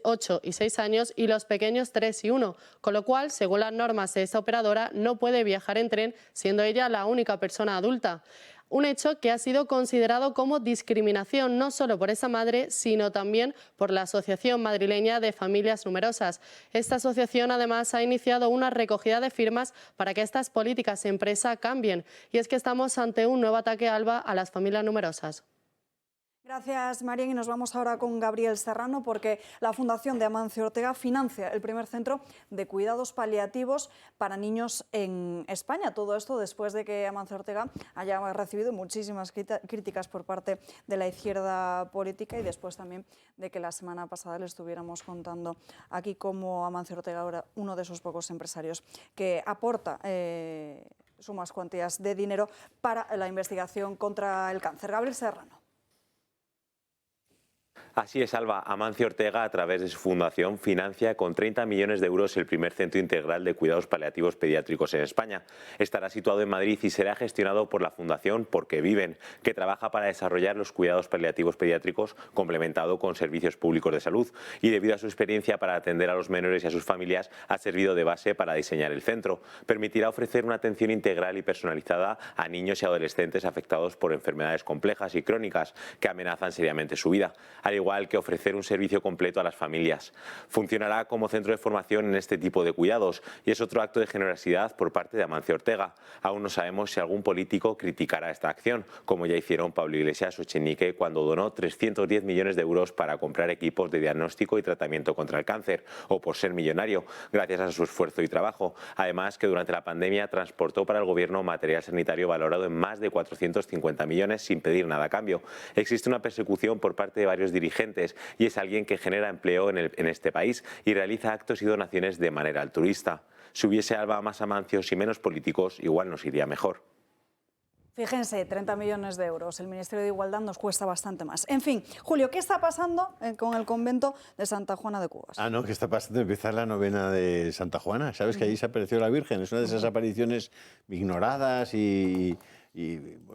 8 y 6 años y los pequeños 3 y 1, con lo cual, según las normas de esta operadora, no puede viajar en tren, siendo ella la única persona adulta. Un hecho que ha sido considerado como discriminación no solo por esa madre, sino también por la Asociación Madrileña de Familias Numerosas. Esta asociación además ha iniciado una recogida de firmas para que estas políticas de empresa cambien. Y es que estamos ante un nuevo ataque, Alba, a las familias numerosas. Gracias, Marién, y nos vamos ahora con Gabriel Serrano porque la Fundación de Amancio Ortega financia el primer centro de cuidados paliativos para niños en España. Todo esto después de que Amancio Ortega haya recibido muchísimas críticas por parte de la izquierda política y después también de que la semana pasada le estuviéramos contando aquí cómo Amancio Ortega era uno de esos pocos empresarios que aporta sumas cuantías de dinero para la investigación contra el cáncer. Gabriel Serrano. Así es, Alba. Amancio Ortega, a través de su fundación, financia con 30 millones de euros el primer centro integral de cuidados paliativos pediátricos en España. Estará situado en Madrid y será gestionado por la Fundación Porque Viven, que trabaja para desarrollar los cuidados paliativos pediátricos complementado con servicios públicos de salud. Y debido a su experiencia para atender a los menores y a sus familias, ha servido de base para diseñar el centro. Permitirá ofrecer una atención integral y personalizada a niños y adolescentes afectados por enfermedades complejas y crónicas que amenazan seriamente su vida, al igual que ofrecer un servicio completo a las familias. Funcionará como centro de formación en este tipo de cuidados y es otro acto de generosidad por parte de Amancio Ortega. Aún no sabemos si algún político criticará esta acción, como ya hicieron Pablo Iglesias o Echenique cuando donó 310 millones de euros para comprar equipos de diagnóstico y tratamiento contra el cáncer, o por ser millonario, gracias a su esfuerzo y trabajo. Además, que durante la pandemia transportó para el gobierno material sanitario valorado en más de 450 millones sin pedir nada a cambio. Existe una persecución por parte de varios dirigentes y es alguien que genera empleo en este país y realiza actos y donaciones de manera altruista. Si hubiese Alba más Amancios y menos políticos, igual nos iría mejor. Fíjense, 30 millones de euros. El Ministerio de Igualdad nos cuesta bastante más. En fin, Julio, ¿qué está pasando con el convento de Santa Juana de Cubas? Ah, no, ¿qué está pasando? Empieza la novena de Santa Juana. ¿Sabes que allí se apareció la Virgen? Es una de esas apariciones ignoradas y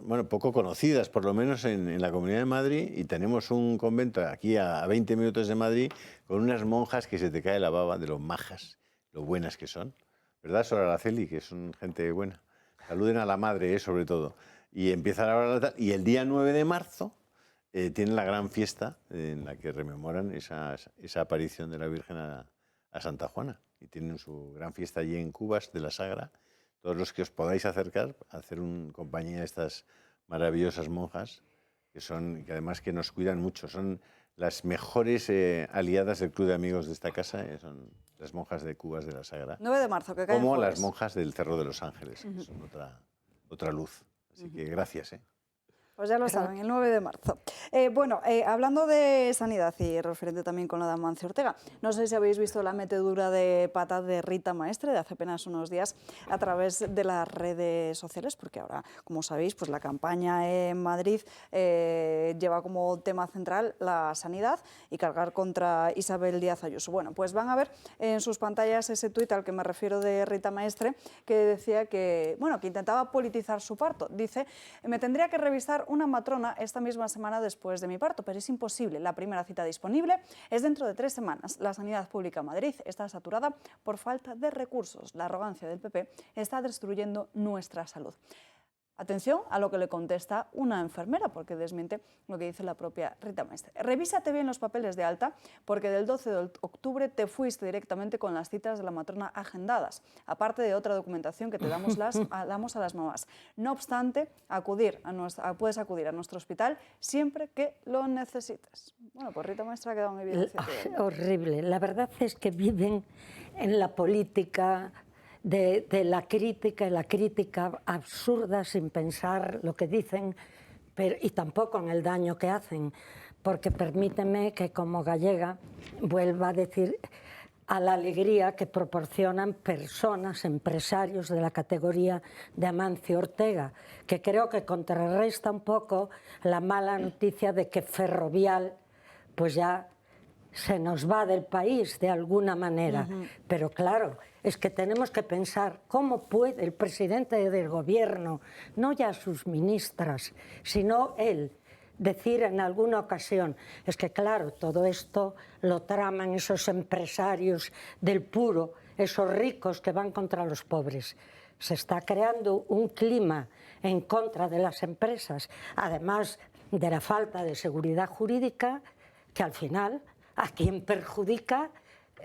bueno, poco conocidas, por lo menos en la Comunidad de Madrid, y tenemos un convento aquí a 20 minutos de Madrid con unas monjas que se te cae la baba de lo majas, lo buenas que son. ¿Verdad, Sor Araceli? Que son gente buena. Saluden a la madre, sobre todo. Y empiezan ahora y el día 9 de marzo tienen la gran fiesta en la que rememoran esa aparición de la Virgen a Santa Juana. Y tienen su gran fiesta allí en Cubas de la Sagra. Todos los que os podáis acercar a hacer compañía a estas maravillosas monjas, que además que nos cuidan mucho. Son las mejores aliadas del Club de Amigos de esta casa, son las monjas de Cubas de la Sagra. 9 de marzo, que cae como jueves. Las monjas del Cerro de los Ángeles, que son otra luz. Así que gracias. Pues ya lo saben, el 9 de marzo. Hablando de sanidad y referente también con la de Amancio Ortega, no sé si habéis visto la metedura de pata de Rita Maestre de hace apenas unos días a través de las redes sociales, porque ahora, como sabéis, pues la campaña en Madrid lleva como tema central la sanidad y cargar contra Isabel Díaz Ayuso. Bueno, pues van a ver en sus pantallas ese tuit al que me refiero de Rita Maestre, que decía que intentaba politizar su parto. Dice, me tendría que revisar una matrona esta misma semana después de mi parto, pero es imposible. La primera cita disponible es dentro de 3 semanas. La sanidad pública en Madrid está saturada por falta de recursos. La arrogancia del PP está destruyendo nuestra salud. Atención a lo que le contesta una enfermera, porque desmiente lo que dice la propia Rita Maestre. Revísate bien los papeles de alta, porque del 12 de octubre te fuiste directamente con las citas de la matrona agendadas, aparte de otra documentación que te damos a las mamás. No obstante, puedes acudir a nuestro hospital siempre que lo necesites. Bueno, pues Rita Maestre ha quedado en evidencia. Horrible. La verdad es que viven en la política de la crítica absurda sin pensar lo que dicen y tampoco en el daño que hacen, porque permíteme que como gallega vuelva a decir a la alegría que proporcionan personas, empresarios de la categoría de Amancio Ortega, que creo que contrarresta un poco la mala noticia de que Ferrovial pues ya se nos va del país de alguna manera. Pero claro, es que tenemos que pensar cómo puede el presidente del gobierno, no ya sus ministras, sino él, decir en alguna ocasión, es que claro, todo esto lo traman esos empresarios del puro, esos ricos que van contra los pobres. Se está creando un clima en contra de las empresas, además de la falta de seguridad jurídica, que al final a quien perjudica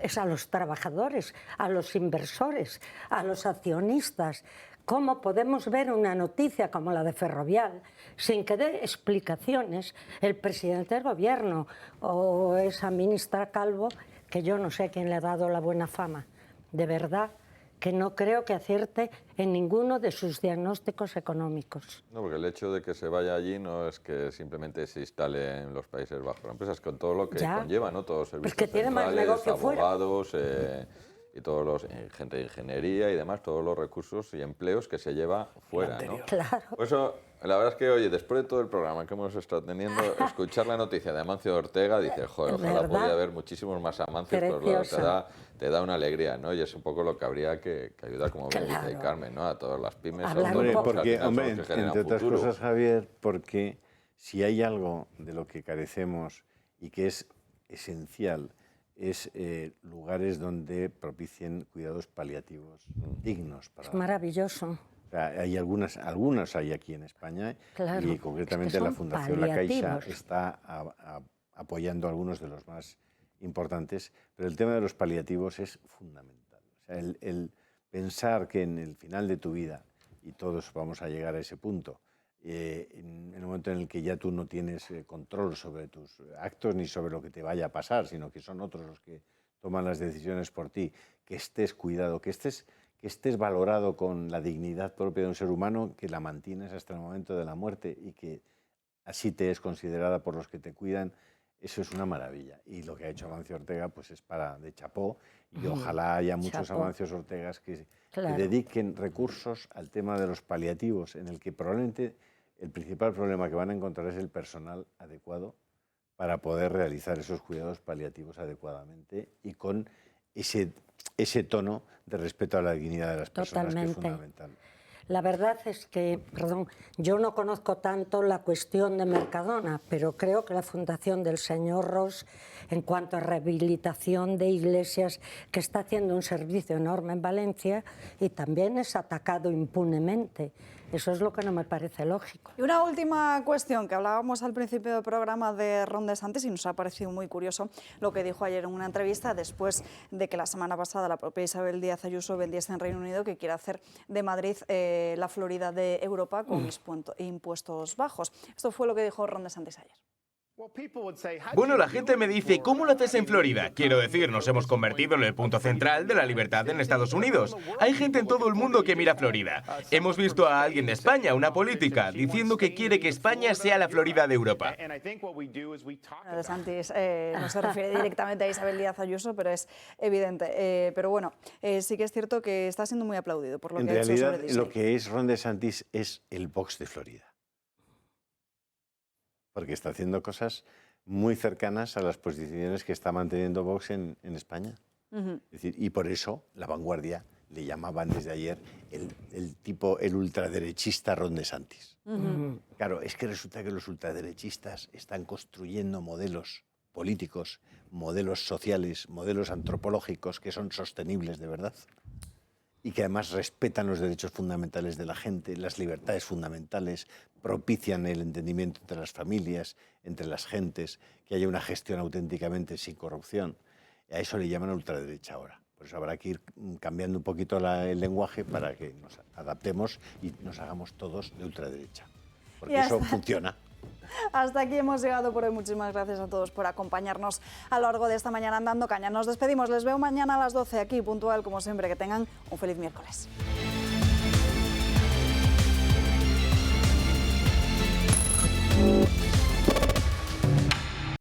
es a los trabajadores, a los inversores, a los accionistas. ¿Cómo podemos ver una noticia como la de Ferrovial sin que dé explicaciones el presidente del gobierno o esa ministra Calvo, que yo no sé quién le ha dado la buena fama? De verdad que no creo que acierte en ninguno de sus diagnósticos económicos. No, porque el hecho de que se vaya allí no es que simplemente se instale en los Países Bajos. La empresa es con todo lo que conlleva, ¿no? Todos los servicios que tiene más negocio abogados y todos los gente de ingeniería y demás, todos los recursos y empleos que se lleva fuera, ¿no? Claro. Por eso, la verdad es que, oye, después de todo el programa que hemos estado teniendo, escuchar la noticia de Amancio Ortega, dices, joder, ojalá podía haber muchísimos más Amancios, pero te da una alegría, ¿no? Y es un poco lo que habría que ayudar, como bien dice Carmen, ¿no? A todas las pymes. Entre otras cosas, Javier, porque si hay algo de lo que carecemos y que es esencial, es lugares donde propicien cuidados paliativos dignos. Es maravilloso. O sea, hay algunas hay aquí en España, y concretamente la Fundación La Caixa está apoyando algunos de los más importantes, pero el tema de los paliativos es fundamental. O sea, el pensar que en el final de tu vida, y todos vamos a llegar a ese punto, en el momento en el que ya tú no tienes control sobre tus actos ni sobre lo que te vaya a pasar, sino que son otros los que toman las decisiones por ti, que estés cuidado, que estés valorado con la dignidad propia de un ser humano, que la mantienes hasta el momento de la muerte y que así te es considerada por los que te cuidan. Eso es una maravilla. Y lo que ha hecho Amancio Ortega pues es de chapó, y ojalá haya muchos Amancios Ortegas que dediquen recursos al tema de los paliativos, en el que probablemente el principal problema que van a encontrar es el personal adecuado para poder realizar esos cuidados paliativos adecuadamente y con ese tono de respeto a la dignidad de las personas, que es fundamental. La verdad es que, perdón, yo no conozco tanto la cuestión de Mercadona, pero creo que la fundación del señor Ros, en cuanto a rehabilitación de iglesias, que está haciendo un servicio enorme en Valencia y también es atacado impunemente. Eso es lo que no me parece lógico. Y una última cuestión, que hablábamos al principio del programa de Ron DeSantis y nos ha parecido muy curioso lo que dijo ayer en una entrevista después de que la semana pasada la propia Isabel Díaz Ayuso vendiese en Reino Unido que quiere hacer de Madrid la Florida de Europa con impuestos bajos. Esto fue lo que dijo Ron DeSantis ayer. Bueno, la gente me dice, ¿cómo lo haces en Florida? Quiero decir, nos hemos convertido en el punto central de la libertad en Estados Unidos. Hay gente en todo el mundo que mira Florida. Hemos visto a alguien de España, una política, diciendo que quiere que España sea la Florida de Europa. DeSantis no se refiere directamente a Isabel Díaz Ayuso, pero es evidente. Pero bueno, sí que es cierto que está siendo muy aplaudido por lo que ha hecho sobre Disney. En realidad, lo que es Ron DeSantis es el Vox de Florida. Porque está haciendo cosas muy cercanas a las posiciones que está manteniendo Vox en España. Es decir, y por eso La Vanguardia le llamaban desde ayer el ultraderechista Ron DeSantis. Claro, es que resulta que los ultraderechistas están construyendo modelos políticos, modelos sociales, modelos antropológicos que son sostenibles de verdad y que además respetan los derechos fundamentales de la gente, las libertades fundamentales, propician el entendimiento entre las familias, entre las gentes, que haya una gestión auténticamente sin corrupción. A eso le llaman ultraderecha ahora. Por eso habrá que ir cambiando un poquito el lenguaje para que nos adaptemos y nos hagamos todos de ultraderecha. Porque eso funciona. Hasta aquí hemos llegado por hoy. Muchísimas gracias a todos por acompañarnos a lo largo de esta mañana en Dando Caña. Nos despedimos. Les veo mañana a las 12 aquí, puntual como siempre. Que tengan un feliz miércoles.